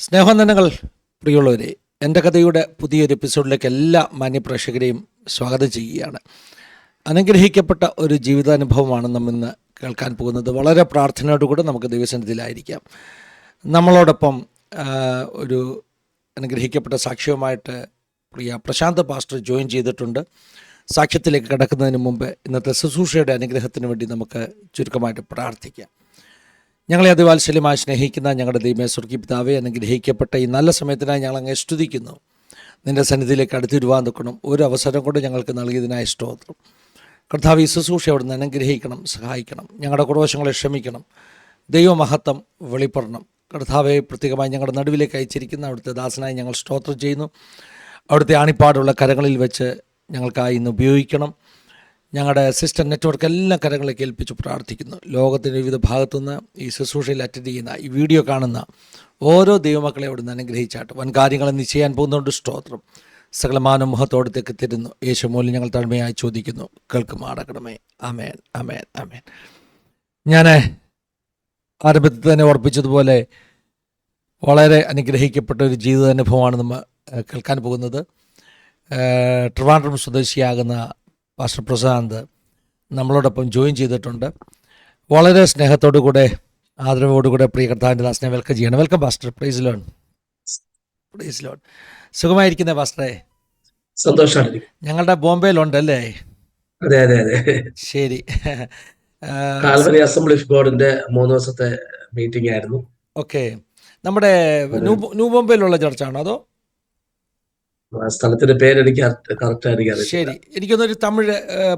സ്നേഹവന്ദനങ്ങൾ പ്രിയമുള്ളവരെ, എൻ്റെ കഥയുടെ പുതിയൊരു എപ്പിസോഡിലേക്ക് എല്ലാ മാന്യപ്രേക്ഷകരെയും സ്വാഗതം ചെയ്യുകയാണ്. അനുഗ്രഹിക്കപ്പെട്ട ഒരു ജീവിതാനുഭവമാണ് നാം ഇന്ന് കേൾക്കാൻ പോകുന്നത്. വളരെ പ്രാർത്ഥനയോടുകൂടെ നമുക്ക് ദൈവസന്നിധിയിലായിരിക്കാം. നമ്മളോടൊപ്പം ഒരു അനുഗ്രഹിക്കപ്പെട്ട സാക്ഷ്യവുമായിട്ട് പ്രിയ പ്രശാന്ത് പാസ്റ്റർ ജോയിൻ ചെയ്തിട്ടുണ്ട്. സാക്ഷ്യത്തിലേക്ക് കടക്കുന്നതിന് മുമ്പ് ഇന്നത്തെ ശുശ്രൂഷയുടെ അനുഗ്രഹത്തിന് വേണ്ടി നമുക്ക് ചുരുക്കമായിട്ട് പ്രാർത്ഥിക്കാം. ഞങ്ങളെ അതിവാത്സല്യമായി സ്നേഹിക്കുന്ന ഞങ്ങളുടെ ദൈവമേ, സ്വർഗീയ പിതാവേ, അനുഗ്രഹിക്കപ്പെട്ട ഈ നല്ല സമയത്തിനായി ഞങ്ങൾ അങ്ങ് സ്തുതിക്കുന്നു. നിൻ്റെ സന്നിധിയിലേക്ക് അടുത്തിരുവാൻ നിൽക്കണം. ഒരു അവസരം കൊണ്ട് ഞങ്ങൾക്ക് നൽകിയതിനായി സ്തോത്രം. കർത്താവ്, ഈ ശുശ്രൂഷ അവിടുന്ന് അനുഗ്രഹിക്കണം, സഹായിക്കണം. ഞങ്ങളുടെ കുറവശങ്ങളെ ക്ഷമിക്കണം. ദൈവമഹത്വം വെളിപ്പെടണം. കർത്താവെ, പ്രത്യേകമായി ഞങ്ങളുടെ നടുവിലേക്ക് അയച്ചിരിക്കുന്ന അവിടുത്തെ ദാസനായി ഞങ്ങൾ സ്തോത്രം ചെയ്യുന്നു. അവിടുത്തെ ആണിപ്പാടുള്ള കരങ്ങളിൽ വെച്ച് ഞങ്ങൾക്കായി ഇന്ന് ഉപയോഗിക്കണം. ഞങ്ങളുടെ സിസ്റ്റർ നെറ്റ്വർക്ക് എല്ലാം കരങ്ങളിലേക്ക് ഏൽപ്പിച്ച് പ്രാർത്ഥിക്കുന്നു. ലോകത്തിൻ്റെ വിവിധ ഭാഗത്തുനിന്ന് ഈ ശുശ്രൂഷയിൽ അറ്റൻഡ് ചെയ്യുന്ന, ഈ വീഡിയോ കാണുന്ന ഓരോ ദൈവമക്കളെ അവിടുന്ന് അനുഗ്രഹിച്ചാട്ട് വൻ കാര്യങ്ങൾ നീ ചെയ്യാൻ പോകുന്നതുകൊണ്ട് സ്തോത്രം. സകലമാന മുഖത്തോടത്തേക്ക് തരുന്നു. യേശു മൂലം ഞങ്ങൾ താഴ്മയായി ചോദിക്കുന്നു, കേൾക്കുമാറാകണമേ. ആമേൻ, ആമേൻ, ആമേൻ. ഞാൻ ആരംഭത്തിൽ തന്നെ ഓർപ്പിച്ചതുപോലെ വളരെ അനുഗ്രഹിക്കപ്പെട്ട ഒരു ജീവിതാനുഭവമാണ് നമ്മൾ കേൾക്കാൻ പോകുന്നത്. ട്രിവാൻഡ്രം സ്വദേശിയാകുന്ന പാസ്റ്റർ പ്രശാന്ത് നമ്മളോടൊപ്പം ജോയിൻ ചെയ്തിട്ടുണ്ട്. വളരെ സ്നേഹത്തോടു കൂടെ, ആദരവോടുകൂടെ പ്രിയ കർത്താവിൻ്റെ ദാസനെ വെൽക്കം ചെയ്യണം. Welcome pastor. Praise Lord. Praise Lord. സുഖമായിരിക്കുന്ന പാസ്റ്ററെ? സന്തോഷമാണ്. ഞങ്ങളുടെ ബോംബെയിലുണ്ടല്ലേ? അതെ അതെ അതെ. ശരി. കാൽവറി അസംബ്ലി ഓഫ് ഗോഡിന്റെ 3 ദിവസത്തെ മീറ്റിംഗ് ആയിരുന്നു. ഓക്കെ. നമ്മുടെ ന്യൂ ബോംബെയിലുള്ള ചർച്ചാണോ അതോ? സ്ഥലത്തിന്റെ പേര് എനിക്ക് കറക്റ്റ് ആയിരിക്കും. ശരി, എനിക്കൊന്നൊരു തമിഴ്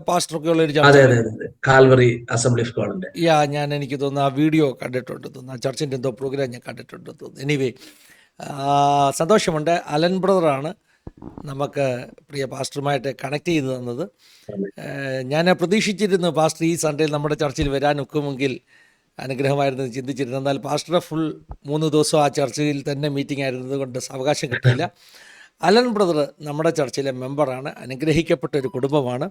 പാസ്റ്ററൊക്കെ ഉള്ള ഒരു അതെ ചർച്ച. അതെ അതെ, കാൽവറി അസംബ്ലി ഓഫ് ഗോഡിന്റെ. എനിക്ക് തോന്നുന്നു ആ വീഡിയോ കണ്ടിട്ടുണ്ട് തോന്നുന്നു. ആ ചർച്ചിൻ്റെ എന്തോ പ്രോഗ്രാം ഞാൻ കണ്ടിട്ടുണ്ട് തോന്നുന്നു. എനിവേ, സന്തോഷമുണ്ട്. അലൻ ബ്രദറാണ് നമുക്ക് പ്രിയ പാസ്റ്ററുമായിട്ട് കണക്ട് ചെയ്ത് തന്നത്. ഞാൻ പ്രതീക്ഷിച്ചിരുന്നു പാസ്റ്റർ ഈ സൺഡേയിൽ നമ്മുടെ ചർച്ചിൽ വരാൻ ഒക്കുമെങ്കിൽ അനുഗ്രഹമായിരുന്നു ചിന്തിച്ചിരുന്നു. എന്നാൽ പാസ്റ്ററുടെ ഫുൾ 3 ദിവസം ആ ചർച്ചയിൽ തന്നെ മീറ്റിംഗ് ആയിരുന്നത് കൊണ്ട് അവകാശം കിട്ടിയില്ല. അലൻ ബ്രദർ നമ്മുടെ ചർച്ചിലെ മെമ്പറാണ്. അനുഗ്രഹിക്കപ്പെട്ട ഒരു കുടുംബമാണ്.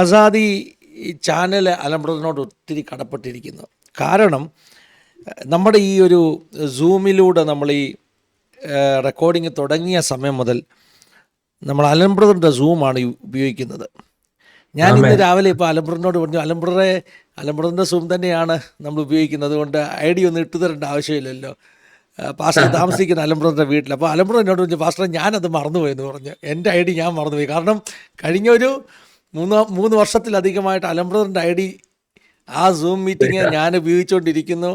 ആസാദി ചാനൽ അലൻ ബ്രദറിനോട് ഒത്തിരി കടപ്പെട്ടിരിക്കുന്നു. കാരണം നമ്മുടെ ഈ ഒരു സൂമിലൂടെ നമ്മൾ ഈ റെക്കോർഡിങ് തുടങ്ങിയ സമയം മുതൽ നമ്മൾ അലൻ ബ്രദറിൻ്റെ സൂമാണ് ഉപയോഗിക്കുന്നത്. ഞാൻ ഇന്ന് രാവിലെ ഇപ്പോൾ അലൻ ബ്രദറിനോട് പറഞ്ഞു, അലൻ ബ്രദറിൻ്റെ സൂം തന്നെയാണ് നമ്മൾ ഉപയോഗിക്കുന്നത്, കൊണ്ട് ഐ ഡി ഒന്നും ഇട്ടു തരേണ്ട ആവശ്യമില്ലല്ലോ. പാസ്റ്റർ താമസിക്കുന്ന അലൻ ബ്രദറിൻ്റെ വീട്ടിൽ. അപ്പോൾ അലൻ ബ്രദർ എന്നോട് പറഞ്ഞു, പാസ്റ്റർ ഞാനത് മറന്നുപോയെന്ന് പറഞ്ഞു. എൻ്റെ ഐ ഡി ഞാൻ മറന്നുപോയി. കാരണം കഴിഞ്ഞൊരു 3 വർഷത്തിലധികമായിട്ട് അലൻ ബ്രദറിൻ്റെ ഐ ഡി ആ സൂം മീറ്റിംഗ് ഞാൻ ഉപയോഗിച്ചുകൊണ്ടിരിക്കുന്നു.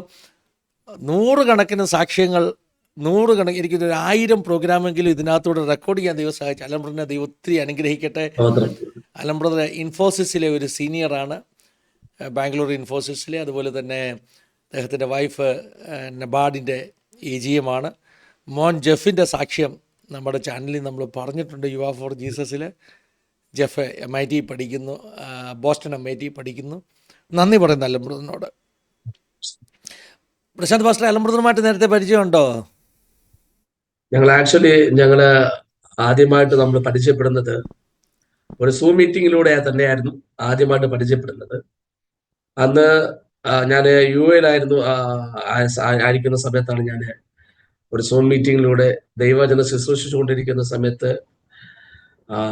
100 കണക്കിന് സാക്ഷ്യങ്ങൾ, 100 കണക്കിന്, എനിക്കൊരു 1000 പ്രോഗ്രാമെങ്കിലും ഇതിനകത്തൂടെ റെക്കോർഡ് ചെയ്യാൻ ദൈവം സഹായിച്ചു. അലൻ ബ്രദറിനെ ദൈവം ഒത്തിരി അനുഗ്രഹിക്കട്ടെ. അലൻ ബ്രദർ ഇൻഫോസിസിലെ ഒരു സീനിയറാണ്, ബാംഗ്ലൂർ ഇൻഫോസിസിലെ. അതുപോലെ തന്നെ അദ്ദേഹത്തിൻ്റെ വൈഫ് നബാർഡിൻ്റെ AGM-ആണ്. മോൻ ജെഫിൻ്റെ സാക്ഷ്യം നമ്മുടെ ചാനലിൽ നമ്മൾ പറഞ്ഞിട്ടുണ്ട്. യുവ ഫോർ ജീസസിൽ ജെഫ് MIT പഠിക്കുന്നു, ബോസ്റ്റൺ MIT പഠിക്കുന്നു. നന്ദി പറയുന്നു അലൻ ബ്രദറിനോട്. പ്രശാന്ത് പാസ്റ്റർ, അലൻ ബ്രദറുമായിട്ട് നേരത്തെ പരിചയമുണ്ടോ? ഞങ്ങള് ആദ്യമായിട്ട് നമ്മൾ പരിചയപ്പെടുന്നത് ഒരു സൂം മീറ്റിങ്ങിലൂടെ തന്നെയായിരുന്നു ആദ്യമായിട്ട് പരിചയപ്പെടുന്നത്. അന്ന് ഞാൻ UAയിലായിരുന്നു ആയിരിക്കുന്ന സമയത്താണ് ഞാൻ ഒരു സൂം മീറ്റിങ്ങിലൂടെ ദൈവവചനം ശുശ്രൂഷിച്ചുകൊണ്ടിരിക്കുന്ന സമയത്ത്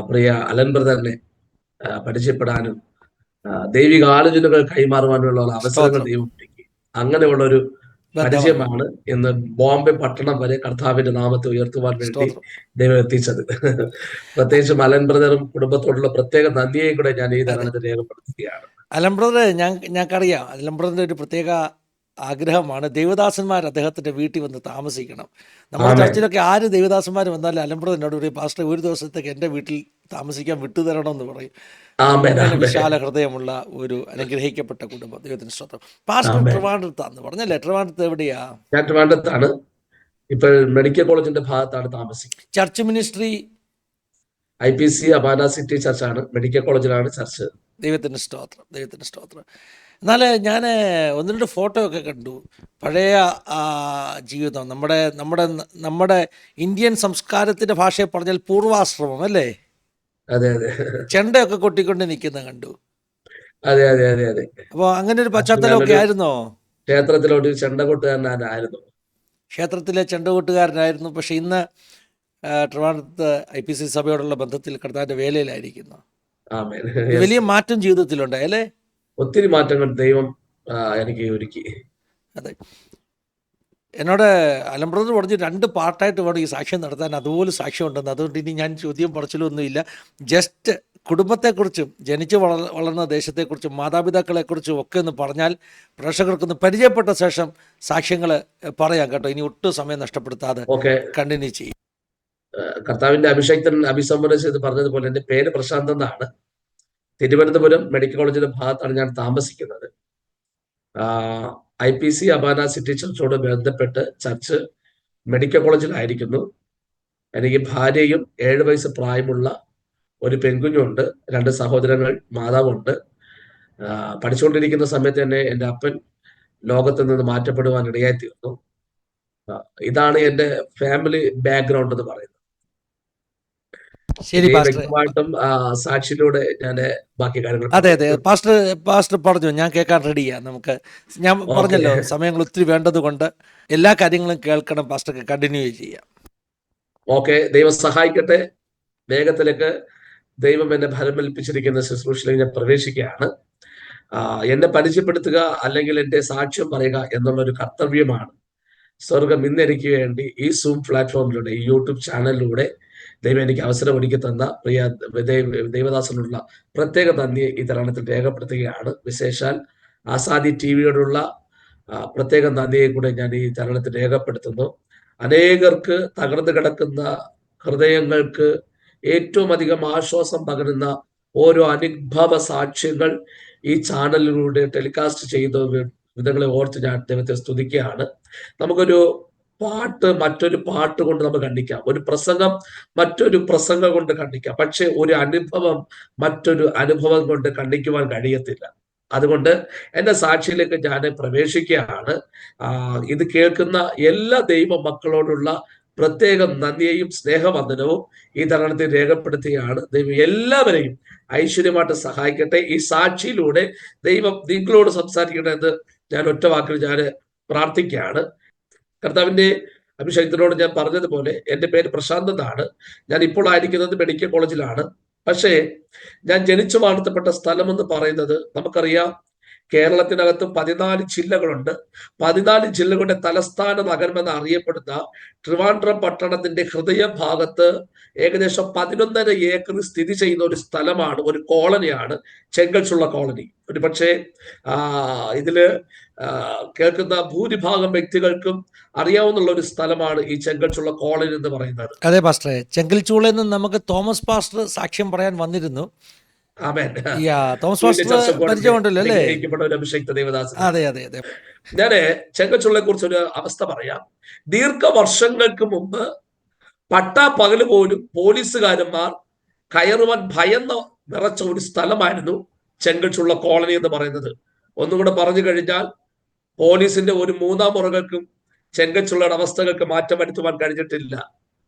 പ്രിയ അലൻ ബ്രദറിനെ പരിചയപ്പെടാനും ദൈവിക ആലോചനകൾ കൈമാറുവാനുള്ള അവസരങ്ങൾ ദൈവം ഒരുക്കി. അങ്ങനെയുള്ള ഒരു പരിചയമാണ് ഇന്ന് ബോംബെ പട്ടണം വരെ കർത്താവിന്റെ നാമത്തെ ഉയർത്തുവാൻ വേണ്ടി ദൈവം എത്തിച്ചത്. പ്രത്യേകിച്ചും അലൻ ബ്രദറും കുടുംബത്തോടുള്ള പ്രത്യേക നന്ദിയെയും കൂടെ ഞാൻ ഈ തരണത്തിൽ രേഖപ്പെടുത്തുകയാണ്. അലൻ ബ്രദറെ ഞങ്ങൾക്കറിയാം, അലൻ ബ്രദറിൻ്റെ ഒരു പ്രത്യേക ആഗ്രഹമാണ് ദൈവദാസന്മാർ അദ്ദേഹത്തിൻ്റെ വീട്ടിൽ വന്ന് താമസിക്കണം. നമ്മുടെ ചർച്ചിലൊക്കെ ആര് ദൈവദാസന്മാർ വന്നാലും അലൻ ബ്രദർ എന്നോട് പറയും, പാസ്റ്റർ ഒരു ദിവസത്തേക്ക് എൻ്റെ വീട്ടിൽ താമസിക്കാൻ വിട്ടുതരണമെന്ന് പറയും. വിശാല ഹൃദയമുള്ള ഒരു അനുഗ്രഹിക്കപ്പെട്ട കുടുംബം. ദൈവത്തിന് സ്തോത്രം. പാസ്റ്റർ ട്രിവാൻഡ്രത്താന്ന് പറഞ്ഞല്ലേ? ട്രിവാൻഡ്രത്ത് എവിടെയാ? ഞാൻ ട്രിവാൻഡ്രത്താണ്. ഇപ്പോൾ മെഡിക്കൽ കോളേജിന്റെ ഭാഗത്താണ് താമസിക്കുന്നത്. Church ministry IPC Abana city ചർച്ചാണ്, മെഡിക്കൽ കോളേജിലാണ് ചർച്ച്. ദൈവത്തിന് സ്തോത്രം, ദൈവത്തിന് സ്തോത്രം. എന്നാൽ ഞാൻ 1-2 ഫോട്ടോ ഒക്കെ കണ്ടു. പഴയ ജീവിതം, നമ്മുടെ ഇന്ത്യൻ സംസ്കാരത്തിൻ്റെ ഭാഷയെ പറഞ്ഞാൽ പൂർവാശ്രമം അല്ലേ? അതെ അതെ, ചെണ്ടയൊക്കെ കൊട്ടിക്കൊണ്ട് നിൽക്കുന്ന കണ്ടു. അതെ അതെ അതെ അതെ. അപ്പോൾ അങ്ങനെ ഒരു പശ്ചാത്തലമൊക്കെ ആയിരുന്നോ? ക്ഷേത്രത്തിലോട്ട് ചെണ്ട കൊട്ടുകാരനായിരുന്നു. ക്ഷേത്രത്തിലെ ചെണ്ടകൊട്ടുകാരനായിരുന്നു. പക്ഷേ ഇന്ന് ട്രിവാൻഡ്രത്ത് IPC സഭയോടുള്ള ബന്ധത്തിൽ കർത്താവിൻ്റെ വേലയിലായിരിക്കുന്നു. ആമേൻ. ഒരു Yes. വലിയ മാറ്റം ജീവിതത്തിലുണ്ടായി അല്ലേ? ഒത്തിരി മാറ്റങ്ങൾ ദൈവം എനിക്ക് ഒരുക്കി. അതെ. എന്നോട് അലൻ ബ്രദർ പറഞ്ഞു 2 പാർട്ടായിട്ട് വേണം ഈ സാക്ഷ്യം നടത്താൻ, അതുപോലെ സാക്ഷ്യം ഉണ്ടെന്ന്. അതുകൊണ്ട് ഇനി ഞാൻ ചോദ്യം പറച്ചിലൊന്നുമില്ല. ജസ്റ്റ് കുടുംബത്തെക്കുറിച്ചും ജനിച്ചു വളർന്ന ദേശത്തെക്കുറിച്ചും മാതാപിതാക്കളെക്കുറിച്ചും ഒക്കെ ഒന്ന് പറഞ്ഞാൽ പ്രേക്ഷകർക്കൊന്ന് പരിചയപ്പെട്ട ശേഷം സാക്ഷ്യങ്ങൾ പറയാം കേട്ടോ. ഇനി ഒട്ടും സമയം നഷ്ടപ്പെടുത്താതെ ഓക്കെ. കണ്ടിന്യൂ ചെയ്യും. കർത്താവിന്റെ അഭിഷേക്തൻ അഭിസംബോധന ചെയ്ത് പറഞ്ഞതുപോലെ എന്റെ പേര് പ്രശാന്ത് എന്നാണ്. തിരുവനന്തപുരം മെഡിക്കൽ കോളേജിന്റെ ഭാഗത്താണ് ഞാൻ താമസിക്കുന്നത്. IPC അബാന സിറ്റി ചർച്ചോട് ബന്ധപ്പെട്ട് ചർച്ച് മെഡിക്കൽ കോളേജിലായിരിക്കുന്നു. എനിക്ക് ഭാര്യയും 7 വയസ്സ് പ്രായമുള്ള ഒരു പെൺകുഞ്ഞുണ്ട്, 2 സഹോദരങ്ങൾ, മാതാവുണ്ട്. പഠിച്ചുകൊണ്ടിരിക്കുന്ന സമയത്ത് തന്നെ എൻ്റെ അപ്പൻ ലോകത്ത് നിന്ന് മാറ്റപ്പെടുവാൻ ഇടയായി തീർന്നു. ഇതാണ് എൻ്റെ ഫാമിലി ബാക്ക്ഗ്രൗണ്ട് എന്ന് പറയുന്നത്. ശരി പാസ്റ്റർ. വ്യക്തമായിട്ടും സാക്ഷിയിലൂടെ ഞാൻ ബാക്കി കാര്യങ്ങൾ. അതെ അതെ പാസ്റ്റർ പറഞ്ഞു, ഞാൻ കേൾക്കാൻ റെഡിയാണ്. ഞാൻ പറഞ്ഞല്ലോ സമയങ്ങൾ ഒത്തിരി വേണ്ടത് കൊണ്ട് എല്ലാ കാര്യങ്ങളും കേൾക്കണം. പാസ്റ്റർക്ക് കണ്ടിന്യൂ ചെയ്യാം. ഓക്കെ, ദൈവം സഹായിക്കട്ടെ. വേഗത്തിലേക്ക് ദൈവം എന്നെ ഫലമേൽപ്പിച്ചിരിക്കുന്ന ശുശ്രൂഷയിലേക്ക് ഞാൻ പ്രവേശിക്കുകയാണ്. എന്നെ പരിചയപ്പെടുത്തുക അല്ലെങ്കിൽ എൻ്റെ സാക്ഷ്യം പറയുക എന്നുള്ളൊരു കർത്തവ്യമാണ് സ്വർഗം ഇന്ന് എനിക്ക് വേണ്ടി ഈ സൂം പ്ലാറ്റ്ഫോമിലൂടെ, ഈ യൂട്യൂബ് ചാനലിലൂടെ ദൈവം എനിക്ക് അവസരം ഒരുക്കി തന്ന പ്രിയ ദൈവദാസനുള്ള പ്രത്യേക നന്ദി ഈ തരുണത്തിൽ രേഖപ്പെടുത്തുകയാണ്. വിശേഷാൽ ആസാദി TVയോടുള്ള പ്രത്യേക നന്ദിയെ കൂടെ ഞാൻ ഈ തരുണത്തിൽ രേഖപ്പെടുത്തുന്നു. അനേകർക്ക് തകർന്നു കിടക്കുന്ന ഹൃദയങ്ങൾക്ക് ഏറ്റവും അധികം ആശ്വാസം പകരുന്ന ഓരോ അനുഭവ സാക്ഷ്യങ്ങൾ ഈ ചാനലിലൂടെ ടെലികാസ്റ്റ് ചെയ്ത വിധങ്ങളെ ഓർത്ത് ഞാൻ ദൈവത്തെ സ്തുതിക്കുകയാണ്. നമുക്കൊരു പാട്ട് മറ്റൊരു പാട്ട് കൊണ്ട് നമുക്ക് കണ്ടിക്കാം, ഒരു പ്രസംഗം മറ്റൊരു പ്രസംഗം കൊണ്ട് കണ്ടിക്കാം. പക്ഷെ ഒരു അനുഭവം മറ്റൊരു അനുഭവം കൊണ്ട് കണ്ടിക്കുവാൻ കഴിയത്തില്ല. അതുകൊണ്ട് എന്റെ സാക്ഷിയിലേക്ക് ഞാൻ പ്രവേശിക്കുകയാണ്. ഇത് കേൾക്കുന്ന എല്ലാ ദൈവ മക്കളോടുള്ള പ്രത്യേക നന്ദിയെയും സ്നേഹവന്ദനവും ഈ തരുണത്തിൽ രേഖപ്പെടുത്തുകയാണ്. ദൈവം എല്ലാവരെയും ഐശ്വര്യമായിട്ട് സഹായിക്കട്ടെ. ഈ സാക്ഷിയിലൂടെ ദൈവം നിങ്ങളോട് സംസാരിക്കട്ടെ എന്ന് ഞാൻ ഒറ്റ വാക്കിൽ ഞാൻ പ്രാർത്ഥിക്കുകയാണ്. കർത്താവിന്റെ അഭിഷേകത്തിനോട് ഞാൻ പറഞ്ഞതുപോലെ എൻ്റെ പേര് പ്രശാന്ത് എന്നാണ്. ഞാൻ ഇപ്പോൾ ആയിരിക്കുന്നത് മെഡിക്കൽ കോളേജിലാണ്. പക്ഷേ ഞാൻ ജനിച്ചു വളർത്തപ്പെട്ട സ്ഥലം എന്ന് പറയുന്നത് നമുക്കറിയാം, കേരളത്തിനകത്ത് 14 ജില്ലകളുണ്ട്. 14 ജില്ലകളുടെ തലസ്ഥാന നഗരമെന്ന് അറിയപ്പെടുന്ന ട്രിവാൻഡ്രം പട്ടണത്തിന്റെ ഹൃദയഭാഗത്ത് ഏകദേശം 11.5 ഏക്കർ സ്ഥിതി ചെയ്യുന്ന ഒരു സ്ഥലമാണ്, ഒരു കോളനിയാണ് ചെങ്കൽച്ചുള്ള കോളനി. ഒരു പക്ഷേ ഇതില് കേൾക്കുന്ന ഭൂരിഭാഗം വ്യക്തികൾക്കും അറിയാവുന്ന ഒരു സ്ഥലമാണ് ഈ ചെങ്കൽച്ചുള്ള കോളനി എന്ന് പറയുന്നത്. അതെ പാസ്റ്ററെ, ചെങ്കൽച്ചൂളയിൽ നിന്ന് നമുക്ക് തോമസ് പാസ്റ്റർ സാക്ഷ്യം പറയാൻ വന്നിരുന്നു. തോമസ് പാസ്റ്റർ പരിചയമുണ്ടല്ലോ അല്ലേ? അതെ അതെ അതെ. ഞാന് ചെങ്കൽച്ചുള്ളയെ കുറിച്ച് ഒരു അവസ്ഥ പറയാം. ദീർഘവർഷങ്ങൾക്ക് മുമ്പ് പട്ടാപ്പകല് പോലും പോലീസുകാരന്മാർ കയറുവാൻ ഭയന്ന് നിറച്ച ഒരു സ്ഥലമായിരുന്നു ചെങ്കൽച്ചുള്ള കോളനി എന്ന് പറയുന്നത്. ഒന്നുകൂടെ പറഞ്ഞു കഴിഞ്ഞാൽ, പോലീസിന്റെ ഒരു 3-ാം മുറകൾക്കും ചെങ്കൽച്ചുള്ളയുടെ അവസ്ഥകൾക്ക് മാറ്റം വരുത്തുവാൻ കഴിഞ്ഞിട്ടില്ല.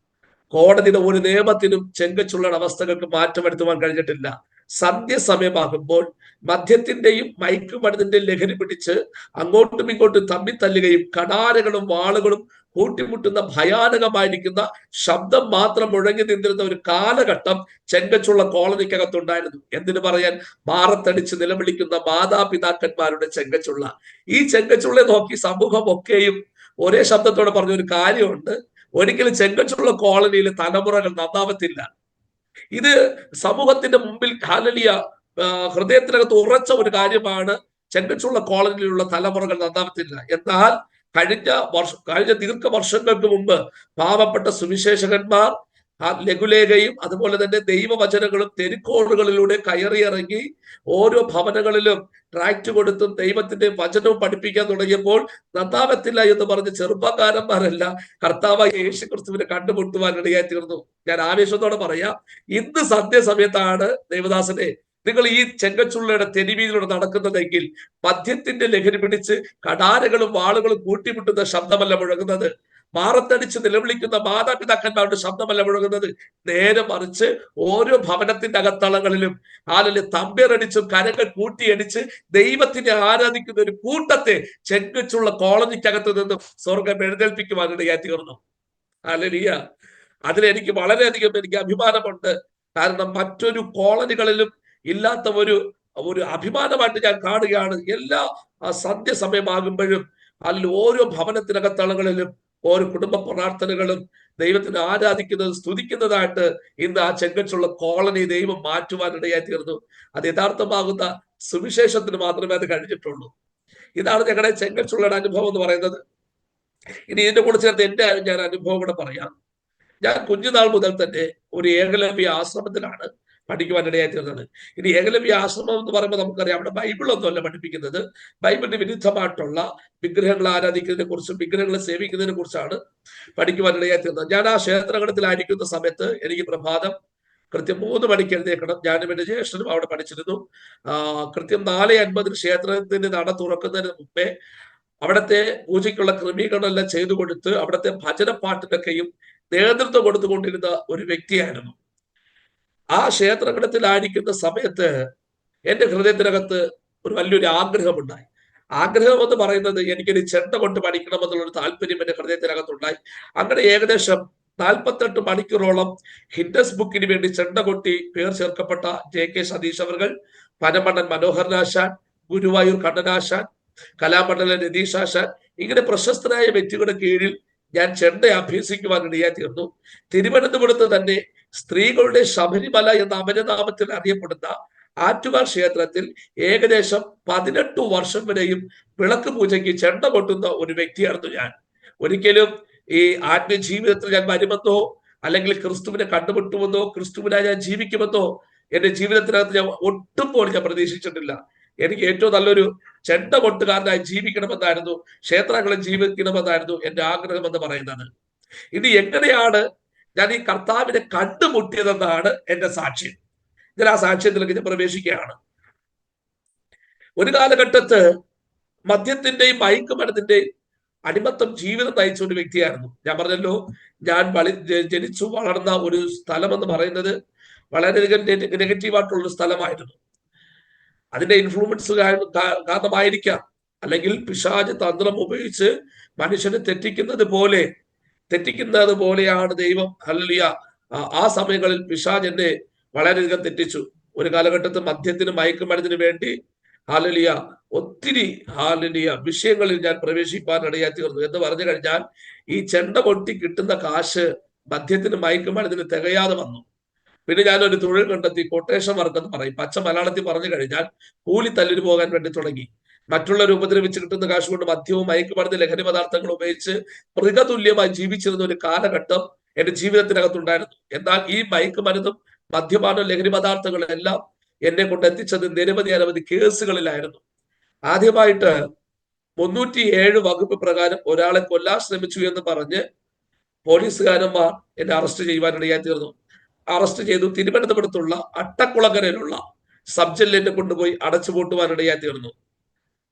കോടതിയുടെ ഒരു നിയമത്തിനും ചെങ്കൽച്ചുള്ളയുടെ അവസ്ഥകൾക്ക് മാറ്റം വരുത്തുവാൻ കഴിഞ്ഞിട്ടില്ല. സന്ധ്യസമയമാകുമ്പോൾ മദ്യത്തിന്റെയും മയക്കുമരുന്നിന്റെയും ലഹരി പിടിച്ച് അങ്ങോട്ടും ഇങ്ങോട്ടും തമ്മിത്തല്ലുകയും കടാരകളും വാളുകളും കൂട്ടിമുട്ടുന്ന ഭയാനകമായിരിക്കുന്ന ശബ്ദം മാത്രം മുഴങ്ങി നിന്നിരുന്ന ഒരു കാലഘട്ടം ചെങ്കൽച്ചുള്ള കോളനിക്കകത്തുണ്ടായിരുന്നു. എന്തിനു പറയാൻ, മാറത്തടിച്ച് നിലവിളിക്കുന്ന മാതാപിതാക്കന്മാരുടെ ചെങ്കൽച്ചുള്ള. ഈ ചെങ്കൽച്ചുള്ളയെ നോക്കി സമൂഹം ഒക്കെയും ഒരേ ശബ്ദത്തോടെ പറഞ്ഞൊരു കാര്യമുണ്ട്: ഒരിക്കലും ചെങ്കൽച്ചുള്ള കോളനിയിൽ തലമുറകൾ നന്നാവത്തില്ല. ഇത് സമൂഹത്തിന്റെ മുമ്പിൽ ഹല്ലേലൂയ ഹൃദയത്തിനകത്ത് ഉറച്ച ഒരു കാര്യമാണ്. ചെങ്കൽച്ചുള്ള കോളനിയിലുള്ള തലമുറകൾ നന്നാവത്തില്ല. എന്നാൽ കഴിഞ്ഞ ദീർഘവർഷങ്ങൾക്ക് മുമ്പ് പാവപ്പെട്ട സുവിശേഷകന്മാർ ലഘുലേഖയും അതുപോലെ തന്നെ ദൈവവചനങ്ങളും തെരുക്കോടുകളിലൂടെ കയറിയിറങ്ങി ഓരോ ഭവനങ്ങളിലും ട്രാക്ട് കൊടുത്തും ദൈവത്തിന്റെ വചനവും പഠിപ്പിക്കാൻ തുടങ്ങിയപ്പോൾ നന്നാവത്തില്ല എന്ന് പറഞ്ഞ് ചെറുപ്പക്കാരന്മാരെല്ലാം കർത്താവായ യേശു ക്രിസ്തുവിനെ കണ്ടുമുട്ടുവാൻ ഇടയായി തീർന്നു. ഞാൻ ആവേശത്തോടെ പറയാം, ഇന്ന് സന്ധ്യസമയത്താണ് ദൈവദാസനെ നിങ്ങൾ ഈ ചെങ്കൽച്ചുള്ളയുടെ തെരുവീതിലൂടെ നടക്കുന്നതെങ്കിൽ മദ്യത്തിന്റെ ലഹരി പിടിച്ച് കടാരകളും വാളുകളും കൂട്ടിമുട്ടുന്ന ശബ്ദമല്ല മുഴങ്ങുന്നത്. മാറത്തടിച്ച് നിലവിളിക്കുന്ന മാതാപിതാക്കന്മാരുടെ ശബ്ദമല്ല മുഴങ്ങുന്നത്. നേരെ മറിച്ച് ഓരോ ഭവനത്തിന്റെ അകത്തളങ്ങളിലും തമ്പേറടിച്ചും കരങ്ങൾ കൂട്ടിയടിച്ച് ദൈവത്തിനെ ആരാധിക്കുന്ന ഒരു കൂട്ടത്തെ ചെങ്കച്ചുള്ള കോളനിക്കകത്ത് നിന്നും സ്വർഗം എഴുന്നേൽപ്പിക്കുവാനിടയായി തീർന്നു. ഹല്ലേലൂയ. അതിലെനിക്ക് വളരെയധികം എനിക്ക് അഭിമാനമുണ്ട്. കാരണം മറ്റൊരു കോളനികളിലും ഇല്ലാത്ത ഒരു അഭിമാനമായിട്ട് ഞാൻ കാണുകയാണ്. എല്ലാ സന്ധ്യ സമയമാകുമ്പോഴും അതിൽ ഓരോ ഭവനത്തിനകത്തളങ്ങളിലും ഓരോ കുടുംബ പ്രാർത്ഥനകളും ദൈവത്തിന് ആരാധിക്കുന്നത് സ്തുതിക്കുന്നതായിട്ട് ഇന്ന് ആ ചെങ്കച്ചുള്ള കോളനി ദൈവം മാറ്റുവാനിടയായി തീർന്നു. അത് യഥാർത്ഥമാകുന്ന സുവിശേഷത്തിന് മാത്രമേ അത് കഴിഞ്ഞിട്ടുള്ളൂ. ഇതാണ് ഞങ്ങളുടെ ചെങ്കച്ചുള്ളയുടെ അനുഭവം എന്ന് പറയുന്നത്. ഇനി ഇതിന്റെ കൂടെ ചേർത്ത് എന്റെ ഞാൻ അനുഭവം കൂടെ പറയാം. ഞാൻ കുഞ്ഞുനാൾ മുതൽ തന്നെ ഒരു ഏകലവ്യ ആശ്രമത്തിലാണ് പഠിക്കുവാനിടയായി തീർന്നത്. ഇനി ഏകലവ്യ ആശ്രമം എന്ന് പറയുമ്പോൾ നമുക്കറിയാം, അവിടെ ബൈബിളൊന്നുമല്ല പഠിപ്പിക്കുന്നത്. ബൈബിളിന് വിരുദ്ധമായിട്ടുള്ള വിഗ്രഹങ്ങളെ ആരാധിക്കുന്നതിനെ കുറിച്ചും വിഗ്രഹങ്ങളെ സേവിക്കുന്നതിനെ കുറിച്ചാണ് പഠിക്കുവാനിടയായി തീർന്നത്. ഞാൻ ആ ക്ഷേത്രഘടത്തിലായിരിക്കുന്ന സമയത്ത് എനിക്ക് പ്രഭാതം കൃത്യം 3 മണിക്ക് എഴുന്നേൽക്കണം. ഞാനും എന്റെ ജ്യേഷ്ഠനും അവിടെ പഠിച്ചിരുന്നു. കൃത്യം 4:50 ക്ഷേത്രത്തിന്റെ നട തുറക്കുന്നതിന് മുമ്പേ അവിടുത്തെ പൂജയ്ക്കുള്ള ക്രമീകരണം എല്ലാം ചെയ്തു കൊടുത്ത് അവിടുത്തെ ഭജനപ്പാട്ടിനൊക്കെയും നേതൃത്വം കൊടുത്തുകൊണ്ടിരുന്ന ഒരു വ്യക്തിയായിരുന്നു. ആ ക്ഷേത്രഘടത്തിലായിരിക്കുന്ന സമയത്ത് എന്റെ ഹൃദയത്തിനകത്ത് ഒരു വലിയൊരു ആഗ്രഹമുണ്ടായി. ആഗ്രഹം എന്ന് പറയുന്നത് എനിക്കൊരു ചെണ്ട കൊണ്ട് പഠിക്കണമെന്നുള്ളൊരു താല്പര്യം എന്റെ ഹൃദയത്തിനകത്തുണ്ടായി. അങ്ങനെ ഏകദേശം 48 മണിക്കൂറോളം ഹിൻഡസ് ബുക്കിന് വേണ്ടി ചെണ്ട കൊട്ടി പേർ ചേർക്കപ്പെട്ട JK സതീഷ് അവർ, പനമണ്ണൻ മനോഹരനാശാൻ, ഗുരുവായൂർ കണ്ണനാശാൻ, കലാമണ്ഡലം രതീഷാശാൻ, ഇങ്ങനെ പ്രശസ്തരായ വ്യക്തികളുടെ കീഴിൽ ഞാൻ ചെണ്ട അഭ്യസിക്കുവാൻ ഇടയായി തീർന്നു. തിരുവനന്തപുരത്ത് തന്നെ സ്ത്രീകളുടെ ശബരിമല എന്ന അപരനാമത്തിൽ അറിയപ്പെടുന്ന ആറ്റുകാൽ ക്ഷേത്രത്തിൽ ഏകദേശം 18 വർഷം വരെയും വിളക്ക് പൂജയ്ക്ക് ചെണ്ട കൊട്ടുന്ന ഒരു വ്യക്തിയായിരുന്നു ഞാൻ. ഒരിക്കലും ഈ ആത്മീയ ജീവിതത്തിൽ ഞാൻ വരുമെന്നോ അല്ലെങ്കിൽ ക്രിസ്തുവിനെ കണ്ടുമുട്ടുമെന്നോ ക്രിസ്തുവിനായി ഞാൻ ജീവിക്കുമെന്നോ എന്റെ ജീവിതത്തിനകത്ത് ഞാൻ ഒട്ടും പോലും ഞാൻ പ്രതീക്ഷിച്ചിട്ടില്ല. എനിക്ക് ഏറ്റവും നല്ലൊരു ചെണ്ട കൊട്ടുകാരനായി ജീവിക്കണമെന്നായിരുന്നു, ക്ഷേത്രങ്ങളിൽ ജീവിക്കണമെന്നായിരുന്നു എന്റെ ആഗ്രഹം എന്ന് പറയുന്നത്. ഇനി എങ്ങനെയാണ് ഞാൻ ഈ കർത്താവിനെ കണ്ടുമുട്ടിയതെന്നാണ് എന്റെ സാക്ഷ്യം. ഞാൻ ആ സാക്ഷ്യത്തിലേക്ക് ഞാൻ പ്രവേശിക്കുകയാണ്. ഒരു കാലഘട്ടത്ത് മദ്യത്തിന്റെയും മയക്കുമരുന്നിന്റെയും അടിമത്തം ജീവിതം നയിച്ച ഒരു വ്യക്തിയായിരുന്നു. ഞാൻ പറഞ്ഞല്ലോ, ഞാൻ ജനിച്ചു വളർന്ന ഒരു സ്ഥലം എന്ന് പറയുന്നത് വളരെയധികം നെഗറ്റീവായിട്ടുള്ള ഒരു സ്ഥലമായിരുന്നു. അതിന്റെ ഇൻഫ്ലുവൻസ് കാരണമായിരിക്കാം, അല്ലെങ്കിൽ പിശാച് തന്ത്രം ഉപയോഗിച്ച് മനുഷ്യനെ തെറ്റിക്കുന്നത് പോലെയാണ് ദൈവം. ഹല്ലേലൂയ. ആ സമയങ്ങളിൽ പിശാച് എന്നെ വളരെയധികം തെറ്റിച്ചു. ഒരു കാലഘട്ടത്തിൽ മദ്യത്തിന് മയക്കുമരുന്നിന് വേണ്ടി ഹല്ലേലൂയ ഒത്തിരി വിഷയങ്ങളിൽ ഞാൻ പ്രവേശിപ്പാൻ ഇടയായി തീർന്നു. എന്ന് പറഞ്ഞു കഴിഞ്ഞാൽ ഈ ചെണ്ട കൊട്ടി കിട്ടുന്ന കാശ് മദ്യത്തിന് മയക്കുമരുന്നിന് തികയാതെ വന്നു. പിന്നെ ഞാനൊരു തൊഴിൽ കണ്ടെത്തി, കൊട്ടേഷൻ വർക്ക് എന്ന് പറയും. പച്ച മലയാളത്തിൽ പറഞ്ഞു കഴിഞ്ഞാൽ കൂലി തല്ലിന് പോകാൻ വേണ്ടി തുടങ്ങി. മറ്റുള്ളവരെ ഉപദ്രവിച്ച് കിട്ടുന്ന കാശ് കൊണ്ട് മദ്യവും മയക്കുമരുന്ന് ലഹരി പദാർത്ഥങ്ങൾ ഉപയോഗിച്ച് മൃഗതുല്യമായി ജീവിച്ചിരുന്ന ഒരു കാലഘട്ടം എന്റെ ജീവിതത്തിനകത്തുണ്ടായിരുന്നു. എന്നാൽ ഈ മയക്കുമരുന്നും മദ്യപാനം ലഹരി പദാർത്ഥങ്ങളും എല്ലാം എന്നെ കൊണ്ട് എത്തിച്ചത് നിരവധി കേസുകളിലായിരുന്നു. ആദ്യമായിട്ട് 307 വകുപ്പ് പ്രകാരം ഒരാളെ കൊല്ലാൻ ശ്രമിച്ചു എന്ന് പറഞ്ഞ് പോലീസുകാരന്മാർ എന്നെ അറസ്റ്റ് ചെയ്യുവാനിടയായി തീർന്നു. അറസ്റ്റ് ചെയ്തു തിരുവനന്തപുരത്തുള്ള അട്ടക്കുളങ്ങരയിലുള്ള സബ് ജയിലിൽ എന്നെ കൊണ്ടുപോയി അടച്ചുപൂട്ടുവാനിടയായി തീർന്നു.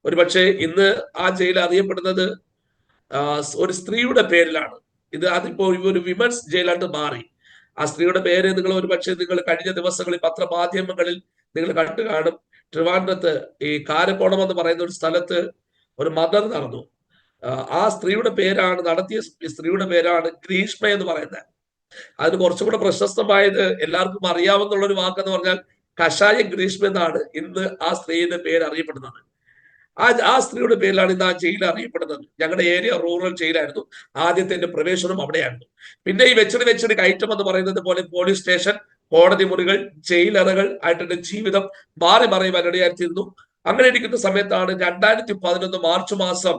ഒരുപക്ഷെ ഇന്ന് ആ ജയിൽ അറിയപ്പെടുന്നത് ഒരു സ്ത്രീയുടെ പേരിലാണ്. അതിപ്പോ ഒരു വിമൻസ് ജയിലായിട്ട് മാറി. ആ സ്ത്രീയുടെ പേര് നിങ്ങൾ കഴിഞ്ഞ ദിവസങ്ങളിൽ പത്രമാധ്യമങ്ങളിൽ നിങ്ങൾ കണ്ടു കാണും. ട്രിവാൻഡ്രത്ത് ഈ കാരക്കോണം എന്ന് പറയുന്ന ഒരു സ്ഥലത്ത് ഒരു മർഡർ നടന്നു. ആ സ്ത്രീയുടെ പേരാണ്, നടത്തിയ സ്ത്രീയുടെ പേരാണ് ഗ്രീഷ്മ എന്ന് പറയുന്നത്. അതിന് കുറച്ചുകൂടെ പ്രശസ്തമായത് എല്ലാവർക്കും അറിയാവുന്ന ഒരു വാക്കെന്ന് പറഞ്ഞാൽ കഷായ ഗ്രീഷ്മ എന്നാണ് ഇന്ന് ആ സ്ത്രീയുടെ പേര് അറിയപ്പെടുന്നത്. ആ സ്ത്രീയുടെ പേരിലാണ് ഇന്ന് ആ ജയിൽ അറിയപ്പെടുന്നത്. ഞങ്ങളുടെ ഏരിയ റൂറൽ ജയിലായിരുന്നു. ആദ്യത്തെ എന്റെ പ്രവേശനം അവിടെയായിരുന്നു. പിന്നെ ഈ വെച്ചടി കയറ്റം എന്ന് പറയുന്നത് പോലെ പോലീസ് സ്റ്റേഷൻ, കോടതി മുറികൾ, ജയിലറകൾ ആയിട്ട് എന്റെ ജീവിതം മാറി മറിയുവാൻ ഇടയായിത്തീർന്നു. അങ്ങനെ ഇരിക്കുന്ന സമയത്താണ് 2011 മാർച്ച് മാസം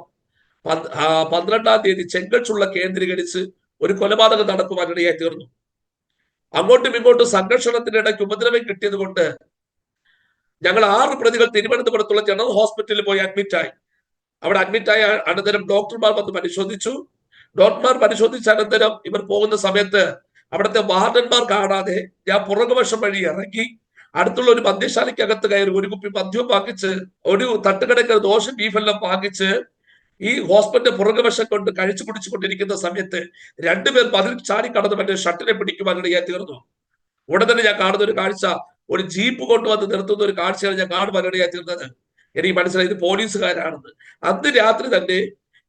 12-ാം തീയതി ചെങ്കച്ചുള്ള കേന്ദ്രീകരിച്ച് ഒരു കൊലപാതകം നടക്കുവാൻ ഇടയായി തീർന്നു. അങ്ങോട്ടും ഇങ്ങോട്ടും സംഘർഷണത്തിനിടയ്ക്ക് ഉപദ്രവം കിട്ടിയത് കൊണ്ട് ഞങ്ങൾ 6 പ്രതികൾ തിരുവനന്തപുരത്തുള്ള ജനറൽ ഹോസ്പിറ്റലിൽ പോയി അഡ്മിറ്റായി. അവിടെ അഡ്മിറ്റായ അനന്തരം ഡോക്ടർമാർ വന്ന് പരിശോധിച്ചു. ഡോക്ടർമാർ പരിശോധിച്ച അനന്തരം ഇവർ പോകുന്ന സമയത്ത് അവിടുത്തെ വാർഡന്മാർ കാണാതെ ഞാൻ പുറകുവശം വഴി ഇറങ്ങി അടുത്തുള്ള ഒരു മദ്യശാലയ്ക്കകത്ത് കയറി ഒരു കുപ്പി മദ്യവും വാങ്ങിച്ച്, ഒരു തട്ടുകടയ്ക്ക് ദോശ ബീഫെല്ലാം വാങ്ങിച്ച് ഈ ഹോസ്പിറ്റലിന്റെ പുറകുവശം കൊണ്ട് കഴിച്ചു കുടിച്ചുകൊണ്ടിരിക്കുന്ന സമയത്ത് രണ്ടുപേർ മതിൽ ചാടി കടന്ന് മറ്റേ ഷട്ടിനെ പിടിക്കുവാനിടയായി തീർന്നു. ഉടൻ തന്നെ ഞാൻ കാണുന്ന ഒരു കാഴ്ച, ഒരു ജീപ്പ് കൊണ്ടുവന്ന് നിർത്തുന്ന ഒരു കാഴ്ചയാണ് ഞാൻ കാണുവാനിടയായി തീർന്നത്. എനിക്ക് മനസ്സിലായി ഇത് പോലീസുകാരാണെന്ന്. അന്ന് രാത്രി തന്നെ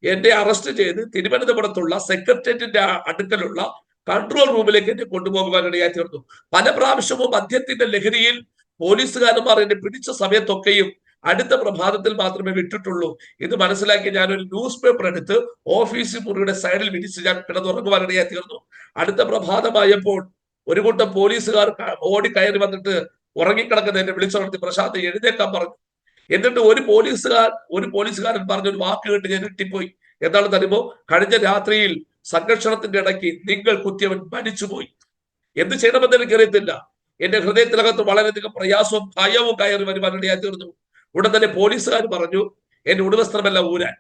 എന്നെ അറസ്റ്റ് ചെയ്ത് തിരുവനന്തപുരത്തുള്ള സെക്രട്ടേറിയറ്റിന്റെ അടുക്കലുള്ള കൺട്രോൾ റൂമിലേക്ക് എന്നെ കൊണ്ടുപോകുവാനിടയായി തീർന്നു. പല പ്രാവശ്യവും മദ്യത്തിന്റെ ലഹരിയിൽ പോലീസുകാരന്മാർ എന്നെ പിടിച്ച സമയത്തൊക്കെയും അടുത്ത പ്രഭാതത്തിൽ മാത്രമേ വിട്ടിട്ടുള്ളൂ. ഇത് മനസ്സിലാക്കി ഞാനൊരു ന്യൂസ് പേപ്പർ എടുത്ത് ഓഫീസ് മുറിയുടെ സൈഡിൽ വിരിച്ച് ഞാൻ കിടന്നുറങ്ങുവാനിടയായി തീർന്നു. അടുത്ത പ്രഭാതമായപ്പോൾ ഒരു കൂട്ടം പോലീസുകാർ ഓടി കയറി വന്നിട്ട് ഉറങ്ങിക്കിടക്കുന്ന എന്നെ വിളിച്ചുണർത്തി പ്രശാന്ത് എഴുന്നേക്കാൻ പറഞ്ഞു. എന്നിട്ട് ഒരു പോലീസുകാരൻ പറഞ്ഞൊരു വാക്ക് കേട്ട് ഞാൻ ഞെട്ടിപ്പോയി. എന്താണെന്ന് അറിയുമ്പോ, കഴിഞ്ഞ രാത്രിയിൽ സംഘർഷണത്തിന്റെ ഇടയ്ക്ക് നിങ്ങൾ കുത്തിയവൻ മരിച്ചുപോയി. എന്ത് ചെയ്യണമെന്ന് എനിക്കറിയത്തില്ല. എന്റെ ഹൃദയത്തിനകത്ത് വളരെയധികം പ്രയാസവും ഭയവും കയറി വരുവാനിടയായി തീർന്നു. ഉടൻ തന്നെ പോലീസുകാർ പറഞ്ഞു എന്റെ ഉടുവസ്ത്രമെല്ലാം ഊരാൻ.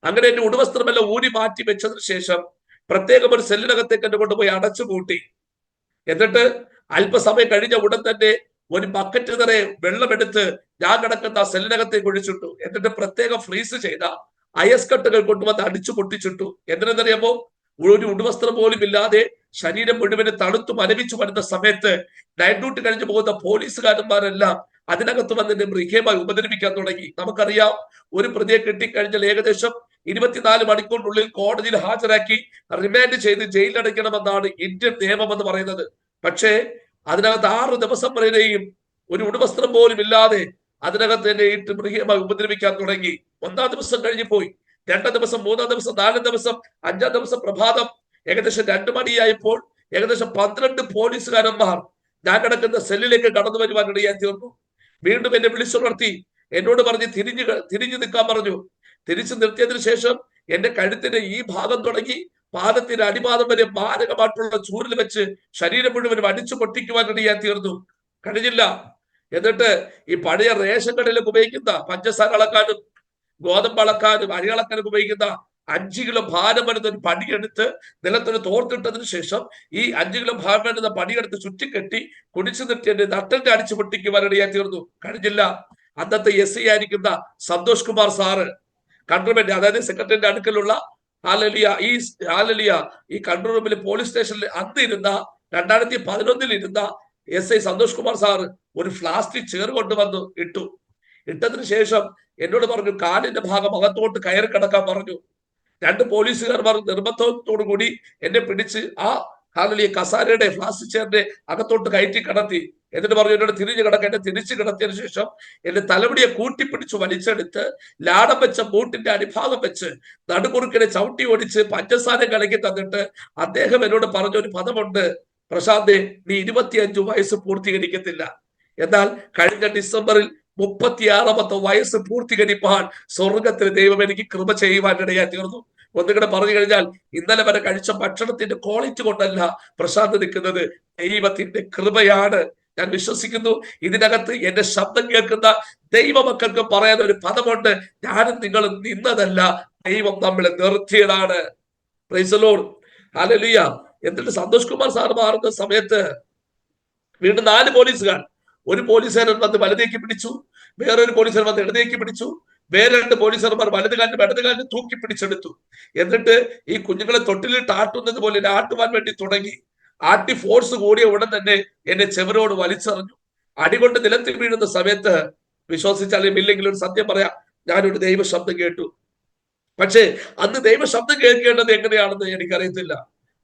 അങ്ങനെ എന്റെ ഉടുവസ്ത്രമെല്ലാം ഊരി മാറ്റി വെച്ചതിന് ശേഷം പ്രത്യേകം ഒരു സെല്ലിനകത്തേക്ക് എന്നെ കൊണ്ടുപോയി അടച്ചു പൂട്ടി. എന്നിട്ട് അല്പസമയം കഴിഞ്ഞ ഉടൻ തന്നെ ഒരു ബക്കറ്റ് നിറയെ വെള്ളമെടുത്ത് ഞാൻ കിടക്കുന്ന സെല്ലിനകത്തേക്ക് ഒഴിച്ചിട്ടു. എന്നിട്ട് പ്രത്യേകം ഫ്രീസ് ചെയ്ത അയസ് കട്ടുകൾ കൊണ്ടുവന്ന് അടിച്ചു പൊട്ടിച്ചിട്ടു. എന്തിനെന്നറിയാമോ, ഒരു ഉടുവസ്ത്രം പോലും ഇല്ലാതെ ശരീരം മുഴുവന് തണുത്തു മരവിച്ചു വരുന്ന സമയത്ത് നൈറ്റ് ഡ്യൂട്ടി കഴിഞ്ഞു പോകുന്ന പോലീസുകാരന്മാരെല്ലാം അതിനകത്ത് വന്നിട്ട് മൃഗീയമായി ഉപദ്രവിക്കാൻ തുടങ്ങി. നമുക്കറിയാം, ഒരു പ്രതിയെ കിട്ടിക്കഴിഞ്ഞാൽ ഏകദേശം 24 മണിക്കൂറിനുള്ളിൽ കോടതിയിൽ ഹാജരാക്കി റിമാൻഡ് ചെയ്ത് ജയിലിലടയ്ക്കണമെന്നാണ് ഇന്ത്യൻ നിയമം എന്ന് പറയുന്നത്. പക്ഷേ അതിനകത്ത് 6 ദിവസം വരെയും ഒരു ഉടുവസ്ത്രം പോലും ഇല്ലാതെ അതിനകത്ത് എന്നെ ഇട്ട് മൃഗീയമായി ഉപദ്രവിക്കാൻ തുടങ്ങി. 1-ാം ദിവസം കഴിഞ്ഞു പോയി, 2-ാം ദിവസം, 3-ാം ദിവസം, 4-ാം ദിവസം, 5-ാം ദിവസം പ്രഭാതം ഏകദേശം 2 മണിയായപ്പോൾ ഏകദേശം 12 പോലീസുകാരന്മാർ ഞാൻ കിടക്കുന്ന സെല്ലിലേക്ക് കടന്നു വരുവാനിടയായി തീർന്നു. വീണ്ടും എന്നെ വിളിച്ചുണർത്തി എന്നോട് പറഞ്ഞ് തിരിഞ്ഞു നിൽക്കാൻ പറഞ്ഞു. തിരിച്ചു നിർത്തിയതിനു ശേഷം എന്റെ കഴുത്തിന്റെ ഈ ഭാഗം തുടങ്ങി പാദത്തിന്റെ അടിപാദം വരെ മാരകമായിട്ടുള്ള ചൂരിൽ വെച്ച് ശരീരം മുഴുവനും അടിച്ചു പൊട്ടിക്കുവാനിടയായി തീർന്നു. കഴിഞ്ഞില്ല. എന്നിട്ട് ഈ പഴയ റേഷൻ കടയിലൊക്കെ ഉപയോഗിക്കുന്ന പഞ്ചസാര അളക്കാനും ഗോതമ്പ് അളക്കാനും അരി അളക്കാനും ഉപയോഗിക്കുന്ന 5 കിലോ ഭാരം വരുന്ന ഒരു പടിയെടുത്ത് നിലത്തൊരു തോർത്തിട്ടതിനു ശേഷം ഈ 5 കിലോ ഭാരം വരുന്ന പടിയെടുത്ത് ചുറ്റിക്കെട്ടി കുടിച്ചു നിർത്തി എന്റെ നട്ടന്റെ അടിച്ചു പൊട്ടിക്കുവാനിടയായി തീർന്നു. കഴിഞ്ഞില്ല. അന്നത്തെ SI ആയിരിക്കുന്ന സന്തോഷ് കുമാർ സാറ് കൺട്രോൾമെന്റ്, അതായത് സെക്രട്ടറിയുടെ അടുക്കലുള്ള ഈ കൺട്രോൾ റൂമിൽ പോലീസ് സ്റ്റേഷനിൽ അന്ന് ഇരുന്ന 2011 ഇരുന്ന SI സന്തോഷ് കുമാർ സാറ് ഒരു പ്ലാസ്റ്റിക് ചെയർ കൊണ്ടുവന്നു ഇട്ടതിന് ശേഷം എന്നോട് പറഞ്ഞു കാലിന്റെ ഭാഗം അകത്തോട്ട് കയറി കിടക്കാൻ പറഞ്ഞു. 2 പോലീസുകാർ നിർബന്ധത്തോടു കൂടി എന്നെ പിടിച്ച് ആ കസാരയുടെ പ്ലാസ്റ്റിക് ചെയറിന്റെ അകത്തോട്ട് കയറ്റി കിടത്തി. എന്നിട്ട് പറഞ്ഞു എന്നോട് തിരിഞ്ഞു കിടക്കാൻ. എന്നെ തിരിച്ചു കിടത്തിയതിനു ശേഷം എന്റെ തലമുടിയെ കൂട്ടിപ്പിടിച്ച് വലിച്ചെടുത്ത് ലാടം വെച്ച ബൂട്ടിന്റെ അടിഭാഗം വെച്ച് നടുകുറുക്കിനെ ചവിട്ടി ഓടിച്ച് പഞ്ചസാര കലക്കി തന്നിട്ട് അദ്ദേഹം എന്നോട് പറഞ്ഞൊരു പദമുണ്ട്, പ്രശാന്തേ, നീ 25 വയസ്സ് പൂർത്തീകരിക്കത്തില്ല, എന്നാൽ കഴിഞ്ഞ ഡിസംബറിൽ 36ാമത്തെ വയസ്സ് പൂർത്തീകരിപ്പാൻ സ്വർഗത്തിന് ദൈവം എനിക്ക് കൃപ ചെയ്യുവാനിടയായി തീർന്നു. ഒന്നുകൂടെ പറഞ്ഞു കഴിഞ്ഞാൽ, ഇന്നലെ വരെ കഴിച്ച ഭക്ഷണത്തിന്റെ ക്വാളിറ്റി കൊണ്ടല്ല പ്രശാന്ത് നിൽക്കുന്നത്, ദൈവത്തിന്റെ കൃപയാണ്. ഞാൻ വിശ്വസിക്കുന്നു ഇതിനകത്ത് എന്റെ ശബ്ദം കേൾക്കുന്ന ദൈവമക്കൾക്ക് പറയാൻ ഒരു പദമുണ്ട്, ഞാനും നിങ്ങളും നിന്നതല്ല, ദൈവം നമ്മളെ നിർത്തിയതാണ്. Praise the Lord, hallelujah. എന്നിട്ട് സന്തോഷ് കുമാർ സാർ മാറുന്ന സമയത്ത് വീണ്ടും 4 പോലീസുകാർ, ഒരു പോലീസുകാരൻ വന്ന് വലതേക്ക് പിടിച്ചു, വേറൊരു പോലീസുകാരൻ വന്ന് ഇടതേക്ക് പിടിച്ചു, വേറെ 2 പോലീസുകാർമാർ വലതുകാലിനും ഇടതുകാലിനും തൂക്കി പിടിച്ചെടുത്തു. എന്നിട്ട് ഈ കുഞ്ഞുങ്ങളെ തൊട്ടിലിട്ട് ആട്ടുന്നത് പോലെ ആട്ടുവാൻ വേണ്ടി തുടങ്ങി. ആട്ടി ഫോഴ്സ് കൂടിയ ഉടൻ തന്നെ എന്നെ ചെവരോട് വലിച്ചെറിഞ്ഞു. അടികൊണ്ട് നിലത്തിൽ വീഴുന്ന സമയത്ത് വിശ്വസിച്ചാലും ഇല്ലെങ്കിലും ഒരു സത്യം പറയാം, ഞാനൊരു ദൈവ ശബ്ദം കേട്ടു. പക്ഷേ അന്ന് ദൈവ ശബ്ദം കേൾക്കേണ്ടത് എങ്ങനെയാണെന്ന് എനിക്കറിയത്തില്ല.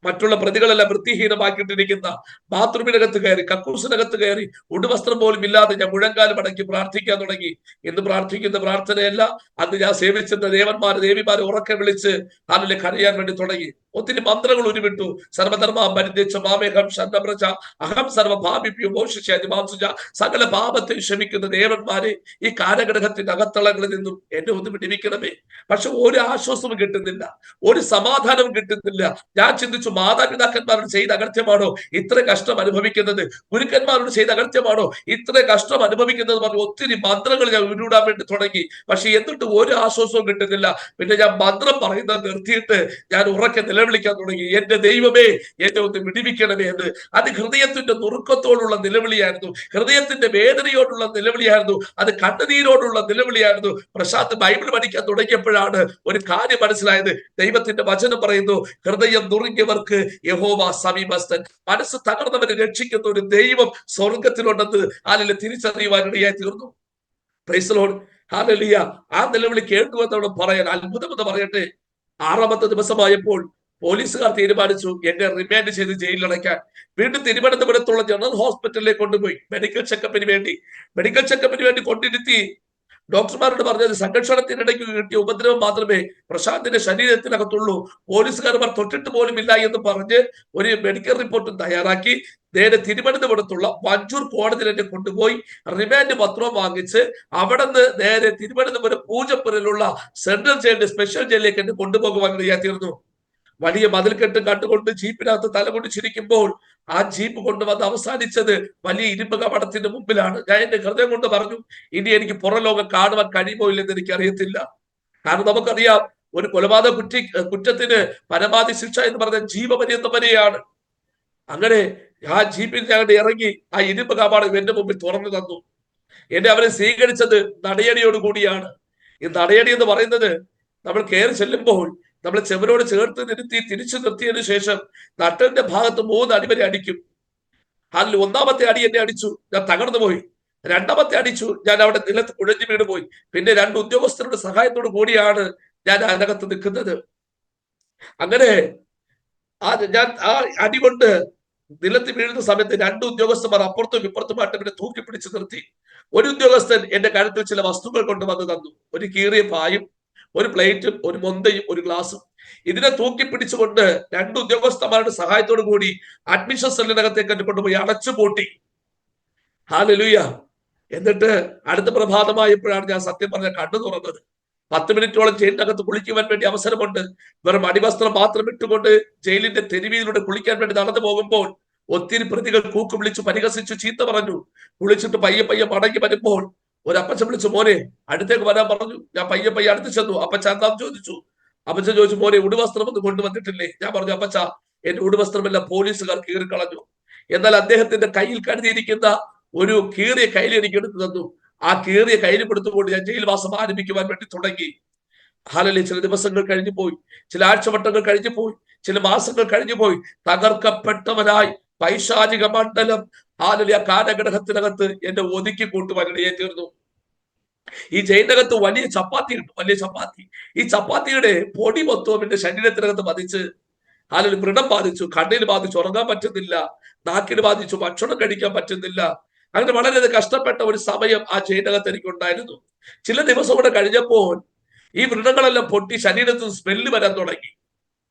മറ്റുള്ള പ്രതികളെല്ലാം വൃത്തിഹീനമാക്കിയിട്ടിരിക്കുന്ന ബാത്റൂമിനകത്ത് കയറി, കക്കൂസിനകത്ത് കയറി, ഉടുവസ്ത്രം പോലും ഇല്ലാതെ ഞാൻ മുഴങ്കാലം അടക്കി പ്രാർത്ഥിക്കാൻ തുടങ്ങി. ഇന്ന് പ്രാർത്ഥിക്കുന്ന പ്രാർത്ഥനയല്ല, അന്ന് ഞാൻ സേവിച്ചിരുന്ന ദേവന്മാരെ ദേവിമാരെ ഉറക്കെ വിളിച്ച് അതിലെ കരയാൻ വേണ്ടി തുടങ്ങി. ഒത്തിരി മന്ത്രങ്ങൾ ഉരുവിട്ടു. സർവധർമ്മ പരിത്യജ മാമേഹം ശരണപ്രജ അഹം സർവഭാവിപ്യോ മോഷിച്ചാതി മാംസുജ. സകല പാപത്തെ ക്ഷമിക്കുന്ന ദേവന്മാരെ, ഈ കാലഗ്രഹത്തിന്റെ അകത്തളങ്ങളിൽ നിന്നും എന്നെ ഒന്ന് വിടിവിക്കണമേ. പക്ഷെ ഒരു ആശ്വാസവും കിട്ടുന്നില്ല, ഒരു സമാധാനവും കിട്ടുന്നില്ല. ഞാൻ ചിന്തിച്ചു, മാതാപിതാക്കന്മാരോട് ചെയ്ത അകൃത്യമാണോ ഇത്ര കഷ്ടം അനുഭവിക്കുന്നത്? ഗുരുക്കന്മാരോട് ചെയ്ത അകൃത്യമാണോ ഇത്ര കഷ്ടം അനുഭവിക്കുന്നത്? പറഞ്ഞു ഒത്തിരി മന്ത്രങ്ങൾ ഞാൻ ഉരുവിടാൻ വേണ്ടി തുടങ്ങി. പക്ഷെ എന്നിട്ട് ഒരു ആശ്വാസവും കിട്ടുന്നില്ല. പിന്നെ ഞാൻ മന്ത്രം പറയുന്നത് നിർത്തിയിട്ട് ഞാൻ ഉറക്കെ നില നിലവിളിക്കാൻ തുടങ്ങി, എന്റെ ദൈവമേ എന്നെ ഒന്ന് വിടിവിക്കണമേ എന്ന്. അത് ഹൃദയത്തിന്റെ നുറുക്കത്തോടുള്ള നിലവിളിയായിരുന്നു, ഹൃദയത്തിന്റെ വേദനയോടുള്ള നിലവിളിയായിരുന്നു, അത് കണ്ണുനീരോടുള്ള നിലവിളിയായിരുന്നു. പ്രശാന്ത് ബൈബിൾ പഠിക്കാൻ തുടങ്ങിയപ്പോഴാണ് ഒരു കാര്യം മനസ്സിലായത്. ദൈവത്തിന്റെ വചനം പറയുന്നു, ഹൃദയം നുറുങ്ങിയവർക്ക് യഹോവ സമീപസ്ഥൻ. മനസ്സ് തകർന്നവരെ രക്ഷിക്കുന്ന ഒരു ദൈവം സ്വർഗത്തിലുണ്ടെന്ന് ആളിലെ തിരിച്ചറിയുവാനിടയായി തീർന്നു. Price the Lord, hallelujah. ആ നിലവിളി കേട്ടുവെന്നവിടെ പറയാൻ അത്ഭുതമെന്ന് പറയട്ടെ. 6ാമത്തെ ദിവസമായപ്പോൾ പോലീസുകാർ തീരുമാനിച്ചു എന്നെ റിമാൻഡ് ചെയ്ത് ജയിലിലടയ്ക്കാൻ. വീണ്ടും തിരുവനന്തപുരത്തുള്ള ജനറൽ ഹോസ്പിറ്റലിലേക്ക് കൊണ്ടുപോയി മെഡിക്കൽ ചെക്കപ്പിന് വേണ്ടി കൊണ്ടിരുത്തി. ഡോക്ടർമാരോട് പറഞ്ഞത് സംഘർഷണത്തിനിടയ്ക്ക് കിട്ടിയ ഉപദ്രവം മാത്രമേ പ്രശാന്തിന്റെ ശരീരത്തിനകത്തുള്ളൂ, പോലീസുകാർമാർ തൊട്ടിട്ട് പോലും ഇല്ല എന്ന് പറഞ്ഞ് ഒരു മെഡിക്കൽ റിപ്പോർട്ടും തയ്യാറാക്കി നേരെ തിരുവനന്തപുരത്തുള്ള വഞ്ചൂർ കോടതിയിൽ എന്നെ കൊണ്ടുപോയി റിമാൻഡ് പത്രവും വാങ്ങിച്ച് അവിടെ നിന്ന് നേരെ തിരുവനന്തപുരം പൂജപ്പുരയിലുള്ള സെൻട്രൽ ജയിലിന്റെ സ്പെഷ്യൽ ജയിലിലേക്ക് എന്നെ കൊണ്ടുപോകുവാൻ തീർന്നു. വലിയ മതിൽക്കെട്ട് കണ്ടുകൊണ്ട് ജീപ്പിനകത്ത് തലമുടിച്ചിരിക്കുമ്പോൾ ആ ജീപ്പ് കൊണ്ടുവന്ന് അവസാനിച്ചത് വലിയ ഇരുമ്പ് കവാടത്തിന്റെ മുമ്പിലാണ്. ഞാൻ എന്റെ ഹൃദയം കൊണ്ട് പറഞ്ഞു, ഇനി എനിക്ക് പുറലോകം കാണുവാൻ കഴിയുമോ ഇല്ലെന്ന് എനിക്ക് അറിയത്തില്ല. കാരണം നമുക്കറിയാം, ഒരു കൊലപാതക കുറ്റത്തിന് പരമാവധി ശിക്ഷ എന്ന് പറഞ്ഞ ജീവപര്യന്തം വരെയാണ്. അങ്ങനെ ആ ജീപ്പിൽ ഞങ്ങളുടെ ഇറങ്ങി ആ ഇരുമ്പ് കവാടം എന്റെ മുമ്പിൽ തുറന്നു തന്നു. എന്നെ അവരെ സ്വീകരിച്ചത് നടയടിയോട് കൂടിയാണ്. ഈ നടയടി എന്ന് പറയുന്നത്, നമ്മൾ കയറി ചെല്ലുമ്പോൾ നമ്മളെ ചെവരോട് ചേർത്ത് നിർത്തി തിരിച്ചു നിർത്തിയതിനു ശേഷം നട്ടലിന്റെ ഭാഗത്ത് 3 അടി വരെ അടിക്കും. അതിൽ 1ാമത്തെ അടി എന്നെ അടിച്ചു, ഞാൻ തകർന്നു പോയി. 2ാമത്തെ അടിച്ചു, ഞാൻ അവിടെ നിലത്ത് കുഴഞ്ഞു വീണ് പോയി. പിന്നെ 2 ഉദ്യോഗസ്ഥരുടെ സഹായത്തോടു കൂടിയാണ് ഞാൻ അതിനകത്ത് നിൽക്കുന്നത്. അങ്ങനെ ഞാൻ ആ അടി കൊണ്ട് നിലത്ത് വീഴുന്ന സമയത്ത് 2 ഉദ്യോഗസ്ഥന്മാർ അപ്പുറത്തും ഇപ്പുറത്തുമായിട്ട് എന്നെ തൂക്കി പിടിച്ചു നിർത്തി. ഒരു ഉദ്യോഗസ്ഥൻ എന്റെ കഴുത്തിൽ ചില വസ്തുക്കൾ കൊണ്ടുവന്ന് തന്നു. ഒരു കീറിയ പായും, ഒരു പ്ലേറ്റും, ഒരു മൊന്തയും, ഒരു ഗ്ലാസും. ഇതിനെ തൂക്കി പിടിച്ചുകൊണ്ട് 2 ഉദ്യോഗസ്ഥന്മാരുടെ സഹായത്തോടു കൂടി അഡ്മിഷൻ സെല്ലിനകത്തേക്ക് എന്നെ കൊണ്ടുപോയി അടച്ചുപൂട്ടി. ഹല്ലേലൂയ. എന്നിട്ട് അടുത്ത പ്രഭാതമായപ്പോഴാണ് ഞാൻ സത്യം പറഞ്ഞ കണ്ണു തുറന്നത്. 10 മിനിറ്റോളം ജയിലിനകത്ത് കുളിക്കുവാൻ വേണ്ടി അവസരമുണ്ട്. വെറും അടിവസ്ത്രം മാത്രം ഇട്ടുകൊണ്ട് ജയിലിന്റെ തെരുവിലൂടെ കുളിക്കാൻ വേണ്ടി നടന്നു പോകുമ്പോൾ ഒത്തിരി പ്രതികൾ കൂക്ക് വിളിച്ചു, പരിഹസിച്ചു, ചീത്ത പറഞ്ഞു. കുളിച്ചിട്ട് പയ്യെ മടങ്ങി വരുമ്പോൾ ഒരു അപ്പച്ചൻ വിളിച്ചു, മോനെ അടുത്തേക്ക് വരാൻ പറഞ്ഞു. ഞാൻ പയ്യെ അടുത്ത് ചെന്നു. അപ്പച്ച എന്താന്ന് ചോദിച്ചു. അപ്പച്ചൻ ചോദിച്ചു, മോനെ ഉടുവസ്ത്രം ഒന്നും കൊണ്ടുവന്നിട്ടില്ലേ? ഞാൻ പറഞ്ഞു, അപ്പച്ച എന്റെ ഉടുവസ്ത്രമെല്ലാം പോലീസുകാർ കീറിക്കളഞ്ഞു. എന്നാൽ അദ്ദേഹത്തിന്റെ കയ്യിൽ കരുതിയിരിക്കുന്ന ഒരു കീറിയ കയ്യിൽ എനിക്ക് എടുത്തു തന്നു. ആ കീറിയ കയ്യിൽ കൊടുത്തുകൊണ്ട് ഞാൻ ജയിൽവാസം ആരംഭിക്കുവാൻ വേണ്ടി തുടങ്ങി. ഹല്ലേലൂയ. ചില ദിവസങ്ങൾ കഴിഞ്ഞു പോയി, ചില ആഴ്ചവട്ടങ്ങൾ കഴിഞ്ഞു പോയി, ചില മാസങ്ങൾ കഴിഞ്ഞു പോയി. തകർക്കപ്പെട്ടവനായി പൈശാചിക മണ്ഡലം ഹല്ലേലൂയ കാരാഗൃഹത്തിനകത്ത് എന്നെ ഒതുക്കി കൂട്ടുവാൻ ഇടയായി തീർന്നു. ഈ ജയിലിനകത്ത് വലിയ ചപ്പാത്തി ഉണ്ട്, വലിയ ചപ്പാത്തി. ഈ ചപ്പാത്തിയുടെ പൊടി മൊത്തവും എന്റെ ശരീരത്തിനകത്ത് പതിച്ച് ഹല്ലേലൂയ വ്രണം ബാധിച്ചു, കണ്ണിന് ബാധിച്ചു, ഉറങ്ങാൻ പറ്റുന്നില്ല, നാക്കിന് ബാധിച്ചു, ഭക്ഷണം കഴിക്കാൻ പറ്റുന്നില്ല. അങ്ങനെ വളരെ കഷ്ടപ്പെട്ട ഒരു സമയം ആ ജയിലിനകത്ത് എനിക്കുണ്ടായിരുന്നു. ചില ദിവസം കൂടെ കഴിഞ്ഞപ്പോൾ ഈ വ്രണങ്ങളെല്ലാം പൊട്ടി ശരീരത്തിൽ സ്മെല്ല് വരാൻ തുടങ്ങി.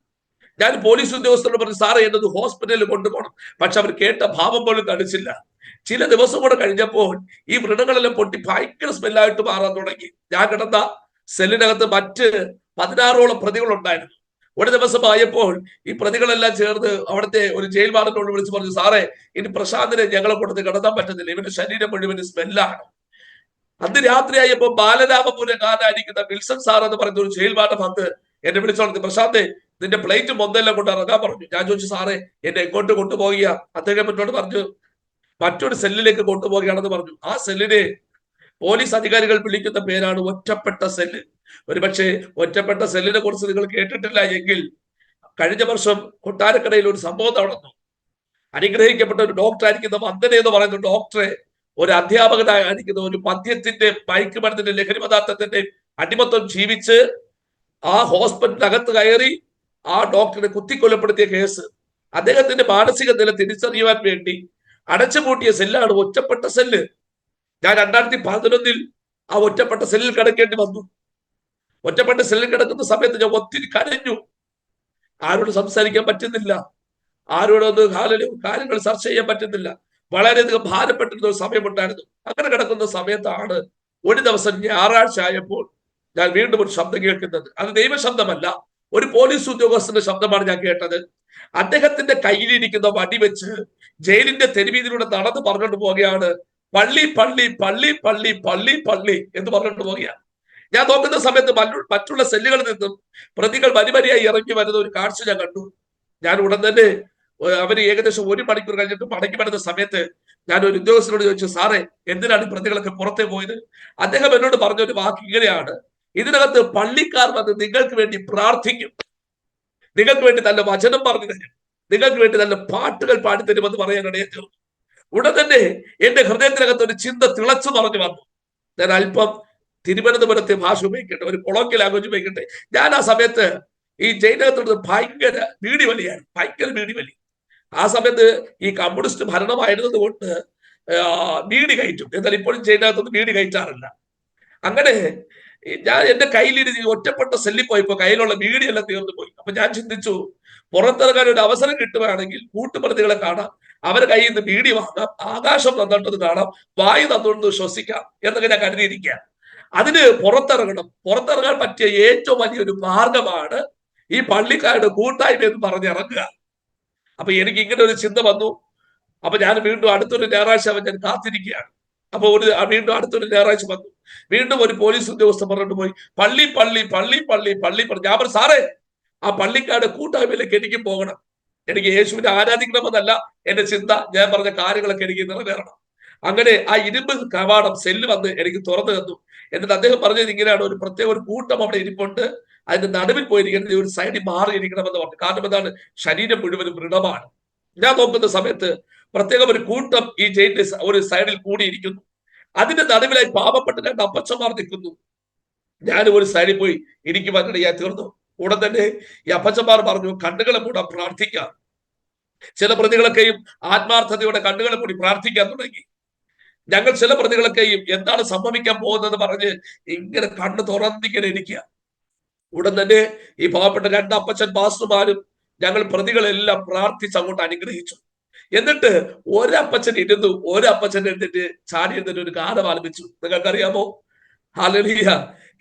ഞാൻ പോലീസ് ഉദ്യോഗസ്ഥരോട് പറഞ്ഞു, സാറേ എന്നത് ഹോസ്പിറ്റലിൽ കൊണ്ടുപോകണം. പക്ഷെ അവർ കേട്ട ഭാവം പോലും കാണിച്ചില്ല. ചില ദിവസം കൂടെ കഴിഞ്ഞപ്പോൾ ഈ വ്രണങ്ങളെല്ലാം പൊട്ടി ഭയങ്കര സ്മെല്ലായിട്ട് മാറാൻ തുടങ്ങി. ഞാൻ കിടന്ന സെല്ലിനകത്ത് മറ്റ് 16ഓളം പ്രതികൾ ഉണ്ടായിരുന്നു. ഒരു ദിവസമായപ്പോൾ ഈ പ്രതികളെല്ലാം ചേർന്ന് അവിടുത്തെ ഒരു ജയിൽ വാർഡനോട് വിളിച്ച് പറഞ്ഞു, സാറേ ഇനി പ്രശാന്തിനെ ഞങ്ങളെ കൊടുത്ത് കിടത്താൻ പറ്റുന്നില്ല, ഇവന്റെ ശരീരം മുഴുവൻ സ്മെല്ലാണ്. അന്ന് രാത്രിയായപ്പോൾ ബാലരാമപുരക്കാരനായിരിക്കുന്ന വിൽസൺ സാർ എന്ന് പറയുന്ന ഒരു ജയിൽ വാർഡൻ വന്ന് എന്നെ വിളിച്ചോളൂ, പ്രശാന്തെ നിന്റെ പ്ലേറ്റ് മൊന്നെല്ലാം കൊണ്ട് ഇറങ്ങാൻ പറഞ്ഞു. ഞാൻ ചോദിച്ചു, സാറേ എന്നെ എങ്ങോട്ട് കൊണ്ടുപോകുക? അദ്ദേഹം എന്നോട് പറഞ്ഞു, മറ്റൊരു സെല്ലിലേക്ക് കൊണ്ടുപോവുകയാണെന്ന് പറഞ്ഞു. ആ സെല്ലിനെ പോലീസ് അധികാരികൾ വിളിക്കുന്ന പേരാണ് ഒറ്റപ്പെട്ട സെല്ല്. ഒരുപക്ഷെ ഒറ്റപ്പെട്ട സെല്ലിനെ കുറിച്ച് നിങ്ങൾ കേട്ടിട്ടില്ല എങ്കിൽ, കഴിഞ്ഞ വർഷം കൊട്ടാരക്കരയിൽ ഒരു സംഭവം നടന്നു. അനുഗ്രഹിക്കപ്പെട്ട ഒരു ഡോക്ടർ ആയിരിക്കുന്ന വന്ദന എന്ന് പറയുന്ന ഡോക്ടറെ ഒരു അധ്യാപകനായിരിക്കുന്ന ഒരു മദ്യത്തിന്റെ, മയക്കുമരുന്നിന്റെ, ലഹരി പദാർത്ഥത്തിന്റെ അടിമത്വം ജീവിച്ച് ആ ഹോസ്പിറ്റലിനകത്ത് കയറി ആ ഡോക്ടറെ കുത്തിക്കൊലപ്പെടുത്തിയ കേസ്. അദ്ദേഹത്തിന്റെ മാനസിക നില തിരിച്ചറിയുവാൻ വേണ്ടി അടച്ചുപൂട്ടിയ സെല്ലാണ് ഒറ്റപ്പെട്ട സെല്ല്. ഞാൻ 2011 ആ ഒറ്റപ്പെട്ട സെല്ലിൽ കിടക്കേണ്ടി വന്നു. ഒറ്റപ്പെട്ട സെല്ലിൽ കിടക്കുന്ന സമയത്ത് ഞാൻ ഒത്തിരി കരഞ്ഞു. ആരോട് സംസാരിക്കാൻ പറ്റുന്നില്ല, ആരോടൊന്ന് കാര്യങ്ങൾ ചർച്ച ചെയ്യാൻ പറ്റുന്നില്ല. വളരെയധികം ഭാരപ്പെട്ടിരുന്ന ഒരു സമയമുണ്ടായിരുന്നു. അങ്ങനെ കിടക്കുന്ന സമയത്താണ് ഒരു ദിവസം ഞായറാഴ്ച ആയപ്പോൾ ഞാൻ വീണ്ടും ഒരു ശബ്ദം കേൾക്കുന്നത്. അത് ദൈവശബ്ദമല്ല, ഒരു പോലീസ് ഉദ്യോഗസ്ഥന്റെ ശബ്ദമാണ് ഞാൻ കേട്ടത്. അദ്ദേഹത്തിന്റെ കയ്യിലിരിക്കുന്ന വടി വെച്ച് ജയിലിന്റെ തെരുവീതിലൂടെ നടന്ന് പറഞ്ഞുകൊണ്ട് പോവുകയാണ്, പള്ളി പള്ളി പള്ളി പള്ളി പള്ളി പള്ളി എന്ന് പറഞ്ഞുകൊണ്ട് പോവുകയാണ്. ഞാൻ നോക്കുന്ന സമയത്ത് മറ്റുള്ള സെല്ലുകളിൽ നിന്നും പ്രതികൾ വരിവരിയായി ഇറങ്ങി വരുന്ന ഒരു കാഴ്ച ഞാൻ കണ്ടു. ഞാൻ ഉടൻ തന്നെ അവര് ഏകദേശം 1 മണിക്കൂർ കഴിഞ്ഞിട്ട് മടങ്ങി വരുന്ന സമയത്ത് ഞാൻ ഒരു ഉദ്യോഗസ്ഥനോട് ചോദിച്ചു, സാറേ എന്തിനാണ് ഈ പ്രതികളൊക്കെ പുറത്തേ പോയത്? അദ്ദേഹം എന്നോട് പറഞ്ഞ ഒരു വാക്ക് ഇങ്ങനെയാണ്: ഇതിനകത്ത് പള്ളിക്കാർ വന്ന് നിങ്ങൾക്ക് വേണ്ടി പ്രാർത്ഥിക്കും, നിങ്ങൾക്ക് വേണ്ടി നല്ല വചനം പറഞ്ഞു തരും, നിങ്ങൾക്ക് വേണ്ടി നല്ല പാട്ടുകൾ പാടിത്തരുമെന്ന് പറയാൻ ഇടയെ തീർന്നു. ഉടൻ തന്നെ എന്റെ ഹൃദയത്തിനകത്ത് ഒരു ചിന്ത തിളച്ചു പറഞ്ഞു വന്നു. ഞാൻ അല്പം തിരുവനന്തപുരത്തെ ഭാഷ ഉപയോഗിക്കട്ടെ, ഒരു കൊളോക്കിയൽ ലാംഗ്വേജ് ഉപയോഗിക്കട്ടെ. ഞാൻ ആ സമയത്ത് ഈ ജയിലിനകത്തുള്ളത് ഭയങ്കര ബീഡി വലിയാണ്, ഭയങ്കര ബീഡി വലി. ആ സമയത്ത് ഈ കമ്മ്യൂണിസ്റ്റ് ഭരണമായിരുന്നത് കൊണ്ട് ബീഡി കയറ്റും, എന്നാൽ ഇപ്പോഴും ജയിലിനകത്തൊന്നും ബീഡി കയറ്റാറില്ല. അങ്ങനെ ഞാൻ എന്റെ കയ്യിലിരുന്ന് ഒറ്റപ്പെട്ട സെല്ലിൽ പോയപ്പോ കയ്യിലുള്ള ബീഡി എല്ലാം തീർന്നു പോയി. അപ്പൊ ഞാൻ ചിന്തിച്ചു, പുറത്തിറങ്ങാൻ ഒരു അവസരം കിട്ടുകയാണെങ്കിൽ കൂട്ടുപ്രതികളെ കാണാം, അവരുടെ കയ്യിൽ നിന്ന് ബീഡി വാങ്ങാം, ആകാശം തന്നിട്ടത് കാണാം, വായു തന്നുകൊണ്ട് ശ്വസിക്കാം എന്നൊക്കെ ഞാൻ കരുതിയിരിക്കുക. അതിന് പുറത്തിറങ്ങാൻ പറ്റിയ ഏറ്റവും വലിയൊരു മാർഗമാണ് ഈ പള്ളിക്കാരുടെ കൂട്ടായ്മ എന്ന് പറഞ്ഞിറങ്ങുക. അപ്പൊ എനിക്ക് ഇങ്ങനെ ഒരു ചിന്ത വന്നു. അപ്പൊ ഞാൻ വീണ്ടും അടുത്തൊരു ഞായറാഴ്ച ഞാൻ കാത്തിരിക്കുകയാണ്. അപ്പൊ വീണ്ടും അടുത്തൊരു ഞായറാഴ്ച വന്നു. വീണ്ടും ഒരു പോലീസ് ഉദ്യോഗസ്ഥൻ പറഞ്ഞിട്ട് പോയി, പള്ളി പറഞ്ഞു. ഞാൻ പറഞ്ഞു, സാറേ ആ പള്ളിക്കാരുടെ കൂട്ടായ്മയിലേക്ക് എനിക്കും പോകണം, എനിക്ക് യേശുവിനെ ആരാധിക്കണമെന്നല്ല എന്റെ ചിന്ത, ഞാൻ പറഞ്ഞ കാര്യങ്ങളൊക്കെ എനിക്ക് നിറവേറണം. അങ്ങനെ ആ ഇരുമ്പ് കവാടം സെല്ല് വന്ന് എനിക്ക് തുറന്നു തന്നു. എന്നിട്ട് അദ്ദേഹം പറഞ്ഞത് ഇങ്ങനെയാണ്: ഒരു പ്രത്യേക ഒരു കൂട്ടം അവിടെ ഇരിപ്പുണ്ട്, അതിന്റെ നടുവിൽ പോയിരിക്കണം, ഒരു സൈഡിൽ മാറിയിരിക്കണമെന്ന് പറഞ്ഞു. കാരണം എന്താണ്? ശരീരം മുഴുവനും മൃണമാണ്. ഞാൻ നോക്കുന്ന സമയത്ത് പ്രത്യേകം ഒരു കൂട്ടം ഈ ജയിലിന്റെ ഒരു സൈഡിൽ കൂടിയിരിക്കുന്നു. അതിന്റെ നടുവിലായി പാവപ്പെട്ട 2 അപ്പച്ചന്മാർ നിൽക്കുന്നു. ഞാൻ ഒരു സൈഡിൽ പോയി ഇരിക്കുവാനിടയായി തീർന്നു. ഉടൻ തന്നെ ഈ അപ്പച്ചന്മാർ പറഞ്ഞു, കണ്ണുകളെ മൂടാൻ പ്രാർത്ഥിക്കാം. ചില പ്രതികളൊക്കെയും ആത്മാർത്ഥതയോടെ കണ്ണുകളെ മൂടി പ്രാർത്ഥിക്കാൻ തുടങ്ങി. ഞങ്ങൾ ചില പ്രതികളൊക്കെയും എന്താണ് സംഭവിക്കാൻ പോകുന്നത് പറഞ്ഞ് ഇങ്ങനെ കണ്ണ് തുറന്നിങ്ങനെ ഇരിക്കുക. ഉടൻ തന്നെ ഈ പാവപ്പെട്ട 2 അപ്പച്ചൻ പാസ്റ്റർമാരും ഞങ്ങൾ പ്രതികളെല്ലാം പ്രാർത്ഥിച്ച് അങ്ങോട്ട് അനുഗ്രഹിച്ചു. എന്നിട്ട് ഒരപ്പച്ചൻ എഴുന്നിട്ട് ചാടി എഴുന്നിട്ട് ഒരു ഗാനം ആലപിച്ചു. നിങ്ങൾക്കറിയാമോ? ഹല്ലേലൂയ!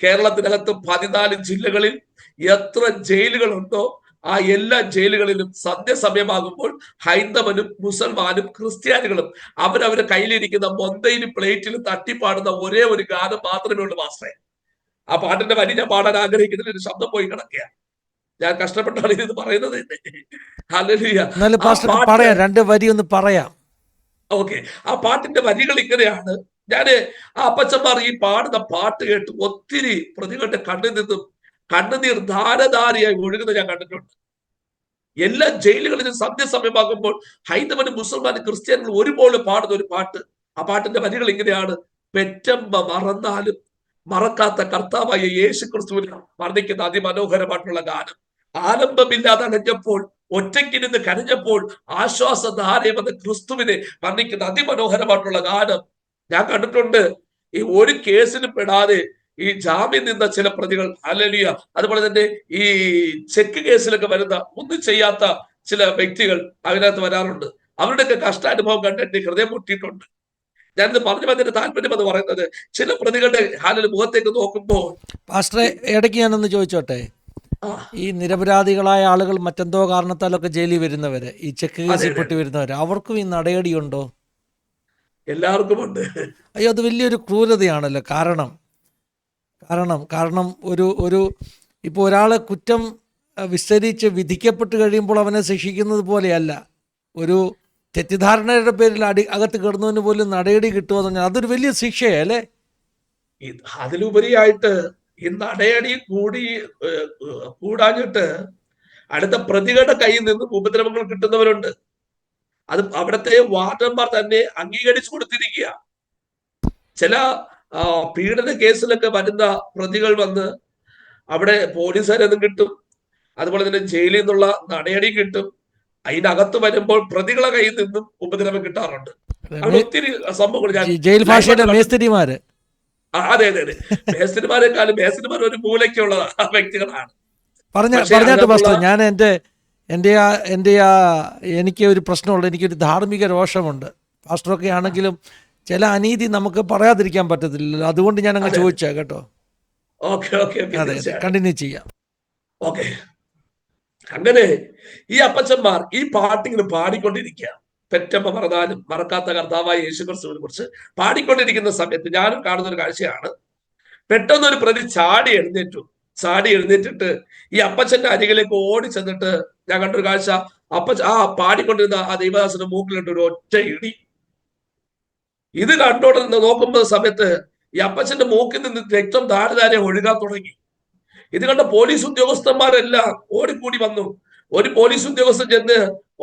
കേരളത്തിനകത്ത് 14 ജില്ലകളിൽ എത്ര ജയിലുകളുണ്ടോ ആ എല്ലാ ജയിലുകളിലും സന്ധ്യസമയമാകുമ്പോൾ ഹൈന്ദവനും മുസൽമാനും ക്രിസ്ത്യാനികളും അവരവരുടെ കയ്യിലിരിക്കുന്ന മൊന്തയിലും പ്ലേറ്റിലും തട്ടിപ്പാടുന്ന ഒരേ ഒരു ഗാനം മാത്രമേ ഉള്ളൂ മാസ്റ്ററെ. ആ പാട്ടിന്റെ വരി ഞാൻ പാടാൻ ആഗ്രഹിക്കുന്നതിൽ ഒരു ശബ്ദം പോയി കിടക്കുക. ഞാൻ കഷ്ടപ്പെട്ടാണ് ഇത് പറയുന്നത്. പറയാം, 2 വരി ഒന്ന് പറയാം. ഓക്കെ, ആ പാട്ടിന്റെ വരികൾ ഇങ്ങനെയാണ്. ഞാന് ആ അപ്പച്ചന്മാർ ഈ പാടുന്ന പാട്ട് കേട്ട് ഒത്തിരി പ്രതികളുടെ കണ്ണിൽ നിന്നും കണ്ണുനീർ ധാരധാരയായി ഒഴുകുന്നത് ഞാൻ കണ്ടിട്ടുണ്ട്. എല്ലാ ജയിലുകളിലും സന്ധ്യസമയമാകുമ്പോൾ ഹൈന്ദവനും മുസൽമാനും ക്രിസ്ത്യാനികളും ഒരുപോലെ പാടുന്ന ഒരു പാട്ട്. ആ പാട്ടിന്റെ വരികൾ ഇങ്ങനെയാണ്: പെറ്റമ്മ മറന്നാലും മറക്കാത്ത കർത്താവായ യേശു ക്രിസ്തുവിനെ വർണ്ണിക്കുന്ന അതിമനോഹരമായിട്ടുള്ള ഗാനം. ആലംബമില്ലാതെ അണഞ്ഞപ്പോൾ, ഒറ്റയ്ക്കിരുന്ന് കരഞ്ഞപ്പോൾ ആശ്വാസധാരമെന്ന ക്രിസ്തുവിനെ വർണ്ണിക്കുന്ന അതിമനോഹരമായിട്ടുള്ള ഗാനം ഞാൻ കണ്ടിട്ടുണ്ട്. ഈ ഒരു കേസിലും പെടാതെ ഈ ജാമ്യം നിന്ന ചില പ്രതികൾ, ഹല്ലേലൂയ, അതുപോലെ തന്നെ ഈ ചെക്ക് കേസിലൊക്കെ വരുന്ന ഒന്നും ചെയ്യാത്ത ചില വ്യക്തികൾ അതിനകത്ത് വരാറുണ്ട്. അവരുടെയൊക്കെ കഷ്ടാനുഭവം കണ്ടിട്ട് ഹൃദയം പൊട്ടിയിട്ടുണ്ട്. ഞാനിത് പറഞ്ഞു വന്നതിന്റെ താല്പര്യം എന്ന് പറയുന്നത്, ചില പ്രതികളുടെ ഹാലിൽ മുഖത്തേക്ക് നോക്കുമ്പോൾ. പാസ്റ്ററെ, ഇടയ്ക്ക് ഞാനൊന്ന് ചോദിച്ചോട്ടെ, ഈ നിരപരാധികളായ ആളുകൾ മറ്റെന്തോ കാരണത്താലൊക്കെ ജയിലിൽ വരുന്നവര്, ഈ ചെക്ക് കേസിൽ പെട്ട് വരുന്നവര്, അവർക്കും ഈ നടയടിയുണ്ടോ? എല്ലാവർക്കും ഉണ്ട്. അയ്യോ, അത് വലിയൊരു ക്രൂരതയാണല്ലോ. കാരണം ഒരു ഇപ്പോൾ ഒരാളെ കുറ്റം വിസ്തരിച്ച് വിധിക്കപ്പെട്ട് കഴിയുമ്പോൾ അവനെ ശിക്ഷിക്കുന്നത് പോലെയല്ല, ഒരു തെറ്റിദ്ധാരണയുടെ പേരിൽ അകത്ത് കിടന്നതിന് പോലും നടയടി കിട്ടുമെന്ന് പറഞ്ഞാൽ അതൊരു വലിയ ശിക്ഷയല്ലേ? അതിലുപരിയായിട്ട് ഈ നടയടി കൂടാഞ്ഞിട്ട് അടുത്ത പ്രതികളുടെ കയ്യിൽ നിന്ന് ഉപദ്രവങ്ങൾ കിട്ടുന്നവരുണ്ട്. അത് അവിടുത്തെ വാർഡന്മാർ തന്നെ അംഗീകരിച്ചു കൊടുത്തിരിക്കുക. ചില പീഡന കേസിലൊക്കെ വരുന്ന പ്രതികൾ വന്ന് അവിടെ പോലീസുകാരെന്നും കിട്ടും, അതുപോലെ തന്നെ ജയിലിൽ നിന്നുള്ള നടയടി കിട്ടും. അതിനകത്ത് വരുമ്പോൾ പ്രതികളെ കയ്യിൽ നിന്നും ഉപദ്രവം കിട്ടാറുണ്ട്. അവിടെ ഒത്തിരി സംഭവങ്ങൾ അതെ മേസ്തിരിമാരെക്കാളും മേസ്തിരിമാർ ഒരു മൂലയ്ക്കുള്ള വ്യക്തികളാണ്. ഞാൻ എനിക്ക് ഒരു പ്രശ്നമുണ്ട്, എനിക്കൊരു ധാർമ്മിക രോഷമുണ്ട്. പാസ്റ്ററൊക്കെ ആണെങ്കിലും ചില അനീതി നമുക്ക് പറയാതിരിക്കാൻ പറ്റത്തില്ലല്ലോ, അതുകൊണ്ട് ഞാൻ അങ്ങ് ചോദിച്ചാ കേട്ടോ. അതെ, കണ്ടിന്യൂ ചെയ്യാം. ഓക്കെ, അങ്ങനെ ഈ അപ്പച്ചന്മാർ ഈ പാട്ടിങ്ങനെ പാടിക്കൊണ്ടിരിക്കുക. പെറ്റമ്മ മറന്നാലും മറക്കാത്ത കർത്താവായ യേശു ക്രിസ്തുവിനെ കുറിച്ച് പാടിക്കൊണ്ടിരിക്കുന്ന സമയത്ത് ഞാനും കാണുന്ന ഒരു കാഴ്ചയാണ്. പെട്ടെന്ന് ഒരു പ്രതി ചാടി എഴുന്നേറ്റിട്ട് ഈ അപ്പച്ചന്റെ അരികിലേക്ക് ഓടി ചെന്നിട്ട് ഞാൻ കണ്ടൊരു കാഴ്ച, പാടിക്കൊണ്ടിരുന്ന ആ ദൈവദാസന്റെ മൂക്കിലിട്ട് ഒരു ഒറ്റ ഇടി. ഇത് കണ്ടോണ്ടിരുന്ന നോക്കുമ്പോ സമയത്ത് ഈ അപ്പച്ചന്റെ മൂക്കിൽ നിന്ന് രക്തം ധാരധാരെ ഒഴുകാൻ തുടങ്ങി. ഇത് കണ്ട പോലീസ് ഉദ്യോഗസ്ഥന്മാരെല്ലാം ഓടിക്കൂടി വന്നു. ഒരു പോലീസ് ഉദ്യോഗസ്ഥൻ ചെന്ന്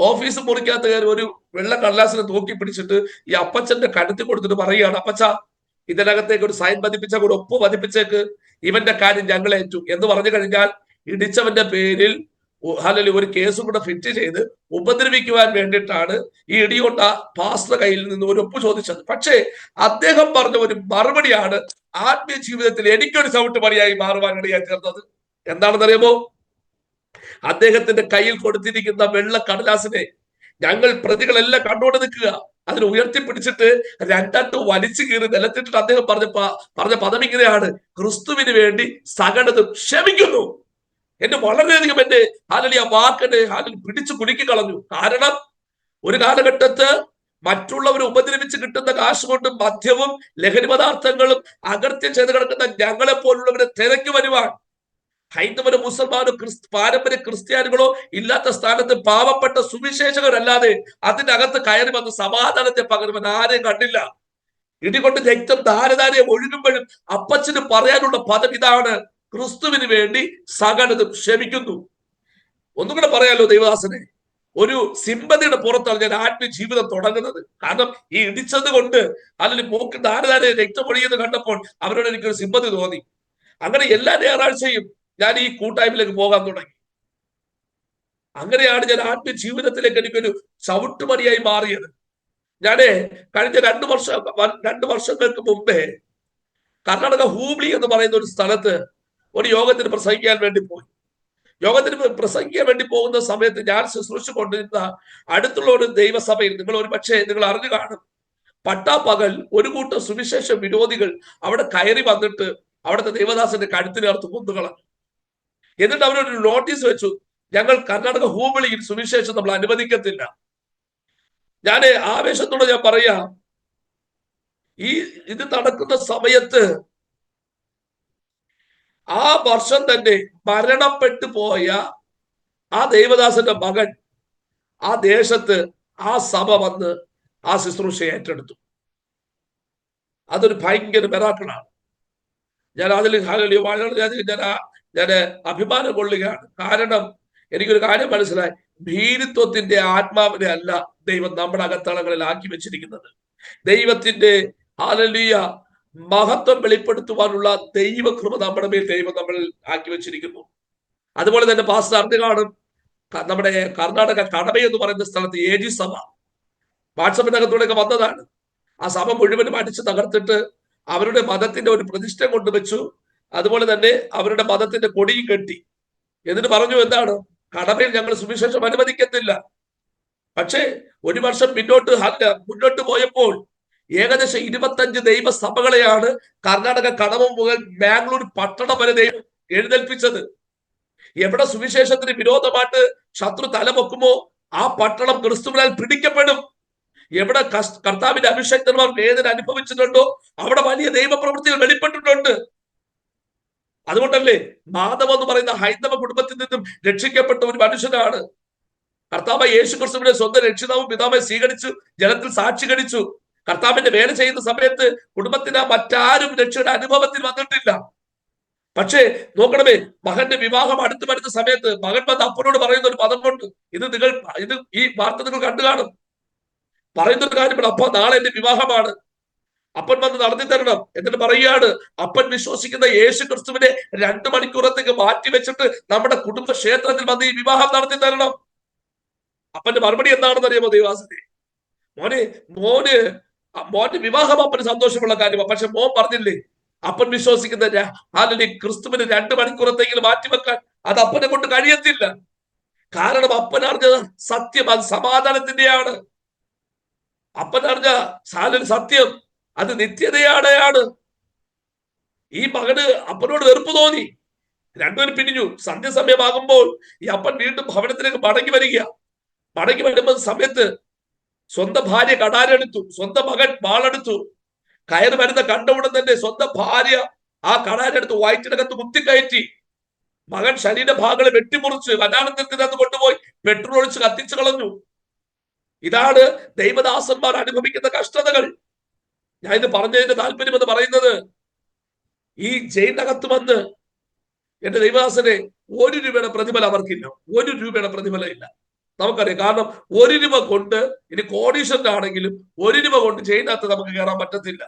ഓഫീസ് മുറിക്കകത്ത് കയറി ഒരു വെള്ള കടലാസിനെ തൂക്കി പിടിച്ചിട്ട് ഈ അപ്പച്ചന്റെ കഴുത്തിൽ കൊടുത്തിട്ട് പറയുകയാണ്, അപ്പച്ച ഇതിനകത്തേക്ക് ഒരു സൈൻ പതിപ്പിച്ച ഒരു ഒപ്പ് പതിപ്പിച്ചേക്ക്, ഇവന്റെ കാര്യം ഞങ്ങൾ ഏറ്റു എന്ന് പറഞ്ഞു കഴിഞ്ഞാൽ ഇടിച്ചവന്റെ പേരിൽ അല്ലെങ്കിൽ ഒരു കേസും കൂടെ ഫിറ്റ് ചെയ്ത് ഉപദ്രവിക്കുവാൻ വേണ്ടിയിട്ടാണ് ഈ ഇടികൊണ്ട പാസ്റ്റർ കയ്യിൽ നിന്ന് ഒരു ഒപ്പ് ചോദിച്ചത്. പക്ഷേ അദ്ദേഹം പറഞ്ഞ ഒരു മറുപടിയാണ് ആത്മീയ ജീവിതത്തിൽ എനിക്കൊരു ചവിട്ടുപടിയായി മാറുവാൻ ഇടയായി തീർന്നത്. എന്താണെന്നറിയാമോ? അദ്ദേഹത്തിന്റെ കയ്യിൽ കൊടുത്തിരിക്കുന്ന വെള്ള കടലാസിനെ ഞങ്ങൾ പ്രതികളെല്ലാം കണ്ടോണ്ട് നിൽക്കുക, അതിനെ ഉയർത്തിപ്പിടിച്ചിട്ട് രണ്ടട്ട് വലിച്ചു കീറി നിലത്തിട്ടിട്ട് അദ്ദേഹം പറഞ്ഞ പദം ഇങ്ങനെയാണ്, ക്രിസ്തുവിന് വേണ്ടി സകലതും ക്ഷമിക്കുന്നു. എന്നെ വളരെയധികം എന്റെ ആ വാക്കെന്നെ പിടിച്ചു കുലുക്കി കളഞ്ഞു. കാരണം ഒരു കാലഘട്ടത്ത് മറ്റുള്ളവരെ ഉപദ്രവിച്ച് കിട്ടുന്ന കാശ് കൊണ്ട് മദ്യവും ലഹരി പദാർത്ഥങ്ങളും അകൃത്യം ചെയ്ത് കിടക്കുന്ന ഞങ്ങളെ പോലുള്ളവരെ തിരക്കി വരുവാൻ ഹൈന്ദവരോ മുസൽമാനോ പാരമ്പര്യ ക്രിസ്ത്യാനികളോ ഇല്ലാത്ത സ്ഥാനത്ത് പാവപ്പെട്ട സുവിശേഷകരല്ലാതെ അതിനകത്ത് കയറി വന്ന് സമാധാനത്തെ പകരുവാൻ ആരെയും കണ്ടില്ല. ഇടികൊണ്ട് രക്തം ധാരധാരെ ഒഴുകുമ്പോഴും അപ്പച്ചന് പറയാനുള്ള പദം ഇതാണ്, ക്രിസ്തുവിന് വേണ്ടി സകലതും ക്ഷമിക്കുന്നു. ഒന്നും കൂടെ പറയാലോ ദൈവദാസനെ, ഒരു സിമ്പതിയുടെ പുറത്താണ് ഞാൻ ആത്മീയ ജീവിതം തുടങ്ങുന്നത്. കാരണം ഈ ഇടിച്ചത് കൊണ്ട് അല്ലെങ്കിൽ മൂക്ക് ധാരധാരെ രക്തം ഒഴിയെന്ന് കണ്ടപ്പോൾ അവരോട് എനിക്കൊരു സിമ്പതി തോന്നി. അങ്ങനെ എല്ലാ ഞായറാഴ്ചയും ഞാൻ ഈ കൂട്ടായ്മയിലേക്ക് പോകാൻ തുടങ്ങി. അങ്ങനെയാണ് ഞാൻ ആത്മീയ ജീവിതത്തിലേക്ക് എനിക്കൊരു ചവിട്ടുപടിയായി മാറിയത്. ഞാന് കഴിഞ്ഞ 2 വർഷങ്ങൾക്ക് മുമ്പേ കർണാടക ഹൂബ്ലി എന്ന് പറയുന്ന ഒരു സ്ഥലത്ത് ഒരു യോഗത്തിന് പ്രസംഗിക്കാൻ വേണ്ടി പോയി. യോഗത്തിന് പ്രസംഗിക്കാൻ വേണ്ടി പോകുന്ന സമയത്ത് ഞാൻ ശുശ്രൂഷിച്ചു കൊണ്ടിരുന്ന അടുത്തുള്ള ഒരു ദൈവസഭയിൽ നിങ്ങൾ അറിഞ്ഞു കാണും, പട്ടാപ്പകൽ ഒരു കൂട്ടം സുവിശേഷ വിരോധികൾ അവിടെ കയറി വന്നിട്ട് അവിടുത്തെ ദേവദാസന്റെ കഴുത്തിനേർത്ത് കൊന്നുകളഞ്ഞു. എന്നിട്ട് അവരൊരു നോട്ടീസ് വെച്ചു, ഞങ്ങൾ കർണാടക ഹൂബളിയിൽ സുവിശേഷം നമ്മൾ അനുവദിക്കത്തില്ല. ഞാൻ ആവേശത്തോടെ ഞാൻ പറയാം, ഇത് നടക്കുന്ന സമയത്ത് ആ വർഷം തന്നെ മരണപ്പെട്ടു പോയ ആ ദേവദാസന്റെ മകൻ ആ ദേശത്ത് ആ സഭ വന്ന് ആ ശുശ്രൂഷ ഏറ്റെടുത്തു. അതൊരു ഭയങ്കര മിറാക്കിളാണ്. ഞാൻ അതിൽ ഞാൻ അഭിമാനം കൊള്ളുകയാണ്. കാരണം എനിക്കൊരു കാര്യം മനസ്സിലായി, ഭീരുത്വത്തിന്റെ ആത്മാവിനെ അല്ല ദൈവം നമ്മുടെ അകത്തളങ്ങളിൽ ആക്കി വെച്ചിരിക്കുന്നത്. ദൈവത്തിന്റെ ഹല്ലേലൂയ മഹത്വം വെളിപ്പെടുത്തുവാനുള്ള ദൈവകൃപ നമ്മുടെ മേൽ ദൈവം നമ്മളിൽ ആക്കി വെച്ചിരിക്കുന്നു. അതുപോലെ തന്നെ പാസ്റ്റർ അറിഞ്ഞു കാണും, നമ്മുടെ കർണാടക കടമ എന്ന് പറയുന്ന സ്ഥലത്ത് ഏജി സഭ വാട്സപ്പിനകത്തൂടെയൊക്കെ വന്നതാണ്. ആ സഭ മുഴുവനും അടിച്ചു തകർത്തിട്ട് അവരുടെ മതത്തിന്റെ ഒരു പ്രതിഷ്ഠ കൊണ്ടുവച്ചു. അതുപോലെ തന്നെ അവരുടെ മതത്തിന്റെ കൊടിയും കെട്ടി. എന്നിട്ട് പറഞ്ഞു, എന്താണ്, കടമയിൽ ഞങ്ങൾ സുവിശേഷം അനുവദിക്കത്തില്ല. പക്ഷേ ഒരു വർഷം മുന്നോട്ട് പോയപ്പോൾ ഏകദേശം 25 ദൈവസഭകളെയാണ് കർണാടക കടമ മുതൽ ബാംഗ്ലൂർ പട്ടണം വരെ ദൈവം എഴുന്നേൽപ്പിച്ചത്. എവിടെ സുവിശേഷത്തിന് വിരോധമായിട്ട് ശത്രു തലപൊക്കുമോ ആ പട്ടണം ക്രിസ്തുവിനാൽ പിടിക്കപ്പെടും. എവിടെ കർത്താവിന്റെ അഭിഷേക്തന്മാർ വേദന അനുഭവിച്ചിട്ടുണ്ടോ അവിടെ വലിയ ദൈവപ്രവൃത്തികൾ വെളിപ്പെട്ടിട്ടുണ്ട്. അതുകൊണ്ടല്ലേ മാധവ് എന്ന് പറയുന്ന ഹൈന്ദവ കുടുംബത്തിൽ നിന്നും രക്ഷിക്കപ്പെട്ട ഒരു മനുഷ്യനാണ് കർത്താവ് യേശു ക്രിസ്തുവിനെ സ്വന്തം രക്ഷിതാവും പിതാവായി സ്വീകരിച്ചു, ജനത്തിൽ സാക്ഷീകരിച്ചു. കർത്താവിന്റെ വേല ചെയ്യുന്ന സമയത്ത് കുടുംബത്തിന് മറ്റാരും രക്ഷയുടെ അനുഭവത്തിൽ വന്നിട്ടില്ല. പക്ഷേ നോക്കണമേ, മകന്റെ വിവാഹം അടുത്ത് വരുന്ന സമയത്ത് മകൻ വന്ന് അപ്പനോട് പറയുന്ന ഒരു പദം കൊണ്ട് ഈ വാർത്ത നിങ്ങൾ കണ്ടു കാണും. പറയുന്നൊരു കാര്യമാണ്, അപ്പ നാളെ എന്റെ വിവാഹമാണ്, അപ്പൻ വന്ന് നടത്തി തരണം. എന്നിട്ട് പറയുകയാണ്, അപ്പൻ വിശ്വസിക്കുന്ന യേശു ക്രിസ്തുവിനെ 2 മണിക്കൂറത്തേക്ക് മാറ്റി വെച്ചിട്ട് നമ്മുടെ കുടുംബ ക്ഷേത്രത്തിൽ വന്ന് ഈ വിവാഹം നടത്തി തരണം. അപ്പന്റെ മറുപടി എന്താണെന്ന് അറിയാമോ ദൈവാസനെ? മോന്റെ വിവാഹം അപ്പന് സന്തോഷമുള്ള കാര്യമാണ്. പക്ഷെ മോൻ പറഞ്ഞില്ലേ, അപ്പൻ വിശ്വസിക്കുന്ന ക്രിസ്തുവിന് 2 മണിക്കൂറത്തേക്ക് മാറ്റിവെക്കാൻ അത് അപ്പനെ കൊണ്ട് കഴിയത്തില്ല. കാരണം അപ്പൻ അറിഞ്ഞ സത്യം അത് സമാധാനത്തിന്റെയാണ്. അപ്പൻ അറിഞ്ഞ സത്യം അത് നിത്യതയാണ്. ഈ മകന് അപ്പനോട് വെറുപ്പ് തോന്നി. രണ്ടുപേരും പിരിഞ്ഞു. സന്ധ്യസമയമാകുമ്പോൾ ഈ അപ്പൻ വീണ്ടും ഭവനത്തിലേക്ക് മടങ്ങി വരുമ്പോൾ സമയത്ത് സ്വന്തം ഭാര്യ കടാരെടുത്തു, സ്വന്തം മകൻ വാളെടുത്തു. കയറി വരുന്ന കണ്ട ഉടൻ തന്നെ സ്വന്തം ഭാര്യ ആ കടാരെടുത്ത് വയറ്റിനകത്ത് കുത്തിക്കയറ്റി മകൻ ശരീരഭാഗങ്ങളെ വെട്ടിമുറിച്ച് വനാനന്ദത്തിനകത്ത് കൊണ്ടുപോയി പെട്രോൾ ഒഴിച്ച് കത്തിച്ചു കളഞ്ഞു. ഇതാണ് ദൈവദാസന്മാർ അനുഭവിക്കുന്ന കഷ്ടതകൾ. ഞാൻ ഇത് പറഞ്ഞതിന്റെ താല്പര്യം എന്ന് പറയുന്നത്, ഈ ജയിലിനകത്ത് വന്ന് എന്റെ ദൈവദാസനെ 1 രൂപയുടെ പ്രതിഫലം അവർക്കില്ല. 1 രൂപയുടെ പ്രതിഫലം ഇല്ല. നമുക്കറിയാം. കാരണം 1 രൂപ കൊണ്ട്, ഇനി കോടീശ്വരനാണെങ്കിലും 1 രൂപ കൊണ്ട് ജയിലിനകത്ത് നമുക്ക് കയറാൻ പറ്റത്തില്ല.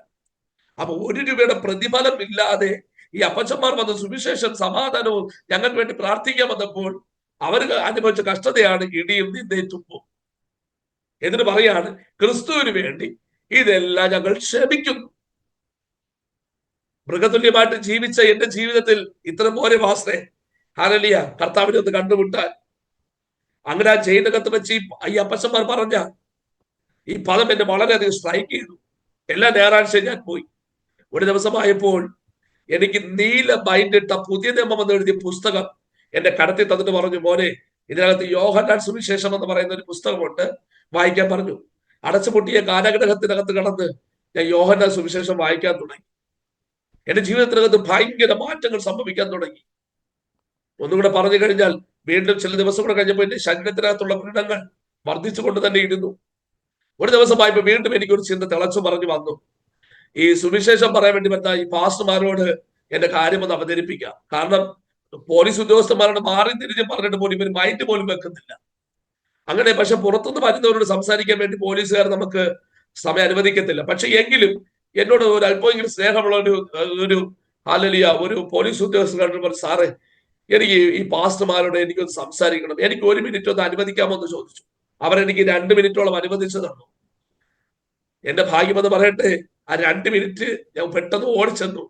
അപ്പൊ 1 രൂപയുടെ പ്രതിഫലം ഇല്ലാതെ ഈ അപ്പച്ചന്മാർ വന്ന സുവിശേഷം സമാധാനവും ഞങ്ങൾക്ക് വേണ്ടി പ്രാർത്ഥിക്കാൻ വന്നപ്പോൾ അവർ അനുഭവിച്ച കഷ്ടതയാണ് ഇടിയും നിന്ദയും തുപ്പും. എന്നിട്ട് പറയാണ്, ക്രിസ്തുവിന് വേണ്ടി ഇതെല്ലാം ഞങ്ങൾ ക്ഷമിക്കുന്നു. മൃഗതുല്യമായിട്ട് ജീവിച്ച എന്റെ ജീവിതത്തിൽ ഇത്ര പോലെ വാസേ ഹല്ലേലൂയ, കർത്താവിനെ ഒന്ന് കണ്ടുമുട്ടാൻ. അങ്ങനെ ആ ജയിലിനകത്ത് വെച്ച് ഈ അപ്പച്ചന്മാർ പറഞ്ഞ ഈ പദം എന്നെ വളരെയധികം സ്ട്രൈക്ക് ചെയ്തു. എല്ലാ ഞായറാഴ്ചയും ഞാൻ പോയി. ഒരു ദിവസമായപ്പോൾ എനിക്ക് നീല ബൈൻഡിട്ട പുതിയ നിയമം എന്ന് എഴുതിയ പുസ്തകം എന്റെ കടത്തി തന്നിട്ട് പറഞ്ഞു, മോനെ, ഇതിനകത്ത് യോഹന്നാൻ സുവിശേഷം എന്ന് പറയുന്ന ഒരു പുസ്തകമുണ്ട്, വായിക്കാൻ പറഞ്ഞു. അടച്ചുപൊട്ടിയ കാരാഗ്രഹത്തിനകത്ത് കടന്ന് ഞാൻ യോഹന്നാൻ സുവിശേഷം വായിക്കാൻ തുടങ്ങി. എന്റെ ജീവിതത്തിനകത്ത് ഭയങ്കര മാറ്റങ്ങൾ സംഭവിക്കാൻ തുടങ്ങി. ഒന്നുകൂടെ പറഞ്ഞു കഴിഞ്ഞാൽ, വീണ്ടും ചില ദിവസം കൂടെ കഴിഞ്ഞപ്പോൾ എന്റെ ശരീരത്തിനകത്തുള്ള വ്രണങ്ങൾ വർദ്ധിച്ചുകൊണ്ട് തന്നെ ഇരുന്നു. ഒരു ദിവസമായപ്പോ വീണ്ടും എനിക്കൊരു ചിന്ത തിളച്ചു പറഞ്ഞു വന്നു, ഈ സുവിശേഷം പറയാൻ വേണ്ടി വരുന്ന ഈ പാസ്റ്റർമാരോട് എന്റെ കാര്യം ഒന്ന് അവതരിപ്പിക്കാം. കാരണം പോലീസ് ഉദ്യോഗസ്ഥന്മാരോട് മാറി തിരിഞ്ഞ് പറഞ്ഞിട്ട് പോലും ഇവർ മൈൻഡ് പോലും വെക്കുന്നില്ല. അങ്ങനെ പക്ഷെ പുറത്തുനിന്ന് വരുന്നവരോട് സംസാരിക്കാൻ വേണ്ടി പോലീസുകാർ നമുക്ക് സമയം അനുവദിക്കത്തില്ല. പക്ഷെ എങ്കിലും എന്നോട് ഒരു അല്പമെങ്കിലും സ്നേഹമുള്ള ഒരു ഹല്ലേലൂയ ഒരു പോലീസ് ഉദ്യോഗസ്ഥൻ പറഞ്ഞു, സാറേ, എനിക്ക് ഈ പാസ്റ്റർമാരോട് എനിക്കൊന്ന് സംസാരിക്കണം, എനിക്ക് 1 മിനിറ്റ് ഒന്ന് അനുവദിക്കാമോ എന്ന് ചോദിച്ചു. അവരെനിക്ക് 2 മിനിറ്റോളം അനുവദിച്ചു തന്നു. എന്റെ ഭാഗ്യമെന്ന് പറയട്ടെ, ആ 2 മിനിറ്റ് ഞാൻ പെട്ടെന്ന് ഓടിച്ചെന്നു.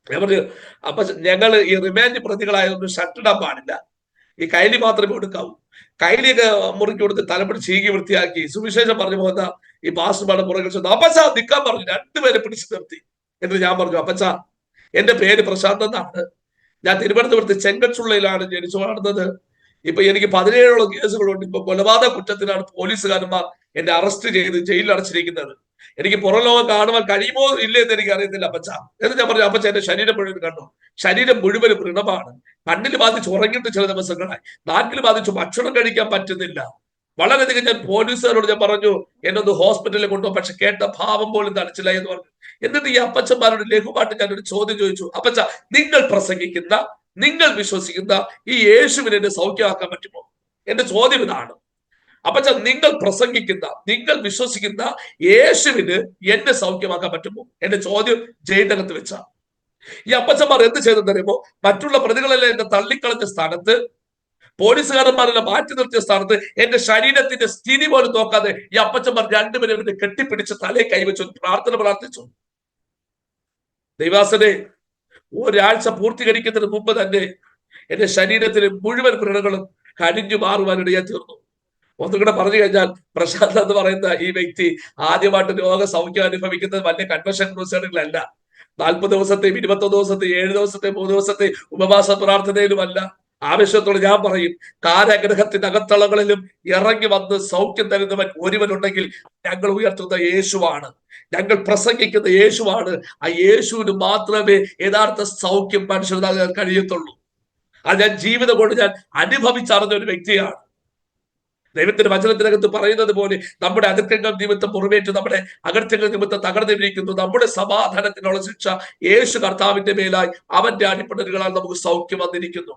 ഞാൻ പറഞ്ഞു, അപ്പൊ ഞങ്ങൾ ഈ റിമാൻഡ് പ്രതികളായതൊന്നും ഷട്ടിടാൻ പാടില്ല, ഈ കൈലി മാത്രമേ എടുക്കാവൂ. കൈലിയൊക്കെ മുറുക്കി കൊടുത്ത് തലപ്പടി ചീകി വൃത്തിയാക്കി സുവിശേഷം പറഞ്ഞു പോകുന്ന ഈ പാസ്റ്റർമാരുടെ പുറകെ ചെന്നു. അപ്പച്ച നിൽക്കാൻ പറഞ്ഞു. 2 പേരെ പിടിച്ചു നിർത്തി. എന്നിട്ട് ഞാൻ പറഞ്ഞു, അപ്പച്ച, എന്റെ പേര് പ്രശാന്ത് എന്നാണ്, ഞാൻ തിരുവനന്തപുരത്ത് ചെങ്കച്ചുള്ളയിലാണ് ജനിച്ചു വളർന്നത്. ഇപ്പൊ എനിക്ക് 17ഓളം കേസുകളുണ്ട്. ഇപ്പൊ കൊലപാതക കുറ്റത്തിനാണ് പോലീസുകാരന്മാർ എന്നെ അറസ്റ്റ് ചെയ്ത് ജയിലിൽ അടച്ചിരിക്കുന്നത്. എനിക്ക് പുറം ലോകം കാണുവാൻ കഴിയുമോ ഇല്ലേ എന്ന് എനിക്ക് അറിയത്തില്ല അപ്പച്ച. എന്ന് ഞാൻ പറഞ്ഞു, അപ്പച്ച, എന്റെ ശരീരം മുഴുവൻ കണ്ടു. ശരീരം മുഴുവൻ വ്രണമാണ്. കണ്ണിൽ ബാധിച്ച് ഉറങ്ങിയിട്ട് ചില ദിവസങ്ങളായി, നാട്ടിൽ ബാധിച്ചു ഭക്ഷണം കഴിക്കാൻ പറ്റുന്നില്ല. വളരെയധികം ഞാൻ പോലീസുകാരോട് ഞാൻ പറഞ്ഞു, എന്നൊന്ന് ഹോസ്പിറ്റലിൽ കൊണ്ടുപോകും. പക്ഷെ കേട്ട ഭാവം പോലും തടച്ചില്ല എന്ന് പറഞ്ഞു. എന്നിട്ട് ഈ അപ്പച്ചന്മാരോട് ലഘുവായിട്ട് ഞാനൊരു ചോദ്യം ചോദിച്ചു, അപ്പച്ച, നിങ്ങൾ പ്രസംഗിക്കുന്ന, നിങ്ങൾ വിശ്വസിക്കുന്ന ഈ യേശുവിനെ എന്നെ സൗഖ്യമാക്കാൻ പറ്റുമോ? എന്റെ ചോദ്യം ഇതാണ്. അപ്പച്ച, നിങ്ങൾ പ്രസംഗിക്കുന്ന, നിങ്ങൾ വിശ്വസിക്കുന്ന യേശുവിന് എന്നെ സൗഖ്യമാക്കാൻ പറ്റുമോ? എന്റെ ചോദ്യം ജയിലിനകത്ത് വെച്ച ഈ അപ്പച്ചന്മാർ എന്ത് ചെയ്തെന്നറിയുമോ? മറ്റുള്ള പ്രതികളെല്ലാം എന്നെ തള്ളിക്കളഞ്ഞ സ്ഥാനത്ത്, പോലീസുകാരന്മാരെല്ലാം മാറ്റി നിർത്തിയ സ്ഥാനത്ത്, എന്റെ ശരീരത്തിന്റെ സ്ഥിതി പോലും നോക്കാതെ ഈ അപ്പച്ചന്മാർ 2 പേരും എന്നെ കെട്ടിപ്പിടിച്ച് തലയെ കൈവച്ചു പ്രാർത്ഥന പ്രാർത്ഥിച്ചു. ദൈവാസനെ, ഒരാഴ്ച പൂർത്തീകരിക്കുന്നതിന് മുമ്പ് തന്നെ എന്റെ ശരീരത്തിലെ മുഴുവൻ വ്രണങ്ങളും കടിഞ്ഞു മാറുവാനിടയായി തീർന്നു. ഒന്നുകൂടെ പറഞ്ഞു കഴിഞ്ഞാൽ, പ്രശാന്ത് എന്ന് പറയുന്ന ഈ വ്യക്തി ആദ്യമായിട്ട് രോഗസൗഖ്യം അനുഭവിക്കുന്നത് വലിയ കൺവെൻഷൻ ക്രൂസേഡുകളല്ല, 40 ദിവസത്തെയും 21 ദിവസത്തെയും 7 ദിവസത്തെയും 3 ദിവസത്തെ ഉപവാസ പ്രാർത്ഥനയിലുമല്ല. ആവശ്യത്തോടെ ഞാൻ പറയും, കാരാഗ്രഹത്തിന്റെ അകത്തളങ്ങളിലും ഇറങ്ങി വന്ന് സൗഖ്യം തരുന്നവൻ ഒരുവനുണ്ടെങ്കിൽ ഞങ്ങൾ ഉയർത്തുന്ന യേശുവാണ്, ഞങ്ങൾ പ്രസംഗിക്കുന്ന യേശുവാണ്. ആ യേശുവിന് മാത്രമേ യഥാർത്ഥ സൗഖ്യം മനുഷ്യന് നൽകാൻ കഴിയത്തുള്ളൂ. അത് ഞാൻ ജീവിതം കൊണ്ട് ഞാൻ അനുഭവിച്ചറിഞ്ഞ ഒരു വ്യക്തിയാണ്. ദൈവത്തിന്റെ വചനത്തിനകത്ത് പറയുന്നത് പോലെ, നമ്മുടെ അതിക്രമങ്ങൾ നിമിത്തം മുറിവേറ്റ്, നമ്മുടെ അകൃത്യങ്ങൾ നിമിത്തം തകർന്നിരിക്കുന്നു. നമ്മുടെ സമാധാനത്തിനുള്ള ശിക്ഷ യേശു കർത്താവിന്റെ മേലായി അവന്റെ അടിപ്പിണരുകളാൽ നമുക്ക് സൗഖ്യം വന്നിരിക്കുന്നു.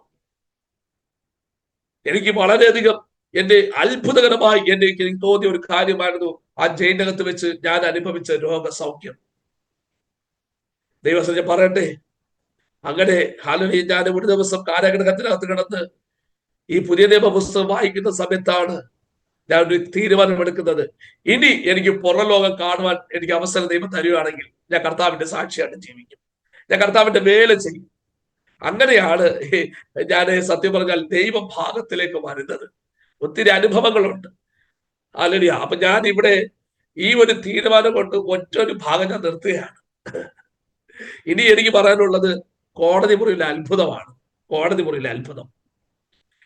എനിക്ക് വളരെയധികം എന്റെ അത്ഭുതകരമായി എനിക്ക് തോന്നിയ ഒരു കാര്യമായിരുന്നു ആ ജയിലിനകത്ത് വെച്ച് ഞാൻ അനുഭവിച്ച രോഗസൗഖ്യം. ദൈവം പറയട്ടെ, അങ്ങനെ ഹല്ലേലൂയ, ഞാൻ ഒരു ദിവസം കാരാഗ്രഹത്തിനകത്ത് കിടന്ന് ഈ പുതിയ നിയമ പുസ്തകം വായിക്കുന്ന സമയത്താണ് ഞാൻ ഒരു തീരുമാനമെടുക്കുന്നത്. ഇനി എനിക്ക് പുറം ലോകം കാണുവാൻ എനിക്ക് അവസരം ദൈവം തരുവാണെങ്കിൽ ഞാൻ കർത്താവിന്റെ സാക്ഷിയായിട്ട് ജീവിക്കും, ഞാൻ കർത്താവിന്റെ വേല ചെയ്യും. അങ്ങനെയാണ് ഞാൻ സത്യം പറഞ്ഞാൽ ദൈവഭാഗത്തിലേക്ക് വരുന്നത്. ഒത്തിരി അനുഭവങ്ങളുണ്ട്. ഹല്ലേലൂയ. അപ്പൊ ഞാൻ ഇവിടെ ഈ ഒരു തീരുമാനം കൊണ്ട് ഒറ്റൊരു ഭാഗം ഞാൻ നിർത്തുകയാണ്. ഇനി എനിക്ക് പറയാനുള്ളത് കോടതി മുറിയിലെ അത്ഭുതമാണ്. കോടതി മുറിയിലെ അത്ഭുതം.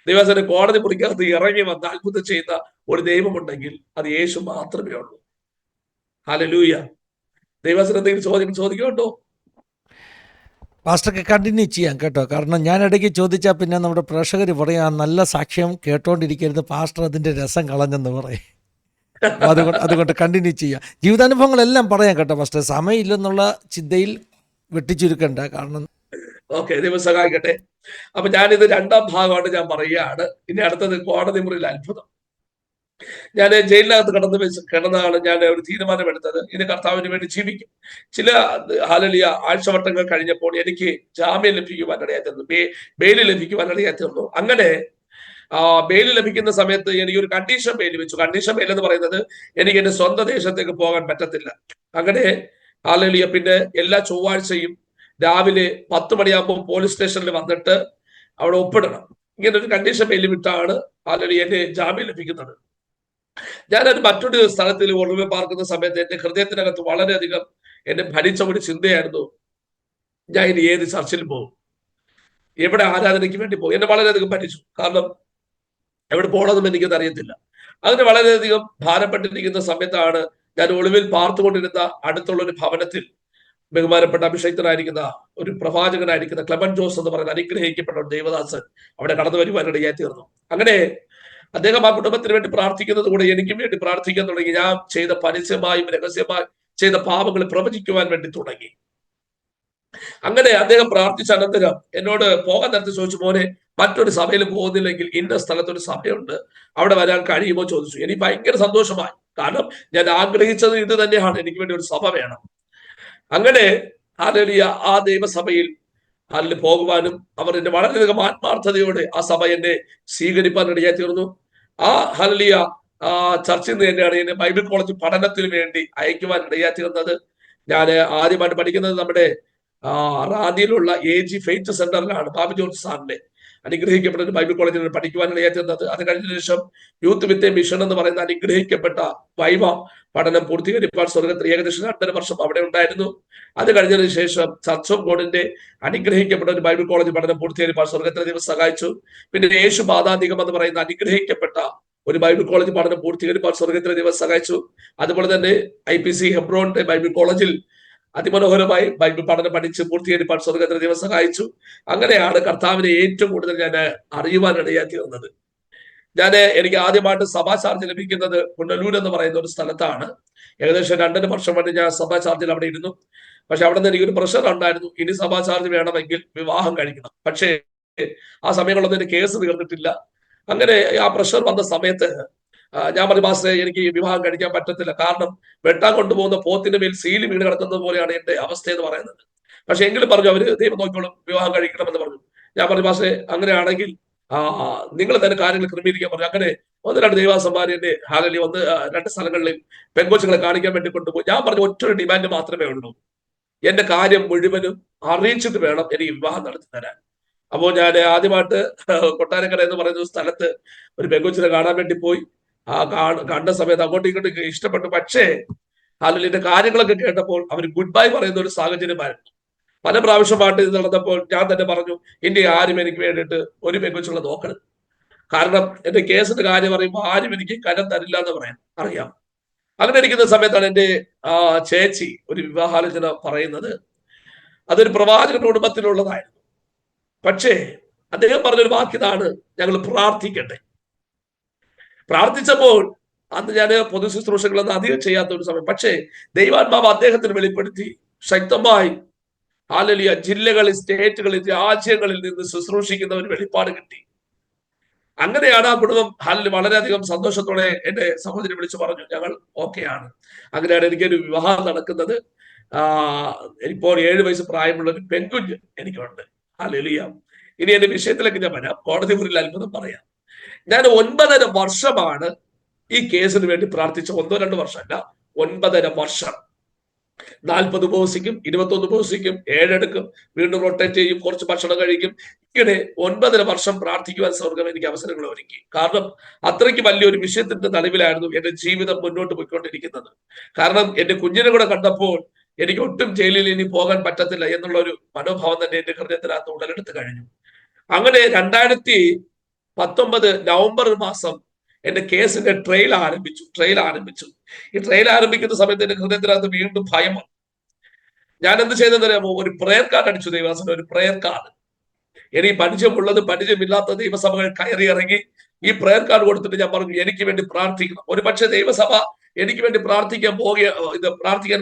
ദൈവസേന, കോടതി മുറിക്കകത്ത് ഇറങ്ങി വന്ന് അത്ഭുതം ചെയ്യുന്ന ഒരു ദൈവമുണ്ടെങ്കിൽ അത് യേശു മാത്രമേ ഉള്ളൂ. ഹല്ലേലൂയ. ദൈവസേന, എന്തെങ്കിലും ചോദ്യം ചോദിക്കുന്നുണ്ടോ? പാസ്റ്റർക്ക് കണ്ടിന്യൂ ചെയ്യാം കേട്ടോ. കാരണം ഞാൻ ഇടയ്ക്ക് ചോദിച്ചാൽ പിന്നെ നമ്മുടെ പ്രേക്ഷകർ പറയും, ആ നല്ല സാക്ഷ്യം കേട്ടോണ്ടിരിക്കരുത്, പാസ്റ്റർ അതിൻ്റെ രസം കളഞ്ഞെന്ന് പറയും. അതുകൊണ്ട് കണ്ടിന്യൂ ചെയ്യാം. ജീവിതാനുഭവങ്ങളെല്ലാം പറയാം കേട്ടോ പാസ്റ്റർ, സമയമില്ലെന്നുള്ള ചിന്തയിൽ വെട്ടിച്ചുരുക്കണ്ട. കാരണം ഓക്കെ, ദൈവം സഹായിക്കട്ടെ. അപ്പൊ ഞാനിത് രണ്ടാം ഭാഗമായിട്ട് ഞാൻ പറയുകയാണ്. ഇനി അടുത്തത് കോടതി മുറിയിൽ അത്ഭുതം. ഞാൻ ജയിലിനകത്ത് കിടന്നാണ് ഞാൻ ഒരു തീരുമാനമെടുത്തത്, ഇനി കർത്താവിന് വേണ്ടി ജീവിക്കും. ചില ഹാലലിയ ആഴ്ചവട്ടങ്ങൾ കഴിഞ്ഞപ്പോൾ എനിക്ക് ജാമ്യം ലഭിക്കുവാനിടയായി തീർന്നു, ബെയില് ലഭിക്കുവാനിടയായി തീർന്നു. അങ്ങനെ ബെയില് ലഭിക്കുന്ന സമയത്ത് എനിക്ക് ഒരു കണ്ടീഷൻ ബെയിൽ വെച്ചു. കണ്ടീഷൻ ബെയിൽ എന്ന് പറയുന്നത് എനിക്ക് എന്റെ സ്വന്തം ദേശത്തേക്ക് പോകാൻ പറ്റത്തില്ല. അങ്ങനെ ഹാലലിയ പിന്നെ എല്ലാ ചൊവ്വാഴ്ചയും രാവിലെ 10 മണിയാകുമ്പോൾ പോലീസ് സ്റ്റേഷനിൽ വന്നിട്ട് അവിടെ ഒപ്പിടണം. ഇങ്ങനെ ഒരു കണ്ടീഷൻ ബെയിൽ വിട്ടാണ് ഹാലലിയ എന്നെ ജാമ്യം ലഭിക്കുന്നത്. ഞാനത് മറ്റൊരു സ്ഥലത്തിൽ ഒളിവ് പാർക്കുന്ന സമയത്ത് എന്റെ ഹൃദയത്തിനകത്ത് വളരെയധികം എന്നെ ഭരിച്ച ഒരു ചിന്തയായിരുന്നു, ഞാൻ ഇനി ഏത് ചർച്ചിൽ പോകും, എവിടെ ആരാധനയ്ക്ക് വേണ്ടി പോകും. എന്നെ വളരെയധികം ഭരിച്ചു. കാരണം എവിടെ പോകണമെന്നും എനിക്കത് അറിയത്തില്ല. അങ്ങനെ വളരെയധികം ഭാരപ്പെട്ടിരിക്കുന്ന സമയത്താണ് ഞാൻ ഒളിവിൽ പാർത്തുകൊണ്ടിരുന്ന അടുത്തുള്ള ഒരു ഭവനത്തിൽ ബഹുമാനപ്പെട്ട അഭിഷേക്തനായിരിക്കുന്ന ഒരു പ്രവാചകനായിരിക്കുന്ന ക്ലെമൻ ജോസ് എന്ന് പറയുന്ന അനുഗ്രഹിക്കപ്പെട്ട ഒരു ദൈവദാസൻ അവിടെ കടന്നു വരുവാനിടയായി തീർന്നു. അങ്ങനെ അദ്ദേഹം ആ കുടുംബത്തിന് വേണ്ടി പ്രാർത്ഥിക്കുന്നത് കൂടെ എനിക്കും വേണ്ടി പ്രാർത്ഥിക്കാൻ തുടങ്ങി. ഞാൻ ചെയ്ത പരസ്യമായും രഹസ്യമായും ചെയ്ത പാപങ്ങൾ പ്രവചിക്കുവാൻ വേണ്ടി തുടങ്ങി. അങ്ങനെ അദ്ദേഹം പ്രാർത്ഥിച്ച അനന്തരം എന്നോട് പോകാൻ നേരത്തെ ചോദിച്ചു, മോനെ മറ്റൊരു സഭയിൽ പോകുന്നില്ലെങ്കിൽ ഇന്ന സ്ഥലത്തൊരു സഭയുണ്ട്, അവിടെ വരാൻ കഴിയുമോ ചോദിച്ചു. എനിക്ക് ഭയങ്കര സന്തോഷമായി. കാരണം ഞാൻ ആഗ്രഹിച്ചത് ഇത് തന്നെയാണ്, എനിക്ക് വേണ്ടി ഒരു സഭ വേണം. അങ്ങനെ ഹാലലിയ ആ ദൈവസഭയിൽ അതിൽ പോകുവാനും അവർ എന്നെ വളരെയധികം ആത്മാർത്ഥതയോടെ ആ സഭ എന്നെ സ്വീകരിപ്പാൻ ഇടയായി തീർന്നു. ആ ഹാലലിയ ചർച്ചിൽ നിന്ന് തന്നെയാണ് എന്നെ ബൈബിൾ കോളേജ് പഠനത്തിന് വേണ്ടി അയക്കുവാൻ ഇടയായി തീർന്നത്. ഞാൻ ആദ്യമായിട്ട് പഠിക്കുന്നത് നമ്മുടെ റാന്നിയിലുള്ള AG ഫെയ്ത്ത് സെന്ററിലാണ്. ബാബു ജോർജ് സാറിന്റെ അനുഗ്രഹിക്കപ്പെട്ട ഒരു ബൈബിൾ കോളേജിൽ പഠിക്കുവാൻ ഇടയായിരുന്നത്. അത് കഴിഞ്ഞ ശേഷം യൂത്ത് വിത്ത് മിഷൻ എന്ന് പറയുന്ന അനുഗ്രഹിക്കപ്പെട്ട വൈവ പഠനം പൂർത്തീകരിപ്പാൻ സ്വർഗത്തിൽ ഏകദേശം 2.5 വർഷം അവിടെ ഉണ്ടായിരുന്നു. അത് കഴിഞ്ഞതിന് ശേഷം ചർച്ച് ഓഫ് ഗോഡിന്റെ അനുഗ്രഹിക്കപ്പെട്ട ഒരു ബൈബിൾ കോളേജ് പഠനം പൂർത്തീകരിപ്പാൻ സ്വർഗത്തിലെ ദൈവം സഹായിച്ചു. പിന്നെ യേശു പാതാന്തികം എന്ന് പറയുന്ന അനുഗ്രഹിക്കപ്പെട്ട ഒരു ബൈബിൾ കോളേജ് പഠനം പൂർത്തീകരിപ്പാൻ സ്വർഗത്തിലെ ദൈവം സഹായിച്ചു. അതുപോലെ തന്നെ IPC ഹെബ്രോന്റെ ബൈബിൾ കോളേജിൽ അതിമനോഹരമായി ബൈബിൾ പഠനം പഠിച്ച് പൂർത്തീകരിപ്പാൻ സ്വർഗത്തിലെ ദൈവം സഹായിച്ചു. അങ്ങനെയാണ് കർത്താവിനെ ഏറ്റവും കൂടുതൽ ഞാൻ അറിയുവാൻ ഇടയാക്കി വന്നത്. എനിക്ക് ആദ്യമായിട്ട് സഭാ ചാർജ് ലഭിക്കുന്നത് പുനലൂർ എന്ന് പറയുന്ന ഒരു സ്ഥലത്താണ്. ഏകദേശം 2.5 വർഷം വേണ്ടി ഞാൻ സഭാ ചാർജിൽ അവിടെ ഇരുന്നു. പക്ഷെ അവിടെ നിന്ന് എനിക്കൊരു പ്രഷർ ഉണ്ടായിരുന്നു, ഇനി സഭാ ചാർജ് വേണമെങ്കിൽ വിവാഹം കഴിക്കണം. പക്ഷേ ആ സമയങ്ങളൊന്നും എന്റെ കേസ് തീർന്നിട്ടില്ല. അങ്ങനെ ആ പ്രഷർ വന്ന സമയത്ത് ഞാൻ പറഞ്ഞു, പാസ്റ്ററെ എനിക്ക് വിവാഹം കഴിക്കാൻ പറ്റത്തില്ല, കാരണം വെട്ടാൻ കൊണ്ടുപോകുന്ന പോത്തിന്റെ മേൽ സീലി വീണ് കിടക്കുന്നത് പോലെയാണ് എന്റെ അവസ്ഥ എന്ന് പറയുന്നത്. പക്ഷെ എങ്കിലും പറഞ്ഞു, അവര് ദൈവം നോക്കിക്കോളും, വിവാഹം കഴിക്കണമെന്ന് പറഞ്ഞു. ഞാൻ പറഞ്ഞു, പാസ്റ്ററെ അങ്ങനെയാണെങ്കിൽ നിങ്ങൾ തന്നെ കാര്യങ്ങൾ ക്രമീകരിക്കാൻ പറഞ്ഞു. അങ്ങനെ 1-2 ദൈവാസന്മാരെ എന്നെ ഹാലലി 2 സ്ഥലങ്ങളിൽ പെൺകൊച്ചുകളെ കാണിക്കാൻ വേണ്ടി കൊണ്ടുപോയി. ഞാൻ പറഞ്ഞു, ഒറ്റൊരു ഡിമാൻഡ് മാത്രമേ ഉള്ളൂ, എന്റെ കാര്യം മുഴുവനും അറിയിച്ചിട്ട് വേണം എനിക്ക് വിവാഹം നടത്തി തരാൻ. അപ്പോൾ ഞാൻ ആദ്യമായിട്ട് കൊട്ടാരക്കര എന്ന് പറയുന്ന സ്ഥലത്ത് ഒരു പെൺകൊച്ചിനെ കാണാൻ വേണ്ടി പോയി. കണ്ട സമയത്ത് അങ്ങോട്ടും ഇങ്ങോട്ടും ഇഷ്ടപ്പെട്ടു. പക്ഷേ ഹാലലിന്റെ കാര്യങ്ങളൊക്കെ കേട്ടപ്പോൾ അവർ ഗുഡ് ബൈ പറയുന്ന ഒരു സാഹചര്യമായിരുന്നു. പല പ്രാവശ്യമായിട്ട് ഇത് നടന്നപ്പോൾ ഞാൻ തന്നെ പറഞ്ഞു, ഇനി ആരും എനിക്ക് വേണ്ടിയിട്ട് ഒരു പെൺകൊച്ചുകളെ നോക്കരുത്. കാരണം എന്റെ കേസിന്റെ കാര്യം പറയുമ്പോൾ ആരും എനിക്ക് കരം തരില്ല എന്ന് അറിയാം. അങ്ങനെ ഇരിക്കുന്ന സമയത്താണ് എന്റെ ചേച്ചി ഒരു വിവാഹാലോചന പറയുന്നത്. അതൊരു പ്രവാചക കുടുംബത്തിലുള്ളതായിരുന്നു. പക്ഷേ അദ്ദേഹം പറഞ്ഞൊരു വാക്കിതാണ്, ഞങ്ങൾ പ്രാർത്ഥിക്കട്ടെ. പ്രാർത്ഥിച്ചപ്പോൾ അന്ന് ഞാൻ പൊതു ശുശ്രൂഷകളൊന്നും അധികം ചെയ്യാത്ത ഒരു സമയം, പക്ഷേ ദൈവാത്മാവ് അദ്ദേഹത്തിന് വെളിപ്പെടുത്തി ശക്തമായി ഹാലലിയ ജില്ലകളിൽ, സ്റ്റേറ്റുകളിൽ, രാജ്യങ്ങളിൽ നിന്ന് ശുശ്രൂഷിക്കുന്ന ഒരു വെളിപ്പാട് കിട്ടി. അങ്ങനെയാണ് ആ കുടുംബം വളരെയധികം സന്തോഷത്തോടെ എന്റെ സഹോദരി വിളിച്ചു പറഞ്ഞു, ഞങ്ങൾ ഓക്കെയാണ്. അങ്ങനെയാണ് എനിക്കൊരു വിവാഹം നടക്കുന്നത്. ഇപ്പോൾ 7 വയസ്സ് പ്രായമുള്ള ഒരു പെൺകുഞ്ഞ് എനിക്കുണ്ട്. ഹാലലിയ. ഇനി എന്റെ വിഷയത്തിലേക്ക് ഞാൻ വരാം. കോടതി മുറിയിൽ അത്ഭുതം പറയാം. ഞാൻ 9.5 വർഷമാണ് ഈ കേസിന് വേണ്ടി പ്രാർത്ഥിച്ച. 1-2 വർഷമല്ല, 9.5 വർഷം. 40 ഉപവസിക്കും, 21 ഉപവസിക്കും, 7 എടുക്കും, വീണ്ടും റൊട്ടേറ്റ് ചെയ്യും, കുറച്ച് ഭക്ഷണം കഴിക്കും. ഇങ്ങനെ 9.5 വർഷം പ്രാർത്ഥിക്കുവാൻ സ്വർഗം എനിക്ക് അവസരങ്ങൾ ഒരുക്കി. കാരണം അത്രയ്ക്ക് വലിയൊരു വിഷയത്തിന്റെ നടുവിലായിരുന്നു എന്റെ ജീവിതം മുന്നോട്ട് പോയിക്കൊണ്ടിരിക്കുന്നത്. കാരണം എന്റെ കുഞ്ഞിനെ കൂടെ കണ്ടപ്പോൾ എനിക്ക് ഒട്ടും ജയിലിൽ ഇനി പോകാൻ പറ്റത്തില്ല എന്നുള്ള ഒരു മനോഭാവം തന്നെ എന്റെ ഹൃദയത്തിനകത്ത് ഉടലെടുത്ത് കഴിഞ്ഞു. അങ്ങനെ 2019 നവംബർ മാസം എന്റെ കേസിന്റെ ട്രയൽ ആരംഭിച്ചു. ഈ ട്രയൽ ആരംഭിക്കുന്ന സമയത്ത് എന്റെ ഹൃദയത്തിനകത്ത് വീണ്ടും ഭയം വന്നു. ഞാൻ എന്ത് ചെയ്തെന്നറിയാമോ? ഒരു പ്രയർ കാർഡ് അടിച്ചു ദൈവദാസന്, ഒരു പ്രയർ കാർഡ്. എനിക്ക് പരിചയമുള്ളതും പരിചയമില്ലാത്ത ദൈവസഭകൾ കയറി ഇറങ്ങി ഈ പ്രയർ കാർഡ് കൊടുത്തിട്ട് ഞാൻ പറഞ്ഞു, എനിക്ക് വേണ്ടി പ്രാർത്ഥിക്കണം. ഒരു പക്ഷേ ദൈവസഭ എനിക്ക് വേണ്ടി പ്രാർത്ഥിക്കാൻ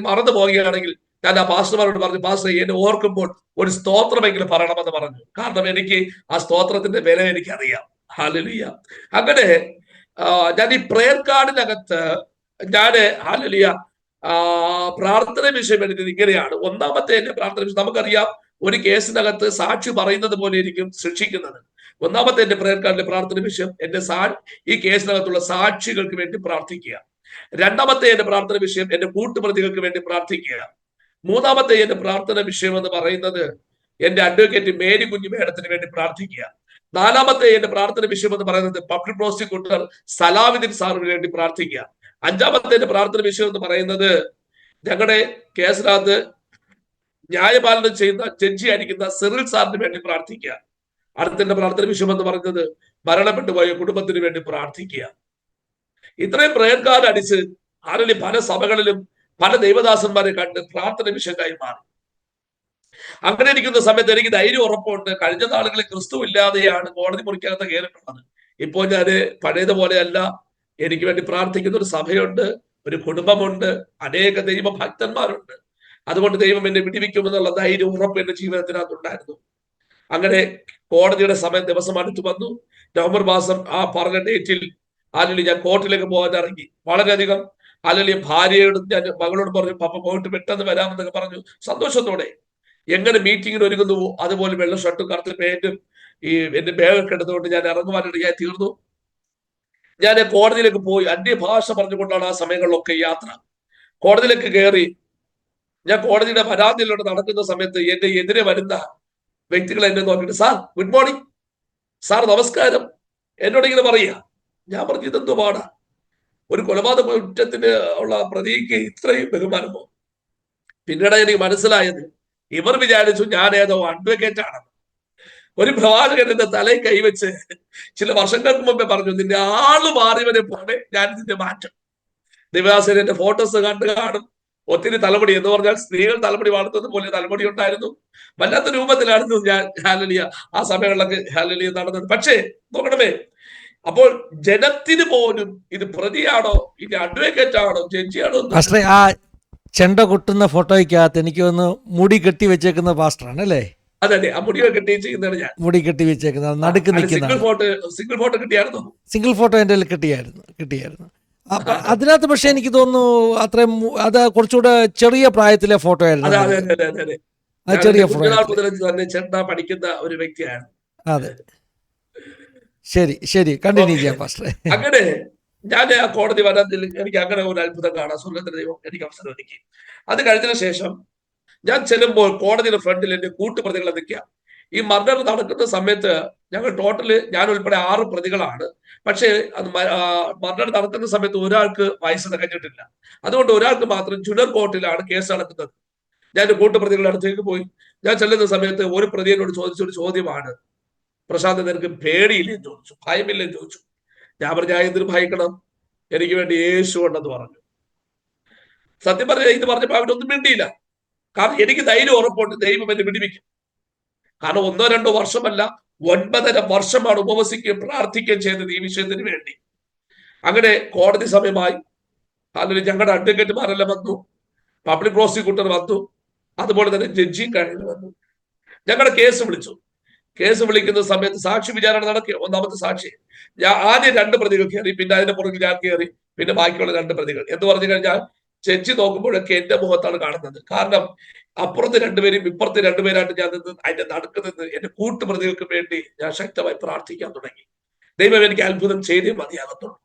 മറന്നു പോവുകയാണെങ്കിൽ ഞാൻ ആ പാസ്റ്റർമാരോട് പറഞ്ഞു, പാസ്റ്റർ എന്നെ ഓർക്കുമ്പോൾ ഒരു സ്തോത്രമെങ്കിലും പറയണമെന്ന് പറഞ്ഞു. കാരണം എനിക്ക് ആ സ്തോത്രത്തിന്റെ വില എനിക്കറിയാം. ഹല്ലേലൂയ. അങ്ങനെ ഞാൻ ഈ പ്രയർ കാർഡിനകത്ത് ഞാന് ഹല്ലേലൂയ പ്രാർത്ഥന വിഷയം എഴുതിയത് ഇങ്ങനെയാണ്. ഒന്നാമത്തെ എന്റെ പ്രാർത്ഥന വിഷയം നമുക്കറിയാം, ഒരു കേസിനകത്ത് സാക്ഷി പറയുന്നത് പോലെ ഇരിക്കും ശിക്ഷിക്കുന്നത്. ഒന്നാമത്തെ എന്റെ പ്രയർ കാർഡിലെ പ്രാർത്ഥന വിഷയം ഈ കേസിനകത്തുള്ള സാക്ഷികൾക്ക് വേണ്ടി പ്രാർത്ഥിക്കുക. രണ്ടാമത്തെ എന്റെ പ്രാർത്ഥന വിഷയം എന്റെ കൂട്ടുപ്രതികൾക്ക് വേണ്ടി പ്രാർത്ഥിക്കുക. മൂന്നാമത്തെ എന്റെ പ്രാർത്ഥന വിഷയം എന്ന് പറയുന്നത് എന്റെ അഡ്വക്കേറ്റ് മേരി കുഞ്ഞു മേഡത്തിന് വേണ്ടി പ്രാർത്ഥിക്കുക. നാലാമത്തെ എന്റെ പ്രാർത്ഥന വിഷയം എന്ന് പറയുന്നത് പബ്ലിക് പ്രോസിക്യൂട്ടർ സലാവുദ്ദീൻ സാറിന് വേണ്ടി പ്രാർത്ഥിക്കുക. അഞ്ചാമത്തെ എന്റെ പ്രാർത്ഥന വിഷയം എന്ന് പറയുന്നത് ഞങ്ങളുടെ കേസിനകത്ത് ന്യായപാലനം ചെയ്യുന്ന ജഡ്ജി ആയിരിക്കുന്ന സിറിൽ സാറിന് വേണ്ടി പ്രാർത്ഥിക്കുക. അടുത്ത പ്രാർത്ഥന വിഷയം എന്ന് പറയുന്നത് മരണപ്പെട്ടു പോയ കുടുംബത്തിന് വേണ്ടി പ്രാർത്ഥിക്കുക. ഇത്രയും പ്രയർ കാർഡ് അടിച്ച് ആരെങ്കിലും പല സഭകളിലും പല ദൈവദാസന്മാരെ കണ്ട് പ്രാർത്ഥന വിഷയമായി മാറി. അങ്ങനെ ഇരിക്കുന്ന സമയത്ത് എനിക്ക് ധൈര്യം ഉറപ്പുണ്ട്, കഴിഞ്ഞ നാളുകളിൽ ക്രിസ്തു ഇല്ലാതെയാണ് കോടതി മുറിക്കകത്ത് കയറിയിട്ടുള്ളത്. ഇപ്പോൾ ഞാന് പഴയതുപോലെയല്ല. എനിക്ക് വേണ്ടി പ്രാർത്ഥിക്കുന്ന ഒരു സഭയുണ്ട്, ഒരു കുടുംബമുണ്ട്, അനേക ദൈവഭക്തന്മാരുണ്ട്. അതുകൊണ്ട് ദൈവം എന്നെ വിടിവിക്കുമെന്നുള്ള ധൈര്യം ഉറപ്പ് എന്റെ ജീവിതത്തിനകത്തുണ്ടായിരുന്നു. അങ്ങനെ കോടതിയുടെ ദിവസം അടുത്ത് വന്നു. നവംബർ മാസം ആ പറഞ്ഞ ഡേറ്റിൽ അല്ലെങ്കിൽ ഞാൻ കോർട്ടിലേക്ക് പോകാൻ ഇറങ്ങി. വളരെയധികം അല്ലെങ്കിൽ ഭാര്യയോട് ഞാൻ മകളോട് പറഞ്ഞു, പപ്പ പോയിട്ട് പെട്ടെന്ന് വരാമെന്നൊക്കെ പറഞ്ഞു. സന്തോഷത്തോടെ എങ്ങനെ മീറ്റിങ്ങിന് ഒരുങ്ങുന്നുവോ അതുപോലെ വെള്ള ഷർട്ടും കറുത്ത പാന്റും ഈ എന്റെ ബാഗൊക്കെ എടുത്തുകൊണ്ട് ഞാൻ ഇറങ്ങുവാനിടയായി തീർന്നു. ഞാൻ കോടതിയിലേക്ക് പോയി. അന്യഭാഷ പറഞ്ഞുകൊണ്ടാണ് ആ സമയങ്ങളിലൊക്കെ യാത്ര. കോടതിയിലേക്ക് കയറി ഞാൻ കോടതിയുടെ പരാതിയിലൂടെ നടക്കുന്ന സമയത്ത് എന്റെ എതിരെ വരുന്ന വ്യക്തികൾ എന്നെ നോക്കിയിട്ട്, സാർ ഗുഡ് മോർണിംഗ്, സാർ നമസ്കാരം, എന്നോട് ഇങ്ങനെ പറയുക. ഞാൻ പറഞ്ഞു, ഇതെന്തോ പാടാ, ഒരു കൊലപാതക കുറ്റത്തിന് ഉള്ള പ്രതിക്ക് ഇത്രയും ബഹുമാനമോ? പിന്നീട് എനിക്ക് മനസ്സിലായത്, ഇവർ വിചാരിച്ചു ഞാൻ ഏതോ അഡ്വക്കേറ്റ് ആണെന്ന്. ഒരു പ്രവാചകൻ എന്റെ തലയിൽ കൈവച്ച് ചില വർഷങ്ങൾക്ക് മുമ്പേ പറഞ്ഞു, നിന്റെ ആള് മാറിയവനെ പോലെ ഞാൻ ഇതിന്റെ മാറ്റം. ദിവദാസൻ എന്റെ ഫോട്ടോസ് കണ്ടു കാണും. ഒത്തിരി തലമുടി, എന്ന് പറഞ്ഞാൽ സ്ത്രീകൾ തലമുടി വളർത്തുന്നത് പോലെ തലമുടി ഉണ്ടായിരുന്നു. വല്ലാത്ത രൂപത്തിലായിരുന്നു ഞാൻ ഹല്ലേലൂയ ആ സമയങ്ങളിലൊക്കെ ഹല്ലേലൂയ നടന്നത്. പക്ഷേ നോക്കണമേ, അപ്പോൾ ജനത്തിന് പോലും ഇത് പ്രതിയാണോ, ഇനി അഡ്വക്കേറ്റ് ആണോ, ജഡ്ജിയാണോ? ആ ചെണ്ട കൊട്ടുന്ന ഫോട്ടോയ്ക്കകത്ത് എനിക്ക് ഒന്ന് മുടി കെട്ടി വെച്ചേക്കുന്ന പാസ്റ്ററാണ് അല്ലേ? അതെ, ആ മുടിയൊക്കെ കെട്ടി ചെയ്യുന്നതാണ് ഞാൻ. മുടി കെട്ടി വെച്ചേക്കുന്നത് നടുക്ക് നിൽക്കുന്ന സിംഗിൾ ഫോട്ടോ കിട്ടിയായിരുന്നു. സിംഗിൾ ഫോട്ടോ എൻ്റെ കിട്ടിയായിരുന്നു. അപ്പൊ അതിനകത്ത് പക്ഷെ എനിക്ക് തോന്നുന്നു അത്രയും അത് കുറച്ചുകൂടെ ചെറിയ പ്രായത്തിലെ ഫോട്ടോ ആയിരുന്നു. ചെറിയ തന്നെ ചെണ്ട പഠിക്കുന്ന ഒരു വ്യക്തിയാണ്. അതെ, ശരി കണ്ടിന്യൂ ചെയ്യാം പാസ്റ്റർ. അങ്ങനെ ഞാൻ ആ കോടതി വരാതിൽ എനിക്ക് അങ്ങനെ ഒരു അത്ഭുതം കാണാം. സ്വർഗത്തിന്റെ ദൈവം എനിക്ക് അവസരം ഒരുക്കി. അത് കഴിഞ്ഞതിന് ശേഷം ഞാൻ ചെല്ലുമ്പോൾ കോടതിയുടെ ഫ്രണ്ടിൽ എന്റെ കൂട്ടുപ്രതികളെ നിൽക്കുക. ഈ മർഡർ നടക്കുന്ന സമയത്ത് ഞങ്ങൾ ടോട്ടല് ഞാൻ ഉൾപ്പെടെ 6 പ്രതികളാണ്. പക്ഷേ അത് മർഡർ നടക്കുന്ന സമയത്ത് ഒരാൾക്ക് വയസ്സ് തികഞ്ഞിട്ടില്ല. അതുകൊണ്ട് ഒരാൾക്ക് മാത്രം ജുനർ കോർട്ടിലാണ് കേസ് നടക്കുന്നത്. ഞാൻ എന്റെ കൂട്ടുപ്രതികളുടെ അടുത്തേക്ക് പോയി. ഞാൻ ചെല്ലുന്ന സമയത്ത് ഒരു പ്രതിയോട് ചോദിച്ചൊരു ചോദ്യമാണ്, പ്രശാന്ത് നിനക്ക് പേടിയില്ലെന്ന് ചോദിച്ചു, ഭയമില്ലെന്ന് ചോദിച്ചു. ഞാൻ പറഞ്ഞു, ഞാൻ എന്തിനു ഭയക്കണം, എനിക്ക് വേണ്ടി യേശു ഉണ്ടെന്ന് പറഞ്ഞു. സത്യം പറഞ്ഞ ഇത് പറഞ്ഞപ്പോ അവരൊന്നും മിണ്ടിയില്ല. കാരണം എനിക്ക് ധൈര്യം ഉറപ്പുണ്ട്, ദൈവം എന്നെ വിടിവിക്കും. കാരണം 1-2 വർഷമല്ല, 9.5 വർഷമാണ് ഉപവസിക്കുകയും പ്രാർത്ഥിക്കുകയും ചെയ്തത് ഈ വിഷയത്തിന് വേണ്ടി. അങ്ങനെ കോടതി സമയമായി. അതിന് ഞങ്ങളുടെ അഡ്വക്കേറ്റുമാരെല്ലാം വന്നു, പബ്ലിക് പ്രോസിക്യൂട്ടർ വന്നു, അതുപോലെ തന്നെ ജഡ്ജിയും കഴിഞ്ഞു വന്നു. ഞങ്ങളുടെ കേസ് വിളിച്ചു. കേസ് വിളിക്കുന്ന സമയത്ത് സാക്ഷി വിചാരണ നടക്കുക. ഒന്നാമത്തെ സാക്ഷി ആദ്യം 2 പ്രതികൾ കയറി, പിന്നെ അതിന്റെ പുറകിൽ ഞാൻ കയറി, പിന്നെ ബാക്കിയുള്ള 2 പ്രതികൾ. എന്ന് പറഞ്ഞു കഴിഞ്ഞാൽ ജഡ്ജി നോക്കുമ്പോഴൊക്കെ എന്റെ മുഖത്താണ് കാണുന്നത്. കാരണം അപ്പുറത്ത് 2 പേരും ഇപ്പുറത്ത് 2 പേരായിട്ട് ഞാൻ നിന്ന് അതിന്റെ നടുക്ക് നിന്ന് എന്റെ കൂട്ടുപ്രതികൾക്ക് വേണ്ടി ഞാൻ ശക്തമായി പ്രാർത്ഥിക്കാൻ തുടങ്ങി. ദൈവം എനിക്ക് അത്ഭുതം ചെയ്തേ മതിയാകത്തുള്ളൂ.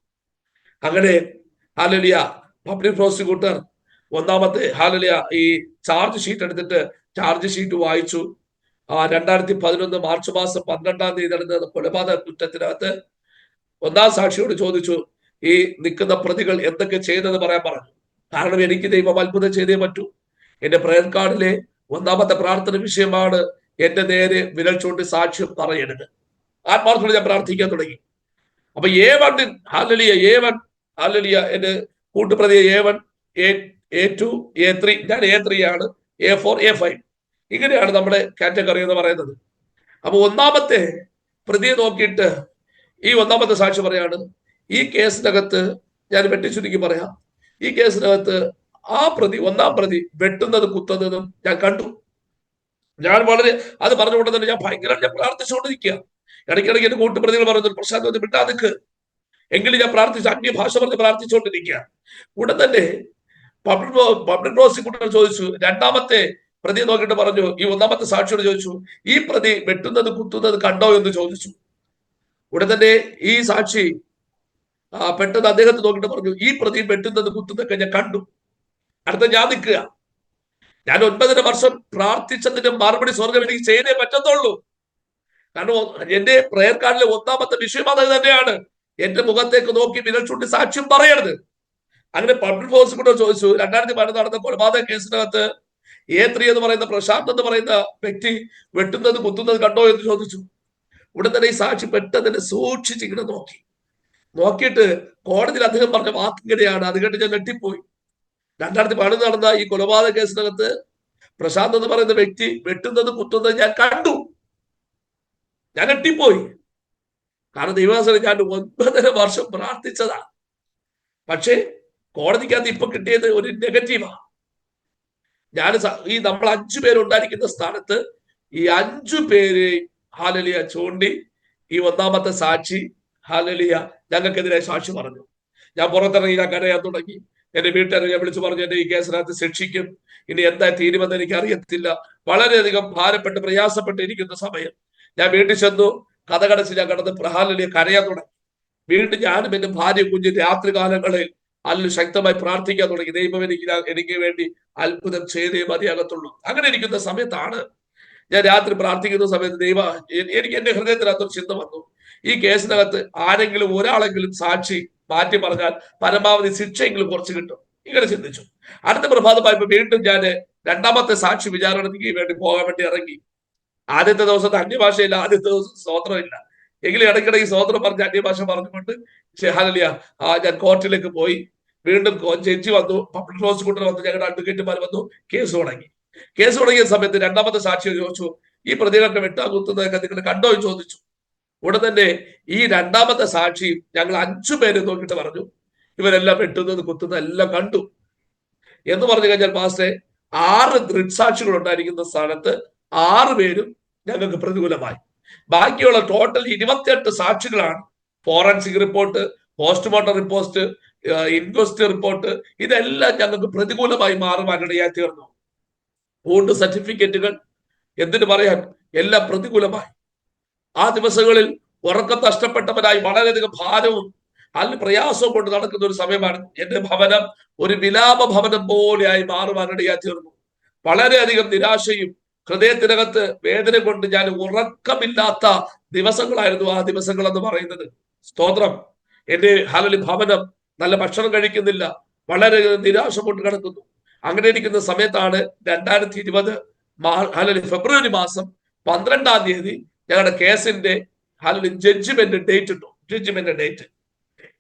അങ്ങനെ ഹല്ലേലൂയ പബ്ലിക് പ്രോസിക്യൂട്ടർ ഒന്നാമത്തെ ഹല്ലേലൂയ ഈ ചാർജ് ഷീറ്റ് എടുത്തിട്ട് ചാർജ് ഷീറ്റ് വായിച്ചു. 2011 മാർച്ച് മാസം 12-ാം തീയതി നടന്ന കൊലപാതക കുറ്റത്തിനകത്ത് 1ാം സാക്ഷിയോട് ചോദിച്ചു, ഈ നിൽക്കുന്ന പ്രതികൾ എന്തൊക്കെ ചെയ്തെന്ന് പറയാൻ പറഞ്ഞു. കാരണം എനിക്ക് ദൈവം അത്ഭുതം ചെയ്തേ പറ്റൂ. എന്റെ പ്രയർ കാർഡിലെ 1ാമത്തെ പ്രാർത്ഥന വിഷയമാണ് എന്റെ നേരെ വിരൽ ചൂണ്ടി സാക്ഷ്യം പറയരുത്. ആത്മാർത്ഥത്തോടെ ഞാൻ പ്രാർത്ഥിക്കാൻ തുടങ്ങി. അപ്പൊ A1 ഹല്ലേലൂയ എന്റെ കൂട്ടുപ്രതി A1, A2, A3, ഞാൻ A3 ആണ്. A4, A5 ഇങ്ങനെയാണ് നമ്മുടെ കാറ്റഗറി എന്ന് പറയുന്നത്. അപ്പൊ ഒന്നാമത്തെ പ്രതിയെ നോക്കിയിട്ട് ഈ ഒന്നാമത്തെ സാക്ഷി പറയാണ്, ഈ കേസിനകത്ത് ഞാൻ വെട്ടിച്ചുരുക്കി പറയാം, ഈ കേസിനകത്ത് ആ പ്രതി, ഒന്നാം പ്രതി വെട്ടുന്നത് കുത്തുന്നതും ഞാൻ കണ്ടു. ഞാൻ വളരെ അത് പറഞ്ഞുകൊണ്ട് തന്നെ ഞാൻ പ്രാർത്ഥിച്ചുകൊണ്ടിരിക്കുക. ഇടയ്ക്കിടയ്ക്ക് എന്റെ കൂട്ടുപ്രതികൾ പറയുന്നു, പ്രശാന്ത് വിട്ടാ നിൽക്ക്. എങ്കിലും ഞാൻ പ്രാർത്ഥിച്ചു, അന്യഭാഷ പറഞ്ഞ് പ്രാർത്ഥിച്ചുകൊണ്ടിരിക്കുക. ഉടൻ തന്നെ പബ്ലിക് പ്രോസിക്യൂട്ടർ ചോദിച്ചു, രണ്ടാമത്തെ പ്രതിയെ നോക്കിയിട്ട് പറഞ്ഞു, ഈ ഒന്നാമത്തെ സാക്ഷിയോട് ചോദിച്ചു, ഈ പ്രതി വെട്ടുന്നത് കുത്തുന്നത് കണ്ടോ എന്ന് ചോദിച്ചു. ഉടൻ തന്നെ ഈ സാക്ഷി പെട്ടെന്ന് അദ്ദേഹത്തെ നോക്കിയിട്ട് പറഞ്ഞു, ഈ പ്രതി വെട്ടുന്നത് കുത്തുന്നതൊക്കെ ഞാൻ കണ്ടു. അടുത്ത ഞാൻ നിൽക്കുക. ഞാൻ 9.5 വർഷം പ്രാർത്ഥിച്ചതിന്റെ മറുപടി സ്വർഗം എനിക്ക് ചെയ്തേ പറ്റത്തുള്ളൂ. കാരണം എന്റെ പ്രയർ കാർഡിലെ ഒന്നാമത്തെ വിഷയം അത് തന്നെയാണ്, എന്റെ മുഖത്തേക്ക് നോക്കി വിരൽ ചൂണ്ടി സാക്ഷ്യം പറയരുത്. അങ്ങനെ പബ്ലിക് പ്രോസിക്യൂട്ടർ ചോദിച്ചു, 2010 നടന്ന കൊലപാതക കേസിനകത്ത് A3 എന്ന് പറയുന്ന പ്രശാന്ത് എന്ന് പറയുന്ന വ്യക്തി വെട്ടുന്നത് കുത്തുന്നത് കണ്ടോ എന്ന് ചോദിച്ചു. ഉടൻ തന്നെ ഈ സാക്ഷി പെട്ടെന്ന് സൂക്ഷിച്ച് ഇങ്ങനെ നോക്കിയിട്ട് കോടതിയിൽ അദ്ദേഹം പറഞ്ഞ വാക്കിങ്ങനെയാണ്. അത് കേട്ട് ഞാൻ ഞെട്ടിപ്പോയി. 2010 നടന്ന ഈ കൊലപാതക കേസിനകത്ത് പ്രശാന്ത് എന്ന് പറയുന്ന വ്യക്തി വെട്ടുന്നത് കുത്തുന്നത് ഞാൻ കണ്ടു. ഞാൻ ഞെട്ടിപ്പോയി. കാരണം ദൈവദാസനെ ഞാൻ 9.5 വർഷം പ്രാർത്ഥിച്ചതാ. പക്ഷേ കോടതിക്കകത്ത് ഇപ്പൊ കിട്ടിയത് ഒരു നെഗറ്റീവാ. നമ്മൾ 5 പേരുണ്ടായിരിക്കുന്ന സ്ഥാനത്ത് ഈ 5 പേര് ഹല്ലേലൂയ ചൂണ്ടി ഈ ഒന്നാമത്തെ സാക്ഷി ഹല്ലേലൂയ ഞങ്ങൾക്കെതിരെ സാക്ഷി പറഞ്ഞു. ഞാൻ പുറത്തിറങ്ങി, ഞാൻ കരയാൻ തുടങ്ങി. എന്റെ വീട്ടുകാരെ ഞാൻ വിളിച്ചു പറഞ്ഞു, എന്റെ ഈ കേസിനകത്ത് ശിക്ഷിക്കും, ഇനി എന്താ തീരുമെന്ന് എനിക്ക് അറിയത്തില്ല. വളരെയധികം ഭാരപ്പെട്ട് പ്രയാസപ്പെട്ട് ഇരിക്കുന്ന സമയം ഞാൻ വീട്ടിൽ ചെന്നു, കഥകടച്ച് ഞാൻ കിടന്ന് ഹല്ലേലൂയ കരയാൻ തുടങ്ങി. വീണ്ടും ഞാനും എന്റെ ഭാര്യ കുഞ്ഞും രാത്രികാലങ്ങളിൽ ശക്തമായി പ്രാർത്ഥിക്കാൻ തുടങ്ങി. ദൈവം എനിക്ക് വേണ്ടി അത്ഭുതം ചെയ്തേ മതിയാകത്തുള്ളൂ. അങ്ങനെ ഇരിക്കുന്ന സമയത്താണ് ഞാൻ രാത്രി പ്രാർത്ഥിക്കുന്ന സമയത്ത് എനിക്ക് എന്റെ ഹൃദയത്തിനകത്തൊരു ചിന്ത വന്നു, ഈ കേസിനകത്ത് ആരെങ്കിലും ഒരാളെങ്കിലും സാക്ഷി മാറ്റി പറഞ്ഞാൽ പരമാവധി ശിക്ഷയെങ്കിലും കുറച്ച് കിട്ടും. ഇങ്ങനെ ചിന്തിച്ചു. അടുത്ത പ്രഭാതമായപ്പോ വീണ്ടും ഞാൻ രണ്ടാമത്തെ സാക്ഷി വിചാരണയ്ക്ക് വേണ്ടി പോകാൻ വേണ്ടി ഇറങ്ങി. ആദ്യത്തെ ദിവസത്തെ അന്യഭാഷയില്ല, ആദ്യത്തെ ദിവസം സ്തോത്രമില്ല. എങ്കിലും ഇടയ്ക്കിടയ്ക്ക് സ്തോത്രം പറഞ്ഞ് അന്യഭാഷ പറഞ്ഞുകൊണ്ട് ഹല്ലേലൂയ ഞാൻ കോർട്ടിലേക്ക് പോയി. വീണ്ടും ജഡ്ജി വന്നു, പബ്ലിക് പ്രോസിക്യൂട്ടർ വന്നു, ഞങ്ങളുടെ അഡ്വക്കേറ്റുമാർ വന്നു, കേസ് തുടങ്ങി. കേസ് തുടങ്ങിയ സമയത്ത് രണ്ടാമത്തെ സാക്ഷി ചോദിച്ചു, ഈ പ്രതികളൊക്കെ വെട്ടാകുത്തുന്നതൊക്കെ നിങ്ങൾ കണ്ടോ എന്ന് ചോദിച്ചു. ഉടൻ തന്നെ ഈ രണ്ടാമത്തെ സാക്ഷി ഞങ്ങൾ 5 പേര് നോക്കിയിട്ട് പറഞ്ഞു, ഇവരെല്ലാം വെട്ടുന്നത് കുത്തുന്നത് എല്ലാം കണ്ടു എന്ന് പറഞ്ഞു കഴിഞ്ഞാൽ മാസ്റ്ററെ 6 ദൃക്സാക്ഷികൾ ഉണ്ടായിരിക്കുന്ന സ്ഥാനത്ത് 6 പേരും ഞങ്ങൾക്ക് പ്രതികൂലമായി. ബാക്കിയുള്ള ടോട്ടൽ 28 സാക്ഷികളാണ്. Forensic report, postmortem report, inquest report, ഇതെല്ലാം ഞങ്ങൾക്ക് പ്രതികൂലമായി മാറുവാനിടയായി തീർന്നു. വൂണ്ട് സർട്ടിഫിക്കറ്റുകൾ, എന്തിനു പറയാൻ, എല്ലാം പ്രതികൂലമായി. ആ ദിവസങ്ങളിൽ ഉറക്കം നഷ്ടപ്പെട്ടവരായി വളരെയധികം ഭാരവും പ്രയാസവും കൊണ്ട് നടക്കുന്ന ഒരു സമയമാണ്. എന്റെ ഭവനം ഒരു വിലാപ ഭവനം പോലെയായി മാറുവാനിടയായി തീർന്നു. വളരെയധികം നിരാശയും ഹൃദയത്തിനകത്ത് വേദന കൊണ്ട് ഞാൻ ഉറക്കമില്ലാത്ത ദിവസങ്ങളായിരുന്നു ആ ദിവസങ്ങൾ എന്ന് പറയുന്നത്. സ്തോത്രം. എന്റെ ഭവനം നല്ല ഭക്ഷണം കഴിക്കുന്നില്ല, വളരെ നിരാശ കൊണ്ട് കിടക്കുന്നു. അങ്ങനെ ഇരിക്കുന്ന സമയത്താണ് 2020 ഫെബ്രുവരി മാസം 12-ാം തീയതി ഞങ്ങളുടെ കേസിന്റെ ജഡ്ജ്മെന്റ് ഡേറ്റ് ഇട്ടു. ജഡ്ജ്മെന്റ് ഡേറ്റ്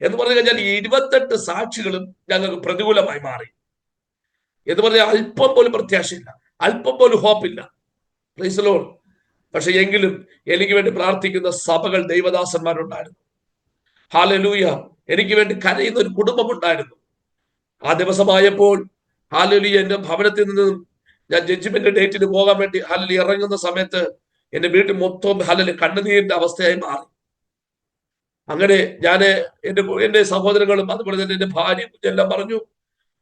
എന്ന് പറഞ്ഞു കഴിഞ്ഞാൽ 28 സാക്ഷികളും ഞങ്ങൾക്ക് പ്രതികൂലമായി മാറി. എന്ന് പറഞ്ഞാൽ അല്പം പോലും പ്രത്യാശയില്ല, അല്പം പോലും ഹോപ്പില്ല. Price the Lord. പക്ഷെ എങ്കിലും എനിക്ക് വേണ്ടി പ്രാർത്ഥിക്കുന്ന സഭകൾ, ദൈവദാസന്മാരുണ്ടായിരുന്നു. ഹല്ലേലൂയ. എനിക്ക് വേണ്ടി കരയുന്ന ഒരു കുടുംബം ഉണ്ടായിരുന്നു. ആ ദിവസമായപ്പോൾ ഹല്ലേലൂയ എന്റെ ഭവനത്തിൽ നിന്നും ഞാൻ ജഡ്ജ്മെന്റ് ഡേറ്റിന് പോകാൻ വേണ്ടി ഇറങ്ങുന്ന സമയത്ത് എന്റെ വീട്ടിൽ മൊത്തം കണ്ണുനീരിന്റെ അവസ്ഥയായി മാറി. അങ്ങനെ എന്റെ സഹോദരങ്ങളും അതുപോലെ തന്നെ എന്റെ ഭാര്യയും എല്ലാം പറഞ്ഞു,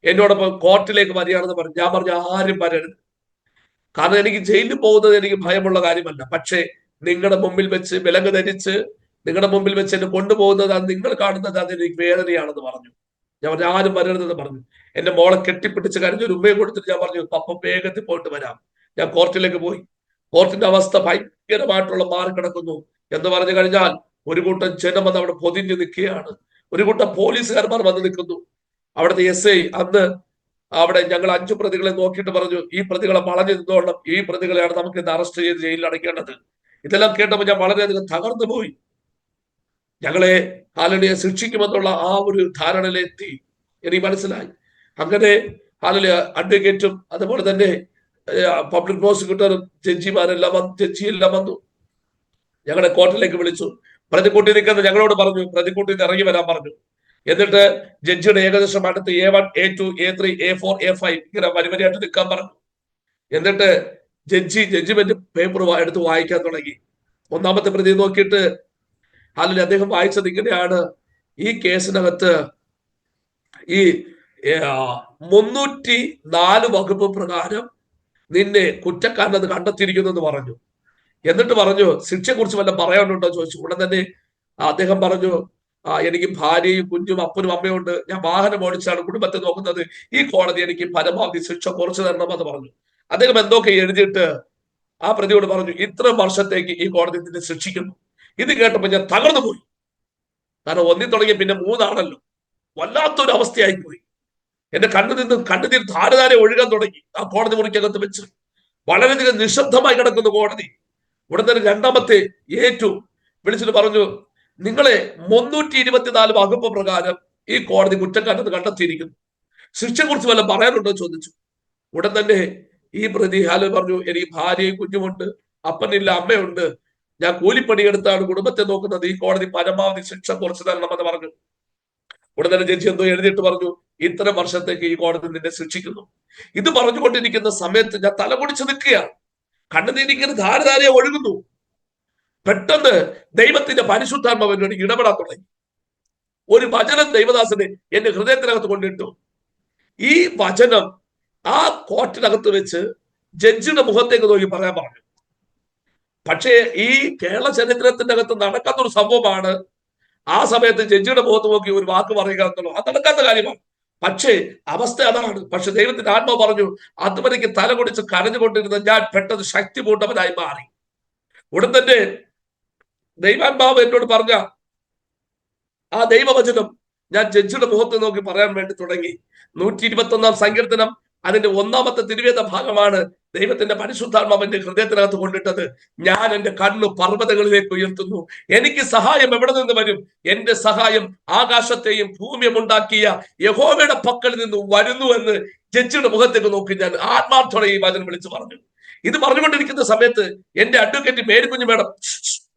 എന്നോടൊപ്പം കോർട്ടിലേക്ക് വരികയാണെന്ന് പറഞ്ഞു. ഞാൻ പറഞ്ഞു, ആരും വരരുത്. കാരണം എനിക്ക് ജയിലിൽ പോകുന്നത് എനിക്ക് ഭയമുള്ള കാര്യമല്ല. പക്ഷേ നിങ്ങളുടെ മുമ്പിൽ വെച്ച് വിലങ്ങ് ധരിച്ച് നിങ്ങളുടെ മുമ്പിൽ വെച്ച് എന്നെ കൊണ്ടുപോകുന്നത്, അത് നിങ്ങൾ കാണുന്നത്, അത് എനിക്ക് വേദനയാണെന്ന് പറഞ്ഞു. ഞാൻ പറഞ്ഞു, ആരും വരരുതെന്ന് പറഞ്ഞു. എന്റെ മോളെ കെട്ടിപ്പിടിച്ച് കരഞ്ഞൊരു ഉമ്മയെ കൊടുത്തിട്ട് ഞാൻ പറഞ്ഞു, പപ്പ വേഗത്തിൽ പോയിട്ട് വരാം. ഞാൻ കോർട്ടിലേക്ക് പോയി. കോർട്ടിന്റെ അവസ്ഥ ഭയങ്കരമായിട്ടുള്ള മാറിക്കിടക്കുന്നു എന്ന് പറഞ്ഞു കഴിഞ്ഞാൽ ഒരു കൂട്ടം ജനം വന്ന് അവിടെ പൊതിഞ്ഞു നിൽക്കുകയാണ്. ഒരു കൂട്ടം പോലീസുകാരന്മാർ വന്ന് നിൽക്കുന്നു. അവിടുത്തെ SI അന്ന് അവിടെ ഞങ്ങൾ 5 പ്രതികളെ നോക്കിയിട്ട് പറഞ്ഞു, ഈ പ്രതികളെ വളഞ്ഞു നിന്നോളണം, ഈ പ്രതികളെയാണ് നമുക്ക് ഇന്ന് അറസ്റ്റ് ചെയ്ത് ജയിലിൽ അടയ്ക്കേണ്ടത്. ഇതെല്ലാം കേട്ടപ്പോൾ ഞാൻ വളരെയധികം തകർന്നു പോയി. ഞങ്ങളെ ഹല്ലേലൂയ ശിക്ഷിക്കുമെന്നുള്ള ആ ഒരു ധാരണയിലെത്തി എനിക്ക് മനസ്സിലായി. അങ്ങനെ ഹല്ലേലൂയ അഡ്വക്കേറ്റും അതുപോലെ തന്നെ പബ്ലിക് പ്രോസിക്യൂട്ടറും ജഡ്ജിയെല്ലാം വന്നു. ഞങ്ങളെ കോർട്ടിലേക്ക് വിളിച്ചു. പ്രതിക്കൂട്ടി നിൽക്കുന്ന ഞങ്ങളോട് പറഞ്ഞു, പ്രതിക്കൂട്ടി ഇറങ്ങി വരാൻ പറഞ്ഞു. എന്നിട്ട് ജഡ്ജിയുടെ ഏകദേശം അടുത്ത് A1, A2, A3, A4, A5 ഇങ്ങനെ വരിവരിയായിട്ട് നിൽക്കാൻ പറഞ്ഞു. എന്നിട്ട് ജഡ്ജിമെന്റ് പേപ്പർ എടുത്ത് വായിക്കാൻ തുടങ്ങി. ഒന്നാമത്തെ പ്രതി നോക്കിയിട്ട് അല്ലെങ്കിൽ അദ്ദേഹം വായിച്ചത് ഇങ്ങനെയാണ്: ഈ കേസിനകത്ത് ഈ 304 വകുപ്പ് പ്രകാരം നിന്നെ കുറ്റക്കാരനെന്ന് കണ്ടെത്തിയിരിക്കുന്നു എന്ന് പറഞ്ഞു. എന്നിട്ട് പറഞ്ഞു, ശിക്ഷയെ കുറിച്ച് വല്ല പറയാനുണ്ടോ ചോദിച്ചു. ഉടൻ തന്നെ അദ്ദേഹം പറഞ്ഞു, എനിക്ക് ഭാര്യയും കുഞ്ഞും അപ്പനും അമ്മയും ഉണ്ട്, ഞാൻ വാഹനം ഓടിച്ചാണ് കുടുംബത്തെ നോക്കുന്നത്, ഈ കോടതി എനിക്ക് പരമാവധി ശിക്ഷ കുറച്ചു തരണമെന്ന് പറഞ്ഞു. അദ്ദേഹം എന്തൊക്കെ എഴുതിയിട്ട് ആ പ്രതിയോട് പറഞ്ഞു, ഇത്ര വർഷത്തേക്ക് ഈ കോടതി നിന്നെ ശിക്ഷിക്കുന്നു. ഇത് കേട്ടപ്പോൾ ഞാൻ തകർന്നു പോയി. കാരണം ഒന്നി തുടങ്ങി പിന്നെ 3 ആണല്ലോ. വല്ലാത്തൊരു അവസ്ഥയായി പോയി. എന്റെ കണ്ണുനീർ ധാരധാരെ ഒഴുകാൻ തുടങ്ങി. ആ കോടതി മുറിക്കകത്ത് വെച്ച് വളരെയധികം നിശബ്ദമായി കിടക്കുന്നു കോടതി. ഉടൻ തന്നെ രണ്ടാമത്തെ A2 വിളിച്ചിട്ട് പറഞ്ഞു, നിങ്ങളെ 324 വകുപ്പ് പ്രകാരം ഈ കോടതി കുറ്റക്കാരെന്ന് കണ്ടെത്തിയിരിക്കുന്നു, ശിക്ഷയെ കുറിച്ച് വല്ല പറയാനുണ്ടോ ചോദിച്ചു. ഉടൻ തന്നെ ഈ പ്രതി പറഞ്ഞു, എനിക്ക് ഭാര്യയും കുഞ്ഞുമുണ്ട്, അപ്പനില്ല അമ്മയുണ്ട്, ഞാൻ കൂലിപ്പണിയെടുത്താണ് കുടുംബത്തെ നോക്കുന്നത്, ഈ കോടതി പരമാവധി ശിക്ഷ കുറച്ചു തരണമെന്ന് പറഞ്ഞു. ഉടൻ തന്നെ ജഡ്ജി എന്തോ എഴുതിയിട്ട് പറഞ്ഞു, ഇത്തരം വർഷത്തേക്ക് ഈ കോടതി നിന്നെ ശിക്ഷിക്കുന്നു. ഇത് പറഞ്ഞുകൊണ്ടിരിക്കുന്ന സമയത്ത് ഞാൻ തലകുടിച്ച് നിൽക്കുകയാണ്. കണ്ണുനീരിങ്ങനെ ധാരധാരയെ ഒഴുകുന്നു. പെട്ടെന്ന് ദൈവത്തിന്റെ പരിശുദ്ധാത്മാവിനോട് ഇടപെടാൻ തുടങ്ങി. ഒരു വചനം ദൈവദാസനെ എന്റെ ഹൃദയത്തിനകത്ത് കൊണ്ടിട്ടു. ഈ വചനം ആ കോർട്ടിനകത്ത് വെച്ച് ജഡ്ജിയുടെ മുഖത്തേക്ക് നോക്കി പറയാൻ പറഞ്ഞു. പക്ഷേ ഈ കേരള ചരിത്രത്തിന്റെ അകത്ത് നടക്കാത്ത ഒരു സംഭവമാണ്. ആ സമയത്ത് ജഡ്ജിയുടെ മുഖത്ത് നോക്കി ഒരു വാക്ക് പറയുക എന്നുള്ളത് അത് നടക്കാത്ത കാര്യമാണ്. പക്ഷേ അവസ്ഥ അതാണ്. പക്ഷെ ദൈവത്തിന്റെ ആത്മാവ് പറഞ്ഞു, അതുവരേക്ക് തലകുടിച്ച് കരഞ്ഞുകൊണ്ടിരുന്ന ഞാൻ പെട്ടെന്ന് ശക്തി പൂണ്ടവനായി മാറി. ഉടൻ തന്നെ ദൈവാത്മാവ് എന്നോട് പറഞ്ഞ ആ ദൈവവചനം ഞാൻ ജഡ്ജിയുടെ മുഖത്ത് നോക്കി പറയാൻ വേണ്ടി തുടങ്ങി. 121 സങ്കീർത്തനം അതിന്റെ 1-ാമത്തെ തിരുവേദ ഭാഗമാണ് ദൈവത്തിന്റെ പരിശുദ്ധാത്മാവിന്റെ ഹൃദയത്തിനകത്ത് കൊണ്ടിട്ടത്. ഞാൻ എന്റെ കണ്ണു പർവ്വതങ്ങളിലേക്ക് ഉയർത്തുന്നു, എനിക്ക് സഹായം എവിടെ നിന്ന് വരും? എന്റെ സഹായം ആകാശത്തെയും ഭൂമിയും ഉണ്ടാക്കിയ യഹോവയുടെ പക്കൽ നിന്ന് വരുന്നു എന്ന് ജഡ്ജിയുടെ മുഖത്തേക്ക് നോക്കി ഞാൻ ആത്മാർത്ഥോടെ ഈ വചനം വിളിച്ചു പറഞ്ഞു. ഇത് പറഞ്ഞുകൊണ്ടിരിക്കുന്ന സമയത്ത് എന്റെ അഡ്വക്കേറ്റ് മേരിക്കുഞ്ഞു മേഡം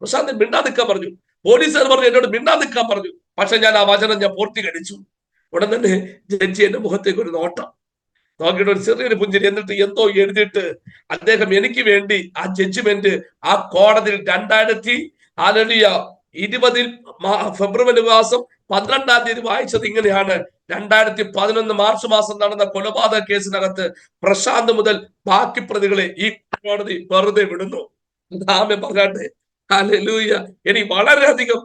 പ്രശാന്ത് മിണ്ടാ നിൽക്കാൻ പറഞ്ഞു. പോലീസുകാർ പറഞ്ഞു എന്നോട് മിണ്ടാ നിൽക്കാൻ പറഞ്ഞു. പക്ഷെ ഞാൻ ആ വചനം ഞാൻ പൂർത്തീകരിച്ചു. ഉടൻ തന്നെ ജഡ്ജി എന്റെ മുഖത്തേക്ക് ഒരു നോട്ടം നോക്കിയിട്ട് ഒരു ചെറിയൊരു പുഞ്ചിരി, എന്നിട്ട് എന്തോ എഴുതിയിട്ട് അദ്ദേഹം എനിക്ക് വേണ്ടി ആ ജഡ്ജ്മെന്റ് ആ കോടതിയിൽ 2020 ഫെബ്രുവരി മാസം 12-ാം തീയതി വായിച്ചത് ഇങ്ങനെയാണ്: 2011 മാർച്ച് മാസം നടന്ന കൊലപാതക കേസിനകത്ത് പ്രശാന്ത് മുതൽ ബാക്കി പ്രതികളെ ഈ കോടതി വെറുതെ വിടുന്നു. ആമേൻ പറഞ്ഞാട്ടെ. ഹല്ലേലൂയ. എനിക്ക് വളരെയധികം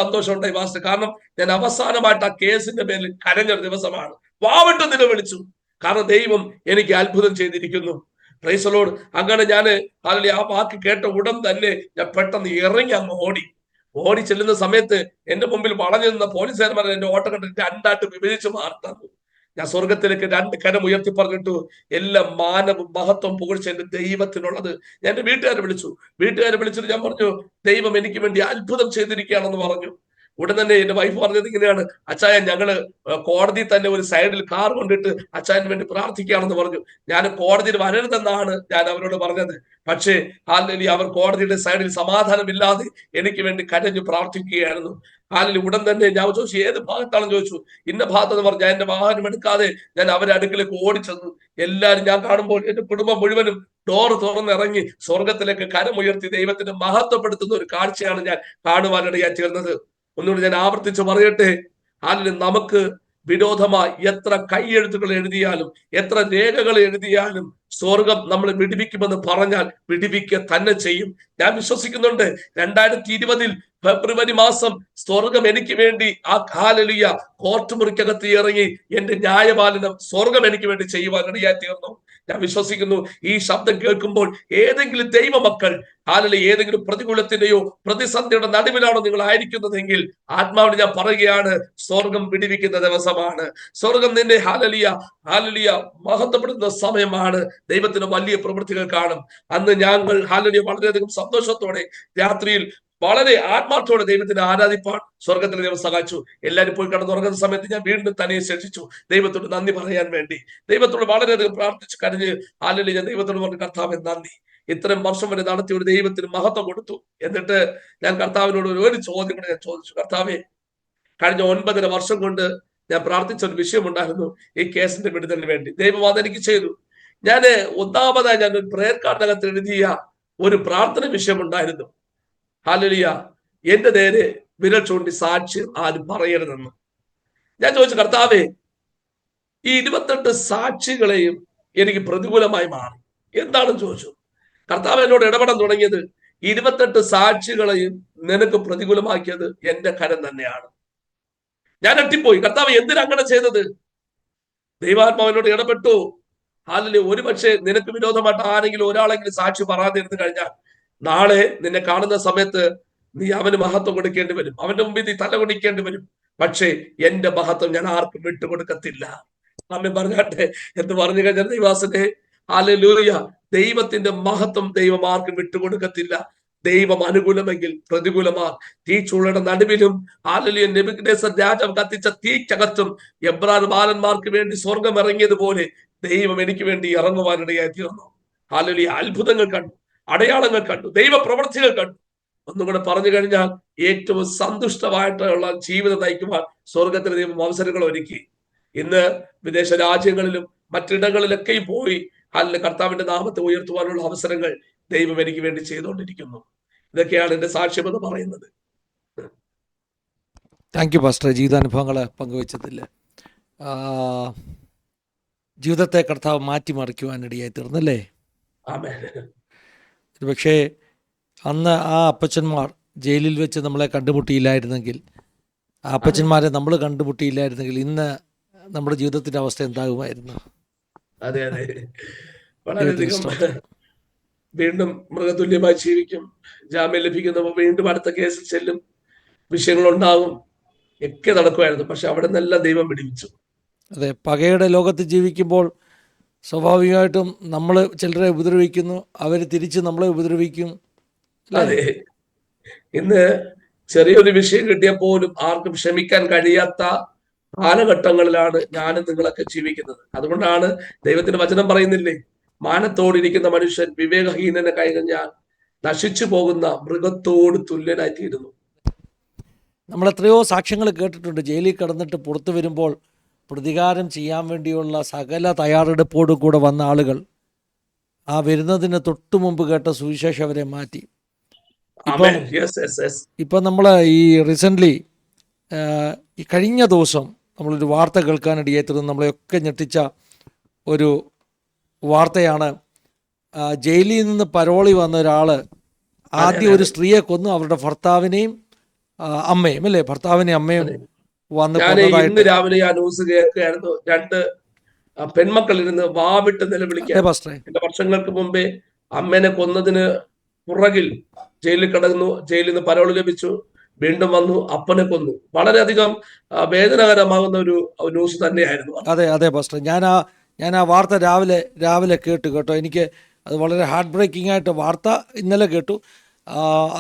സന്തോഷം ഉണ്ടായി മാസ്റ്റർ. കാരണം ഞാൻ അവസാനമായിട്ട് ആ കേസിന്റെ പേരിൽ കരഞ്ഞൊരു ദിവസമാണ്. വാവിട്ട് നിലവിളിച്ചു. കാരണം ദൈവം എനിക്ക് അത്ഭുതം ചെയ്തിരിക്കുന്നു. Price the Lord. അങ്ങനെ ഞാൻ ആ വാക്ക് കേട്ട ഉടൻ തന്നെ ഞാൻ പെട്ടെന്ന് ഇറങ്ങി അങ്ങ് ഓടി ചെല്ലുന്ന സമയത്ത് എന്റെ മുമ്പിൽ വളഞ്ഞു നിന്ന പോലീസുകാരന്മാർ എന്റെ ഓട്ടം കണ്ടിട്ട് 2ആയിട്ട് വിഭജിച്ച് മാറുന്നു. ഞാൻ സ്വർഗത്തിലേക്ക് 2 കരം ഉയർത്തി പറഞ്ഞിട്ടു, എല്ലാ മാനവും മഹത്വം പുകഴ്ച എന്റെ ദൈവത്തിനുള്ളത്. ഞാൻ എന്റെ വീട്ടുകാരെ വിളിച്ചിട്ട് ഞാൻ പറഞ്ഞു, ദൈവം എനിക്ക് വേണ്ടി അത്ഭുതം ചെയ്തിരിക്കുകയാണെന്ന് പറഞ്ഞു. ഉടൻ തന്നെ എന്റെ വൈഫ് പറഞ്ഞത് ഇങ്ങനെയാണ്: അച്ചായ, ഞങ്ങള് കോടതി തന്നെ ഒരു സൈഡിൽ കാർ കൊണ്ടിട്ട് അച്ചായന് വേണ്ടി പ്രാർത്ഥിക്കുകയാണെന്ന് പറഞ്ഞു. ഞാൻ കോടതിയിൽ വരരുതെന്നാണ് ഞാൻ അവരോട് പറഞ്ഞത്. പക്ഷേ അവർ കോടതിയുടെ സൈഡിൽ സമാധാനമില്ലാതെ എനിക്ക് വേണ്ടി കരഞ്ഞു പ്രാർത്ഥിക്കുകയായിരുന്നു. ഉടൻ തന്നെ ഞാൻ ചോദിച്ചു, ഏത് ഭാഗത്താണെന്ന് ചോദിച്ചു. ഇന്ന ഭാഗത്തെന്ന് പറഞ്ഞു. ഞാൻ എന്റെ വാഹനം എടുക്കാതെ ഞാൻ അവരുടെ അടുക്കിലേക്ക് ഓടിച്ചെന്നു. എല്ലാവരും ഞാൻ കാണുമ്പോൾ എന്റെ കുടുംബം മുഴുവനും ഡോറ് തുറന്നിറങ്ങി സ്വർഗത്തിലേക്ക് കരമുയർത്തി ദൈവത്തിന് മഹത്വപ്പെടുത്തുന്ന ഒരു കാഴ്ചയാണ് ഞാൻ കാണുവാനിടയായി തീർന്നത്. ഒന്നുകൂടി ഞാൻ ആവർത്തിച്ച് പറയട്ടെ, നമുക്ക് വിരോധമായി എത്ര കൈയെഴുത്തുകൾ എഴുതിയാലും എത്ര രേഖകൾ എഴുതിയാലും സ്വർഗം നമ്മൾ വിടിവിക്കുമെന്ന് പറഞ്ഞാൽ വിടിവിക്കുക തന്നെ ചെയ്യും. ഞാൻ വിശ്വസിക്കുന്നുണ്ട് 2020 ഫെബ്രുവരി മാസം സ്വർഗം എനിക്ക് വേണ്ടി ആ കോർട്ട് മുറിക്കകത്ത് ഇറങ്ങി എന്റെ ന്യായപാലനം സ്വർഗം എനിക്ക് വേണ്ടി ചെയ്യുവാൻ ഇടയായി തീർന്നു. ഞാൻ വിശ്വസിക്കുന്നു ഈ ശബ്ദം കേൾക്കുമ്പോൾ ഏതെങ്കിലും ദൈവമക്കൾ ഏതെങ്കിലും പ്രതികൂലത്തിന്റെയോ പ്രതിസന്ധിയുടെ നടുവിലാണോ നിങ്ങൾ ആയിരിക്കുന്നതെങ്കിൽ ആത്മാവിന് ഞാൻ പറയുകയാണ്, സ്വർഗം വിടിവിക്കുന്ന ദിവസമാണ്. സ്വർഗം നിന്നെ മഹത്വപ്പെടുന്ന സമയമാണ്. ദൈവത്തിന് വലിയ പ്രവൃത്തികൾ കാണും. അന്ന് ഞങ്ങൾ വളരെയധികം സന്തോഷത്തോടെ രാത്രിയിൽ വളരെ ആത്മാർത്ഥത്തോടെ ദൈവത്തിനെ ആരാധിപ്പാൻ സ്വർഗത്തിലെ ദൈവം സഹായിച്ചു. എല്ലാവരും പോയി കിടന്നുറങ്ങുന്ന സമയത്ത് ഞാൻ വീണ്ടും തനിയെ ശേഷിച്ചു ദൈവത്തോട് നന്ദി പറയാൻ വേണ്ടി. ദൈവത്തോട് വളരെയധികം പ്രാർത്ഥിച്ച് കരഞ്ഞ് ആലലി ഞാൻ ദൈവത്തോട് പറഞ്ഞു, കർത്താവേ നന്ദി, ഇത്രയും വർഷം വരെ നടത്തിയ ഒരു ദൈവത്തിന് മഹത്വം കൊടുത്തു. എന്നിട്ട് ഞാൻ കർത്താവിനോട് ഒരു ചോദ്യം കൂടെ ഞാൻ ചോദിച്ചു, കർത്താവേ, കഴിഞ്ഞ 9.5 വർഷം കൊണ്ട് ഞാൻ പ്രാർത്ഥിച്ച ഒരു വിഷയമുണ്ടായിരുന്നു, ഈ കേസിന്റെ വിടുതലിന് വേണ്ടി. ദൈവം അതെനിക്ക് ചെയ്തു. ഞാന് ഒന്നാമതായി ഞാൻ ഒരു പ്രേയർ കാർഡിനകത്ത് എഴുതിയ ഒരു പ്രാർത്ഥന വിഷയമുണ്ടായിരുന്നു. ഹല്ലേലൂയ, എന്റെ നേരെ വിരൽ ചൂണ്ടി സാക്ഷി ആരും പറയരുതെന്ന് ഞാൻ ചോദിച്ചു. കർത്താവേ, ഈ 28 സാക്ഷികളെയും എനിക്ക് പ്രതികൂലമായി മാറി, എന്താണെന്ന് ചോദിച്ചു. കർത്താവ് എന്നോട് ഇടപെടാൻ തുടങ്ങിയത്, 28 സാക്ഷികളെയും നിനക്ക് പ്രതികൂലമാക്കിയത് എന്റെ കരം തന്നെയാണ്. ഞാൻ ഞെട്ടിപ്പോയി. കർത്താവ് എന്തിനാ അങ്ങനെ ചെയ്തത്? ദൈവാത്മാവിനോട് ഇടപെട്ടു. ഹല്ലേലൂയ, ഒരു പക്ഷേ നിനക്ക് വിരോധമായിട്ട് ആരെങ്കിലും ഒരാളെങ്കിലും സാക്ഷി പറയാതിരുന്നു കഴിഞ്ഞാൽ നാളെ നിന്നെ കാണുന്ന സമയത്ത് നീ അവന് മഹത്വം കൊടുക്കേണ്ടി വരും, അവന്റെ മുമ്പിൽ നീ തല കുനിക്കേണ്ടി വരും. പക്ഷേ എന്റെ മഹത്വം ഞാൻ ആർക്കും വിട്ടുകൊടുക്കത്തില്ല. നമ്മെ പറഞ്ഞാട്ടെ എന്ന് പറഞ്ഞു കഴിഞ്ഞാൽ ദൈവാസനെ, ഹല്ലേലൂയ, ദൈവത്തിന്റെ മഹത്വം ദൈവം ആർക്കും വിട്ടുകൊടുക്കത്തില്ല. ദൈവം അനുകൂലമെങ്കിൽ പ്രതികൂലമാ. തീച്ചൂളയുടെ നടുവിലും ഹല്ലേലൂയ നെബൂഖദ്നേസർ രാജാവ് കത്തിച്ച തീക്കകത്തും എബ്രായ ബാലന്മാർക്ക് വേണ്ടി സ്വർഗം ഇറങ്ങിയതുപോലെ ദൈവം എനിക്ക് വേണ്ടി ഇറങ്ങുവാനിടയായി തീർന്നു. ഹല്ലേലൂയ, അത്ഭുതങ്ങൾ കണ്ടു, അടയാളങ്ങൾ കണ്ടു, ദൈവ പ്രവൃത്തികൾ കണ്ടു. ഒന്നും കൂടെ പറഞ്ഞു കഴിഞ്ഞാൽ ഏറ്റവും സന്തുഷ്ടമായിട്ടുള്ള ജീവിതം നയിക്കുവാൻ സ്വർഗത്തിലെ ദൈവം അവസരങ്ങൾ ഒരുക്കി. ഇന്ന് വിദേശ രാജ്യങ്ങളിലും മറ്റിടങ്ങളിലൊക്കെയും പോയി കർത്താവിന്റെ നാമത്തെ ഉയർത്തുവാനുള്ള അവസരങ്ങൾ ദൈവം എനിക്ക് വേണ്ടി ചെയ്തുകൊണ്ടിരിക്കുന്നു. ഇതൊക്കെയാണ് എന്റെ സാക്ഷ്യം എന്ന് പറയുന്നത്. താങ്ക് യു പാസ്റ്റർ, ജീവിതാനുഭവങ്ങൾ പങ്കുവച്ചതിൽ. ജീവിതത്തെ കർത്താവ് മാറ്റിമറിക്കുവാനിടയായി തീർന്നല്ലേ? ആമേൻ. പക്ഷേ അന്ന് ആ അപ്പച്ചന്മാർ ജയിലിൽ വെച്ച് നമ്മളെ കണ്ടുമുട്ടിയില്ലായിരുന്നെങ്കിൽ, ആ അപ്പച്ചന്മാരെ നമ്മൾ കണ്ടുമുട്ടിയില്ലായിരുന്നെങ്കിൽ ഇന്ന് നമ്മുടെ ജീവിതത്തിന്റെ അവസ്ഥ എന്താകുമായിരുന്നു? അതെ അതെ, വളരെയധികം. വീണ്ടും മൃഗതുല്യമായി ജീവിക്കും, ജാമ്യം ലഭിക്കുന്നപ്പോൾ വീണ്ടും അടുത്ത കേസിൽ ചെല്ലും, വിഷയങ്ങളുണ്ടാകും, ഒക്കെ നടക്കുമായിരുന്നു. പക്ഷെ അവിടെ നിന്നെല്ലാം ദൈവം പിടിപ്പിച്ചു. അതെ, പകയുടെ ലോകത്ത് ജീവിക്കുമ്പോൾ സ്വാഭാവികമായിട്ടും നമ്മൾ ചിലരെ ഉപദ്രവിക്കുന്നു, അവർ തിരിച്ച് നമ്മളെ ഉപദ്രവിക്കും. അതെ, ഇന്ന് ചെറിയൊരു വിഷയം കിട്ടിയ പോലും ആർക്കും ക്ഷമിക്കാൻ കഴിയാത്ത കാലഘട്ടങ്ങളിലാണ് ഞാനും നിങ്ങളൊക്കെ ജീവിക്കുന്നത്. അതുകൊണ്ടാണ് ദൈവത്തിന്റെ വചനം പറയുന്നില്ലേ, മാനത്തോടിരിക്കുന്ന മനുഷ്യൻ വിവേകഹീനനെ കഴിഞ്ഞാൽ നശിച്ചു പോകുന്ന മൃഗത്തോട് തുല്യനായി തീരുന്നു. നമ്മൾ എത്രയോ സാക്ഷ്യങ്ങൾ കേട്ടിട്ടുണ്ട്. ജയിലിൽ കിടന്നിട്ട് പുറത്തു വരുമ്പോൾ പ്രതികാരം ചെയ്യാൻ വേണ്ടിയുള്ള സകല തയ്യാറെടുപ്പോടും കൂടെ വന്ന ആളുകൾ ആ വരുന്നതിന് തൊട്ടു മുമ്പ് കേട്ട സുവിശേഷം അവരെ മാറ്റി. ഇപ്പം നമ്മൾ ഈ റീസെൻ്റ്ലി ഈ കഴിഞ്ഞ ദിവസം നമ്മളൊരു വാർത്ത കേൾക്കാനിടയായി തീർന്നു. നമ്മളെയൊക്കെ ഞെട്ടിച്ച ഒരു വാർത്തയാണ്. ജയിലിൽ നിന്ന് പരോളി വന്ന ഒരാൾ ആദ്യം ഒരു സ്ത്രീയെ കൊന്നു, അവരുടെ ഭർത്താവിനെയും അമ്മയും, അല്ലേ, ഭർത്താവിനെയും അമ്മയും വന്ന് ഇന്ന് രാവിലെ ആ ന്യൂസ് കേൾക്കുകയായിരുന്നു. 2 പെൺമക്കളിരുന്ന് വാവിട്ട് നിലവിളിക്കുക. എന്റെ വർഷങ്ങൾക്ക് മുമ്പേ അമ്മേനെ കൊന്നതിന് പുറകിൽ ജയിലിൽ കിടന്നു, ജയിലിൽ നിന്ന് പരോളി ലഭിച്ചു, വീണ്ടും വന്നു, അപ്പനെ കൊന്നു. വളരെയധികം വേദനാകരമാകുന്ന ഒരു ന്യൂസ് തന്നെയായിരുന്നു. അതെ അതെ പാസ്റ്റർ, ഞാൻ ആ വാർത്ത രാവിലെ കേട്ടോ. എനിക്ക് അത് വളരെ ഹാർട്ട് ബ്രേക്കിംഗ് ആയിട്ട് വാർത്ത ഇന്നലെ കേട്ടു.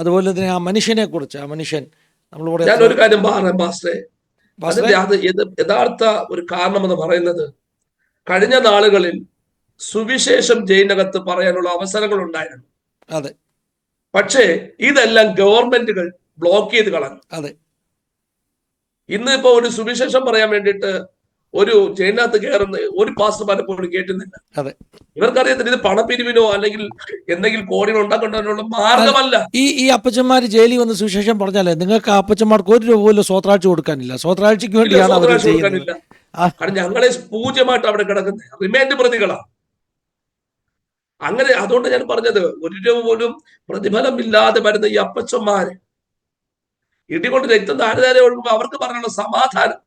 അതുപോലെ തന്നെ ആ മനുഷ്യനെ കുറിച്ച്, ആ മനുഷ്യൻ നമ്മളിവിടെ ഞാനൊരു കാര്യം പറയാം പാസ്റ്ററെ, അത് യഥാർത്ഥ ഒരു കാരണമെന്ന് പറയുന്നത്, കഴിഞ്ഞ നാളുകളിൽ സുവിശേഷം ജയിലിനകത്ത് പറയാനുള്ള അവസരങ്ങൾ ഉണ്ടായിരുന്നു. അതെ, പക്ഷേ ഇതെല്ലാം ഗവൺമെന്റുകൾ ബ്ലോക്ക് ചെയ്ത് കളഞ്ഞു. അതെ, ഇന്ന് ഇപ്പൊ ഒരു സുവിശേഷം പറയാൻ വേണ്ടിയിട്ട് ഒരു ജയിലിനകത്ത് കയറുന്ന ഒരു പാസ്റ്റർമാരെ പോലും കേട്ടുന്നില്ല. അതെ, ഇവർക്കറിയത്തില്ല ഇത് പണപ്പിരിവിനോ അല്ലെങ്കിൽ എന്തെങ്കിലും കോടികൾ ഉണ്ടാക്കേണ്ടതിനുള്ള മാർഗമല്ല. ഈ അപ്പച്ചന്മാർ ജയിലിൽ വന്ന് സുവിശേഷം പറഞ്ഞാലേ നിങ്ങൾക്ക് ആ അപ്പച്ചന്മാർക്ക് 1 രൂപ പോലും സ്വത്രാഴ്ച കൊടുക്കാനില്ല. സ്വത്രാഴ്ചക്ക് വേണ്ടിയാണ് കൊടുക്കാനില്ല. കാരണം ഞങ്ങളെ പൂജ്യമായിട്ട് അവിടെ കിടക്കുന്നത് റിമാൻഡ് പ്രതികളാണ്. അങ്ങനെ അതുകൊണ്ട് ഞാൻ പറഞ്ഞത്, 1 രൂപ പോലും പ്രതിഫലമില്ലാതെ വരുന്ന ഈ അപ്പച്ചന്മാര് ഇടികൊണ്ട് രക്തം താഴെ ഒഴുകുമ്പോൾ അവർക്ക് പറയാനുള്ള സമാധാനം,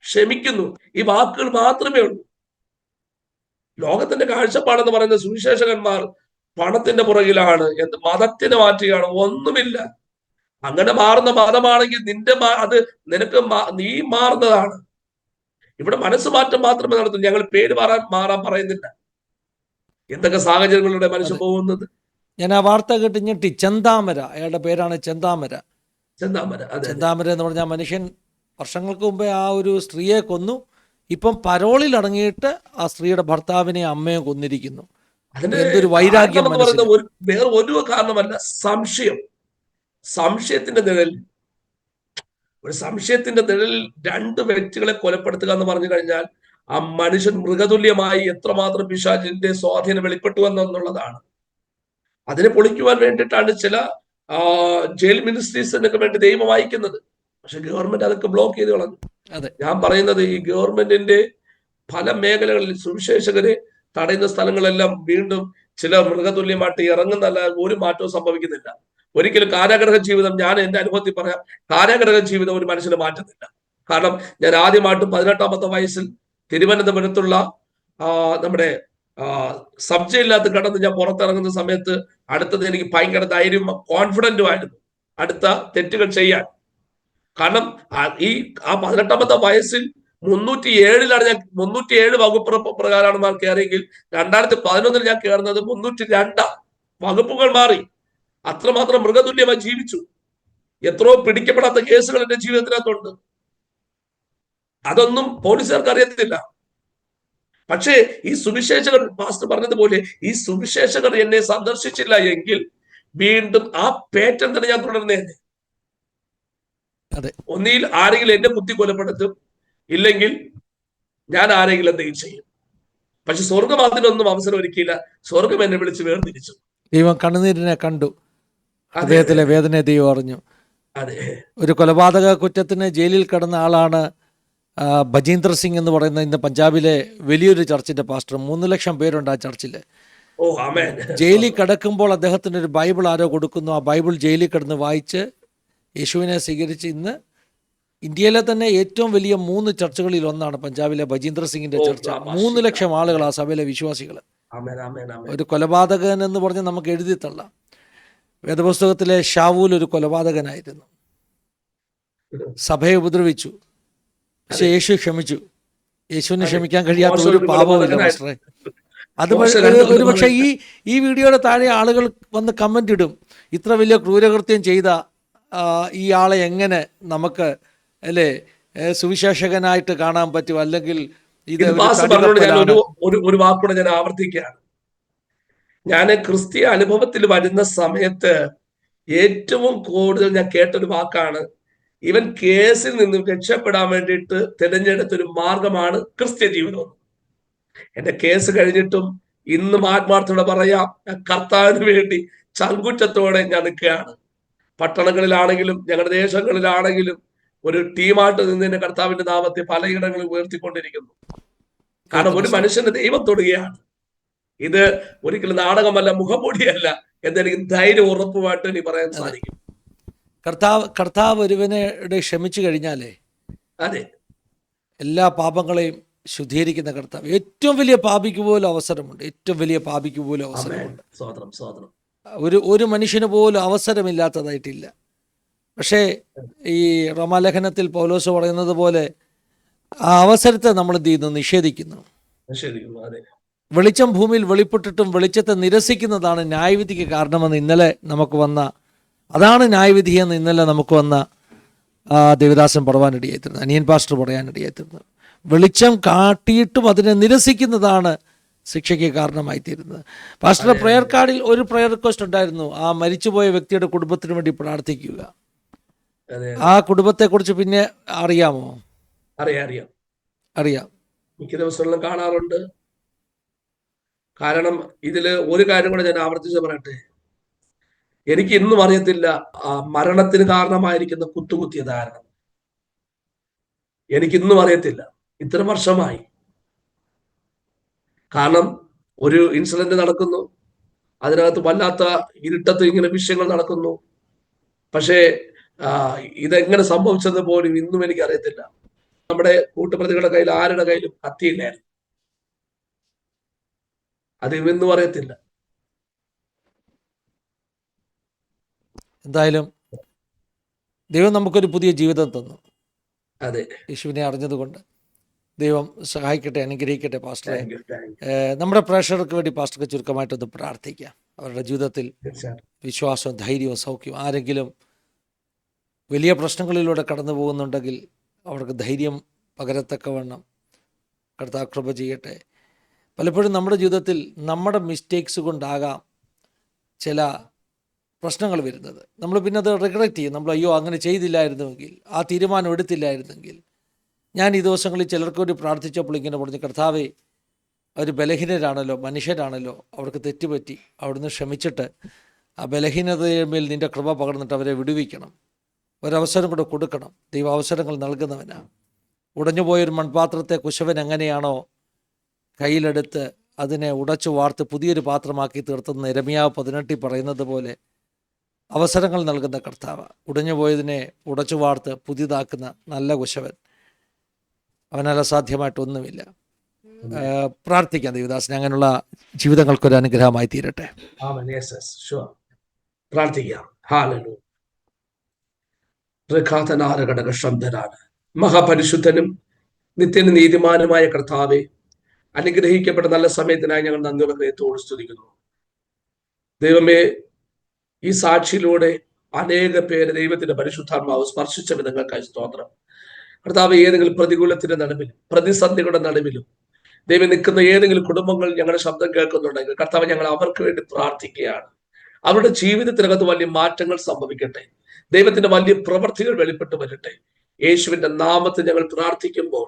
ക്ഷമിക്കുന്നു, ഈ വാക്കുകൾ മാത്രമേ ഉള്ളൂ. ലോകത്തിന്റെ കാഴ്ചപ്പാടെന്ന് പറയുന്ന സുവിശേഷകന്മാർ പണത്തിന്റെ പുറകിലാണ്, എന്ത് മതത്തിന് മാറ്റുകയാണ്, ഒന്നുമില്ല. അങ്ങനെ മാറുന്ന മതമാണെങ്കിൽ അത് നിനക്ക് നീ മാറുന്നതാണ്. ഇവിടെ മനസ്സ് മാറ്റം മാത്രമേ നടത്തുള്ളൂ. ഞങ്ങൾ പേര് മാറാൻ പറയുന്നില്ല. എന്തൊക്കെ സാഹചര്യങ്ങളിലൂടെ മനുഷ്യൻ പോകുന്നത്. ഞാൻ ആ വാർത്ത കേട്ട് ഞെട്ടി. ചെന്താമര, അയാളുടെ പേരാണ് ചെന്താമര. ചെന്താമര, അതെ അതെ. ചെന്താമര എന്ന് പറഞ്ഞാൽ മനുഷ്യൻ വർഷങ്ങൾക്ക് മുമ്പേ ആ ഒരു സ്ത്രീയെ കൊന്നു. ഇപ്പം പരോളിൽ അടങ്ങിയിട്ട് ആ സ്ത്രീയുടെ ഭർത്താവിനെ അമ്മയെ കൊന്നിരിക്കുന്നു. അതിന്റെ എന്തൊരു കാരണം വൈരാഗ്യം എന്ന് മനസ്സിൽ. പറയുന്നത് വേറെ ഒരു കാരണമല്ല, സംശയം. സംശയത്തിന്റെ നിഴലിൽ, ഒരു സംശയത്തിന്റെ നിഴലിൽ രണ്ട് വ്യക്തികളെ കൊലപ്പെടുത്തുക എന്ന് പറഞ്ഞു കഴിഞ്ഞാൽ ആ മനുഷ്യൻ മൃഗതുല്യമായി എത്രമാത്രം പിശാചിന്റെ സ്വാധീനം വെളിപ്പെട്ടു എന്നുള്ളതാണ്. അതിനെ പൊളിക്കുവാൻ വേണ്ടിയിട്ടാണ് ചില ജയിൽ മിനിസ്ട്രീസിനൊക്കെ വേണ്ടി ദൈവം അയക്കുന്നത്. പക്ഷെ ഗവൺമെന്റ് അതൊക്കെ ബ്ലോക്ക് ചെയ്ത് കളഞ്ഞു. അതെ, ഞാൻ പറയുന്നത്, ഈ ഗവൺമെന്റിന്റെ പല മേഖലകളിൽ സുവിശേഷകരെ തടയുന്ന സ്ഥലങ്ങളെല്ലാം വീണ്ടും ചില മൃഗതുല്യമായിട്ട് ഇറങ്ങുന്നല്ല, ഒരു മാറ്റവും സംഭവിക്കുന്നില്ല. ഒരിക്കലും കാരാഗ്രഹ ജീവിതം, ഞാൻ എന്റെ അനുഭവത്തിൽ പറയാം, കാരാഗ്രഹ ജീവിതം ഒരു മനുഷ്യനെ മാറ്റുന്നില്ല. കാരണം ഞാൻ ആദ്യമായിട്ട് 18-ാമത്തെ വയസ്സിൽ തിരുവനന്തപുരത്തുള്ള നമ്മുടെ സബ് ജയിലിനകത്ത് കടന്ന് ഞാൻ പുറത്തിറങ്ങുന്ന സമയത്ത് അടുത്തത് എനിക്ക് ഭയങ്കര ധൈര്യം, കോൺഫിഡന്റും ആയിരുന്നു അടുത്ത തെറ്റുകൾ ചെയ്യാൻ. കാരണം ഈ 18-ാമത്തെ വയസ്സിൽ 307 ഞാൻ 307 വകുപ്പ് പ്രകാരമാണ് കയറിയെങ്കിൽ 2011 ഞാൻ കയറുന്നത് 302 വകുപ്പുകൾ മാറി. അത്രമാത്രം മൃഗതുല്യമായി ജീവിച്ചു. എത്രയോ പിടിക്കപ്പെടാത്ത കേസുകൾ എന്റെ ജീവിതത്തിനകത്തുണ്ട്. അതൊന്നും പോലീസുകാർക്ക് അറിയത്തില്ല. പക്ഷേ ഈ സുവിശേഷകർ, പാസ്റ്റർ പറഞ്ഞതുപോലെ, ഈ സുവിശേഷകർ എന്നെ സന്ദർശിച്ചില്ല എങ്കിൽ വീണ്ടും ആ പേറ്റൻ തന്നെ ഞാൻ തുടർന്നേനെ. ഒന്നിയിൽ ആരെങ്കിലും എന്നെ കുത്തി കൊലപ്പെടുത്തും, ഇല്ലെങ്കിൽ ഞാൻ ആരെങ്കിലും എന്തെങ്കിലും ചെയ്യും. പക്ഷെ സ്വർഗം അതിനൊന്നും അവസരം ഒരുക്കിയില്ല. സ്വർഗം എന്നെ വിളിച്ച് വേർതിരിച്ചു. ദൈവം കണ്ണുനീരിനെ കണ്ടു, അദ്ദേഹത്തിലെ വേദനയെ ദൈവം അറിഞ്ഞു. അതെ, ഒരു കൊലപാതക കുറ്റത്തിന് ജയിലിൽ കിടന്ന ആളാണ് ഭജീന്ദർ സിംഗ് എന്ന് പറയുന്ന ഇന്ന് പഞ്ചാബിലെ വലിയൊരു ചർച്ചിന്റെ പാസ്റ്റർ. 3 ലക്ഷം പേരുണ്ട് ആ ചർച്ചിൽ. ഓ ആമേൻ. ജയിലിൽ കിടക്കുമ്പോൾ അദ്ദേഹത്തിന് ഒരു ബൈബിൾ ആരോ കൊടുക്കുന്നു. ആ ബൈബിൾ ജയിലിൽ കിടന്ന് വായിച്ച് യേശുവിനെ സ്വീകരിച്ച് ഇന്ന് ഇന്ത്യയിലെ തന്നെ ഏറ്റവും വലിയ 3 ചർച്ചുകളിൽ ഒന്നാണ് പഞ്ചാബിലെ ഭജീന്ദർ സിംഗിന്റെ ചർച്ച. 3 ലക്ഷം ആളുകൾ ആ സഭയിലെ വിശ്വാസികൾ. ഒരു കൊലപാതകൻ എന്ന് പറഞ്ഞ് നമുക്ക് എഴുതി തള്ളാം. വേദപുസ്തകത്തിലെ ഷാവൂൽ ഒരു കൊലപാതകനായിരുന്നു. സഭയെ ഉപദ്രവിച്ചു, പക്ഷെ യേശു ക്ഷമിച്ചു. യേശുവിന് ക്ഷമിക്കാൻ കഴിയാത്ത ഒരു പാപവുമില്ല മാസ്റ്ററെ. അത് ഒരുപക്ഷെ ഈ വീഡിയോയുടെ താഴെ ആളുകൾ വന്ന് കമന്റ് ഇടും, ഇത്ര വലിയ ക്രൂരകൃത്യം ചെയ്ത ഈ ആളെ എങ്ങനെ നമുക്ക് അല്ലേ സുവിശേഷകനായിട്ട് കാണാൻ പറ്റും, അല്ലെങ്കിൽ ഇത് ഒരു വാക്കുകൂടെ ഞാൻ ആവർത്തിക്കുകയാണ്. ഞാൻ ക്രിസ്തീയ അനുഭവത്തിൽ വരുന്ന സമയത്ത് ഏറ്റവും കൂടുതൽ ഞാൻ കേട്ടൊരു വാക്കാണ്, ഇവൻ കേസിൽ നിന്ന് രക്ഷപ്പെടാൻ വേണ്ടിയിട്ട് തിരഞ്ഞെടുത്തൊരു മാർഗമാണ് ക്രിസ്ത്യ ജീവിതം. എന്റെ കേസ് കഴിഞ്ഞിട്ടും ഇന്നും ആത്മാർത്ഥത്തോടെ പറയാം, കർത്താവിന് വേണ്ടി ചങ്കുറ്റത്തോടെ ഞാൻ നിൽക്കുകയാണ്. പട്ടണങ്ങളിലാണെങ്കിലും ഞങ്ങളുടെ ദേശങ്ങളിലാണെങ്കിലും ഒരു ടീമായിട്ട് നിന്ന് എന്റെ കർത്താവിന്റെ നാമത്തെ പലയിടങ്ങളിൽ ഉയർത്തിക്കൊണ്ടിരിക്കുന്നു. കാരണം ഒരു മനുഷ്യന്റെ ദൈവം തൊടുകയാണ്. ഇത് ഒരിക്കലും നാടകമല്ല, മുഖംമൂടിയല്ല എന്നെനിക്ക് ധൈര്യം ഉറപ്പുമായിട്ട് എനിക്ക് പറയാൻ സാധിക്കും. കർത്താവ് ഒരുവനെ ക്ഷമിച്ചു കഴിഞ്ഞാലേ അതെ, എല്ലാ പാപങ്ങളെയും ശുദ്ധീകരിക്കുന്ന കർത്താവ്. ഏറ്റവും വലിയ പാപിക്ക് പോലും അവസരമുണ്ട്. ഏറ്റവും വലിയ പാപിക്ക് പോലും അവസരമുണ്ട്. ഒരു മനുഷ്യന് പോലും അവസരമില്ലാത്തതായിട്ടില്ല. പക്ഷേ ഈ റോമാലേഖനത്തിൽ പൗലോസ് പറയുന്നത് പോലെ ആ അവസരത്തെ നമ്മൾ എന്ത് ചെയ്യുന്നു? നിഷേധിക്കുന്നു. വെളിച്ചം ഭൂമിയിൽ വെളിപ്പെട്ടിട്ടും വെളിച്ചത്തെ നിരസിക്കുന്നതാണ് ന്യായവിധിക്ക് കാരണമെന്ന് ഇന്നലെ നമുക്ക് വന്ന, അതാണ് ന്യായവിധി എന്ന് ഇന്നലെ നമുക്ക് വന്ന ദേവദാസൻ പറയാനിടയായിത്തീരുന്നത്, അനിയൻ പാസ്റ്റർ പറയാനിടയായിത്തീരുന്നത്. വെളിച്ചം കാട്ടിയിട്ടും അതിനെ നിരസിക്കുന്നതാണ് ശിക്ഷയ്ക്ക് കാരണമായിത്തീരുന്നത്. പാസ്റ്ററുടെ പ്രെയർ കാർഡിൽ ഒരു പ്രെയർ റിക്വസ്റ്റ് ഉണ്ടായിരുന്നു, ആ മരിച്ചുപോയ വ്യക്തിയുടെ കുടുംബത്തിന് വേണ്ടി പ്രാർത്ഥിക്കുക. ആ കുടുംബത്തെക്കുറിച്ച് പിന്നെ അറിയാമോ? അറിയാം. മിക്ക ദിവസങ്ങളിലും കാണാറുണ്ട്. കാരണം ഇതില് ഒരു കാര്യം കൂടെ ഞാൻ ആവർത്തിച്ച് പറയട്ടെ, എനിക്ക് ഇന്നും അറിയത്തില്ല മരണത്തിന് കാരണമായിരിക്കുന്ന കുത്തുകുത്തിയ ധാരണം. എനിക്കിന്നും അറിയത്തില്ല, ഇത്ര വർഷമായി. കാരണം ഒരു ഇൻസിഡന്റ് നടക്കുന്നു, അതിനകത്ത് വല്ലാത്ത ഇരുട്ടത്ത് ഇങ്ങനെ വിഷയങ്ങൾ നടക്കുന്നു. പക്ഷേ ഇതെങ്ങനെ സംഭവിച്ചത് പോലും ഇന്നും എനിക്കറിയത്തില്ല. നമ്മുടെ കൂട്ടുപ്രതികളുടെ കയ്യിൽ ആരുടെ കയ്യിലും കത്തിയില്ലായിരുന്നു. അത് ഇന്നും അറിയത്തില്ല. എന്തായാലും ദൈവം നമുക്കൊരു പുതിയ ജീവിതം തന്നു. അതെ, യേശുവിനെ അറിഞ്ഞതുകൊണ്ട്. ദൈവം സഹായിക്കട്ടെ, അനുഗ്രഹിക്കട്ടെ പാസ്റ്ററെ. Thank you. നമ്മുടെ പ്രേക്ഷകർക്ക് വേണ്ടി പാസ്റ്റർക്ക് ചുരുക്കമായിട്ടൊന്ന് പ്രാർത്ഥിക്കാം. അവരുടെ ജീവിതത്തിൽ തീർച്ചയായിട്ടും. വിശ്വാസവും ധൈര്യവും സൗഖ്യവും, ആരെങ്കിലും വലിയ പ്രശ്നങ്ങളിലൂടെ കടന്നു പോകുന്നുണ്ടെങ്കിൽ അവർക്ക് ധൈര്യം പകരത്തക്കവണ്ണം കർത്താവ് കൃപ ചെയ്യട്ടെ. പലപ്പോഴും നമ്മുടെ ജീവിതത്തിൽ നമ്മുടെ മിസ്റ്റേക്സ് കൊണ്ടാകാം ചില പ്രശ്നങ്ങൾ വരുന്നത്. നമ്മൾ പിന്നെ അത് റിഗ്രറ്റ് ചെയ്യും. നമ്മൾ അയ്യോ അങ്ങനെ ചെയ്തില്ലായിരുന്നുവെങ്കിൽ, ആ തീരുമാനം എടുത്തില്ലായിരുന്നെങ്കിൽ. ഞാൻ ഈ ദിവസങ്ങളിൽ ചിലർക്ക് വേണ്ടി പ്രാർത്ഥിച്ചപ്പോൾ ഇങ്ങനെ പറഞ്ഞു, കർത്താവേ, അവർ ബലഹീനരാണല്ലോ, മനുഷ്യരാണല്ലോ, അവർക്ക് തെറ്റുപറ്റി, അവിടുന്ന് ക്ഷമിച്ചിട്ട് ആ ബലഹീനതയിൽ നിൻ്റെ കൃപ പകർന്നിട്ട് അവരെ വിടുവിക്കണം, ഒരവസരം കൂടെ കൊടുക്കണം. ദൈവ അവസരങ്ങൾ നൽകുന്നവനാണ്. ഉടഞ്ഞുപോയൊരു മൺപാത്രത്തെ കുശവൻ എങ്ങനെയാണോ കയ്യിലെടുത്ത് അതിനെ ഉടച്ചു വാർത്ത് പുതിയൊരു പാത്രമാക്കി തീർത്തുന്ന യിരെമ്യാവ് 18 പറയുന്നത് പോലെ അവസരങ്ങൾ നൽകുന്ന കർത്താവ്, ഉടഞ്ഞുപോയതിനെ ഉടച്ചു വാർത്ത് പുതിയതാക്കുന്ന നല്ല കുശവൻ. അവനാൽ അസാധ്യമായിട്ടൊന്നുമില്ല. പ്രാർത്ഥിക്കാം ദൈവദാസൻ, അങ്ങനെയുള്ള ജീവിതങ്ങൾക്കൊരു അനുഗ്രഹമായി തീരട്ടെ. ആമേൻ. Yes, sure. പ്രാർത്ഥിക്കാം. ഹല്ലേലൂയ. ഘടകശബ്ദനാണ് മഹാപരിശുദ്ധനും നിത്യനും നീതിമാനുമായ കർത്താവെ, അനുഗ്രഹിക്കപ്പെട്ട നല്ല സമയത്തിനായി ഞങ്ങൾ നന്ദിയുള്ള ഹൃദയത്തോട് സ്തുതിക്കുന്നു. ദൈവമേ, ഈ സാക്ഷിയിലൂടെ അനേക പേര് ദൈവത്തിന്റെ പരിശുദ്ധാത്മാവ് സ്പർശിച്ച വിധങ്ങൾക്കായി സ്തോത്രം. കർത്താവ്, ഏതെങ്കിലും പ്രതികൂലത്തിന്റെ നടുവിലും പ്രതിസന്ധികളുടെ നടുവിലും ദൈവം നിൽക്കുന്ന ഏതെങ്കിലും കുടുംബങ്ങൾ ഞങ്ങളുടെ ശബ്ദം കേൾക്കുന്നുണ്ടെങ്കിൽ കർത്താവ്, ഞങ്ങൾ അവർക്ക് വേണ്ടി പ്രാർത്ഥിക്കുകയാണ്. അവരുടെ ജീവിതത്തിനകത്ത് വലിയ മാറ്റങ്ങൾ സംഭവിക്കട്ടെ. ദൈവത്തിന്റെ വലിയ പ്രവൃത്തികൾ വെളിപ്പെട്ട് വരട്ടെ. യേശുവിന്റെ നാമത്തിൽ ഞങ്ങൾ പ്രാർത്ഥിക്കുമ്പോൾ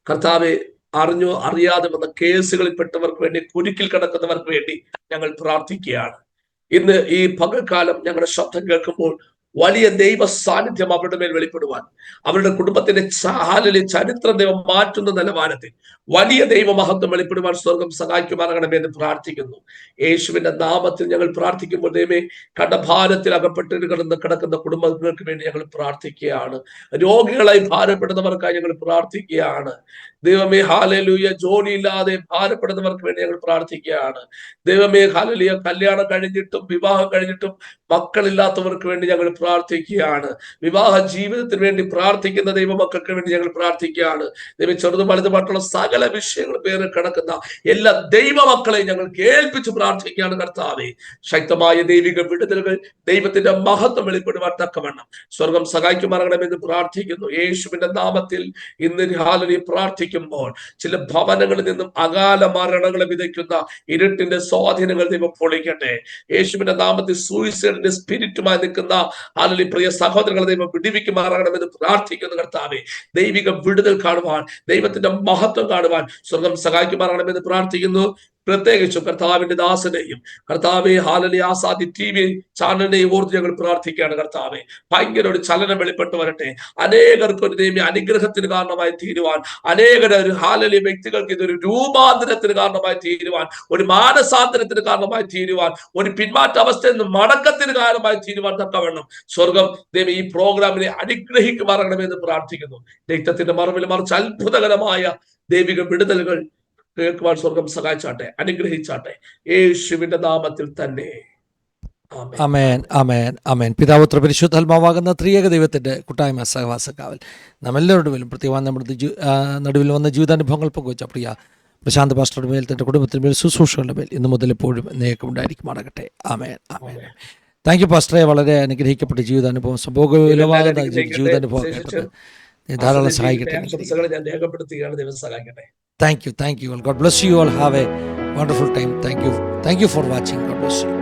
കർത്താവെ, അറിഞ്ഞോ അറിയാതെ വന്ന കേസുകളിൽ പെട്ടവർക്ക് വേണ്ടി, കുരുക്കിൽ കിടക്കുന്നവർക്ക് വേണ്ടി ഞങ്ങൾ പ്രാർത്ഥിക്കുകയാണ്. ഇന്ന് ഈ പകൽക്കാലം ഞങ്ങളുടെ ശബ്ദം കേൾക്കുമ്പോൾ വലിയ ദൈവ സാന്നിധ്യം അവരുടെ മേൽ വെളിപ്പെടുവാൻ, അവരുടെ കുടുംബത്തിന്റെ ചരിത്രം ദൈവം മാറ്റുന്ന നിലവാരത്തിൽ വലിയ ദൈവമഹത്വം വെളിപ്പെടുവാൻ സ്വർഗം സഹായിക്കുമാറാകണമേ എന്ന് പ്രാർത്ഥിക്കുന്നു. യേശുവിന്റെ നാമത്തിൽ ഞങ്ങൾ പ്രാർത്ഥിക്കുമ്പോൾ ദൈവമേ, കടഭാരത്തിൽ അകപ്പെട്ട് കിടക്കുന്ന കുടുംബങ്ങൾക്ക് വേണ്ടി ഞങ്ങൾ പ്രാർത്ഥിക്കുകയാണ്. രോഗികളായി ഭാരപ്പെടുന്നവർക്കായി ഞങ്ങൾ പ്രാർത്ഥിക്കുകയാണ്. ദൈവമേ, ഹല്ലേലൂയ. ജോലിയില്ലാതെ ഭാരപ്പെടുന്നവർക്ക് വേണ്ടി ഞങ്ങൾ പ്രാർത്ഥിക്കുകയാണ്. ദൈവമേ, ഹല്ലേലൂയ. കല്യാണം കഴിഞ്ഞിട്ടും വിവാഹം കഴിഞ്ഞിട്ടും മക്കളില്ലാത്തവർക്ക് വേണ്ടി ഞങ്ങൾ പ്രാർത്ഥിക്കുകയാണ്. വിവാഹ ജീവിതത്തിന് വേണ്ടി പ്രാർത്ഥിക്കുന്ന ദൈവമക്കൾക്ക് വേണ്ടി ഞങ്ങൾ പ്രാർത്ഥിക്കുകയാണ്. ദൈവം, ചെറുതും വലുതുമായിട്ടുള്ള സകല വിഷയങ്ങൾ പേര് കിടക്കുന്ന എല്ലാ ദൈവമക്കളെയും ഞങ്ങൾ കേൾപ്പിച്ച് പ്രാർത്ഥിക്കുകയാണ്. കർത്താവേ, ശക്തമായ ദൈവിക വിടുതലുകൾ, ദൈവത്തിന്റെ മഹത്വം വെളിപ്പെടുവാൻ തക്കവണ്ണം സ്വർഗം സഹായിക്കുമാറാകണമെന്ന് പ്രാർത്ഥിക്കുന്നു. യേശുവിന്റെ നാമത്തിൽ ഇന്ന് ഹല്ലേലൂയ പ്രാർത്ഥിക്കുമ്പോൾ ചില ഭവനങ്ങളിൽ നിന്നും അകാല മരണങ്ങളെ വിതയ്ക്കുന്ന ഇരുട്ടിന്റെ സ്വാധീനങ്ങൾ ദൈവം പൊളിക്കട്ടെ. യേശുവിന്റെ നാമത്തിൽ സൂയിസൈഡിന്റെ സ്പിരിറ്റുമായി നിൽക്കുന്ന ഹല്ലേലൂയ പ്രിയ സഹോദരങ്ങളെ ദൈവം വിടുവിക്കുമാറാകണമെന്ന് പ്രാർത്ഥിക്കുന്നു. കർത്താവേ, ദൈവിക വിടുതൽ കാണുവാൻ, ദൈവത്തിന്റെ മഹത്വം കാണുവാൻ സ്വർഗം സഹായിക്കുമാറാകണമെന്ന് പ്രാർത്ഥിക്കുന്നു. പ്രത്യേകിച്ചും കർത്താവിന്റെ ദാസനെയും കർത്താവെ, ഹല്ലേലൂയ ആസാദി TV ചാനലിനെയും ഓർത്ത് ഞങ്ങൾ പ്രാർത്ഥിക്കുകയാണ്. കർത്താവെ, ഭയങ്കര ഒരു ചലനം വെളിപ്പെട്ട് വരട്ടെ. അനേകർക്ക് ഒരു ദൈവ അനുഗ്രഹത്തിന് കാരണമായി തീരുവാൻ, അനേകര ഒരു ഹല്ലേലൂയ വ്യക്തികൾക്ക് ഇതൊരു രൂപാന്തരത്തിന് കാരണമായി തീരുവാൻ, ഒരു മാനസാന്തരത്തിന് കാരണമായി തീരുവാൻ, ഒരു പിന്മാറ്റ അവസ്ഥയിൽ നിന്ന് മടക്കത്തിന് കാരണമായി തീരുവാൻ തക്കവണ്ണം സ്വർഗം ദൈവം ഈ പ്രോഗ്രാമിനെ അനുഗ്രഹിക്കുമാറാകണമെന്ന് പ്രാർത്ഥിക്കുന്നു. രക്തത്തിന്റെ മറവിൽ മറിച്ച് അത്ഭുതകരമായ ദൈവിക വിടുതലുകൾ കേൾക്കുവാൻ സ്വർഗം സഹായിച്ചാട്ടെ, അനുഗ്രഹിച്ചാട്ടെ. യേശുവിന്റെ നാമത്തിൽ തന്നെ. ആമേൻ, ആമേൻ, ആമേൻ. പിതാപുത്ര പരിശുദ്ധാത്മാവാകുന്ന ത്രിയേക ദൈവത്തിന്റെ കൂട്ടായ്മ സഹവാസക്കാവൽ നമ്മെല്ലാവരുടെ മേലും പ്രത്യേകം നമ്മുടെ നടുവിൽ വന്ന ജീവിതാനുഭവങ്ങൾ പങ്കുവച്ച പ്രിയ പ്രശാന്ത് പാസ്റ്ററുടെ മേൽ, തന്റെ കുടുംബത്തിന്റെ മേൽ, ശുശ്രൂഷകളുടെ മേൽ ഇന്നു മുതൽ എപ്പോഴും എന്നേക്കും ഉണ്ടായിരിക്കുമാറാകട്ടെ. ആമേൻ, ആമേൻ. താങ്ക് യു പാസ്റ്ററെ. വളരെ അനുഗ്രഹിക്കപ്പെട്ട ജീവിതാനുഭവം, സംഭവമാകുന്ന ജീവിതാനുഭവം കേട്ടത് ധാരാളം സഹായിക്കട്ടെ. ഞാൻ രേഖപ്പെടുത്തുകയാണ്. ദൈവം സഹായിക്കട്ടെ. Thank you. God bless you all. Have a wonderful time. Thank you for watching. God bless you.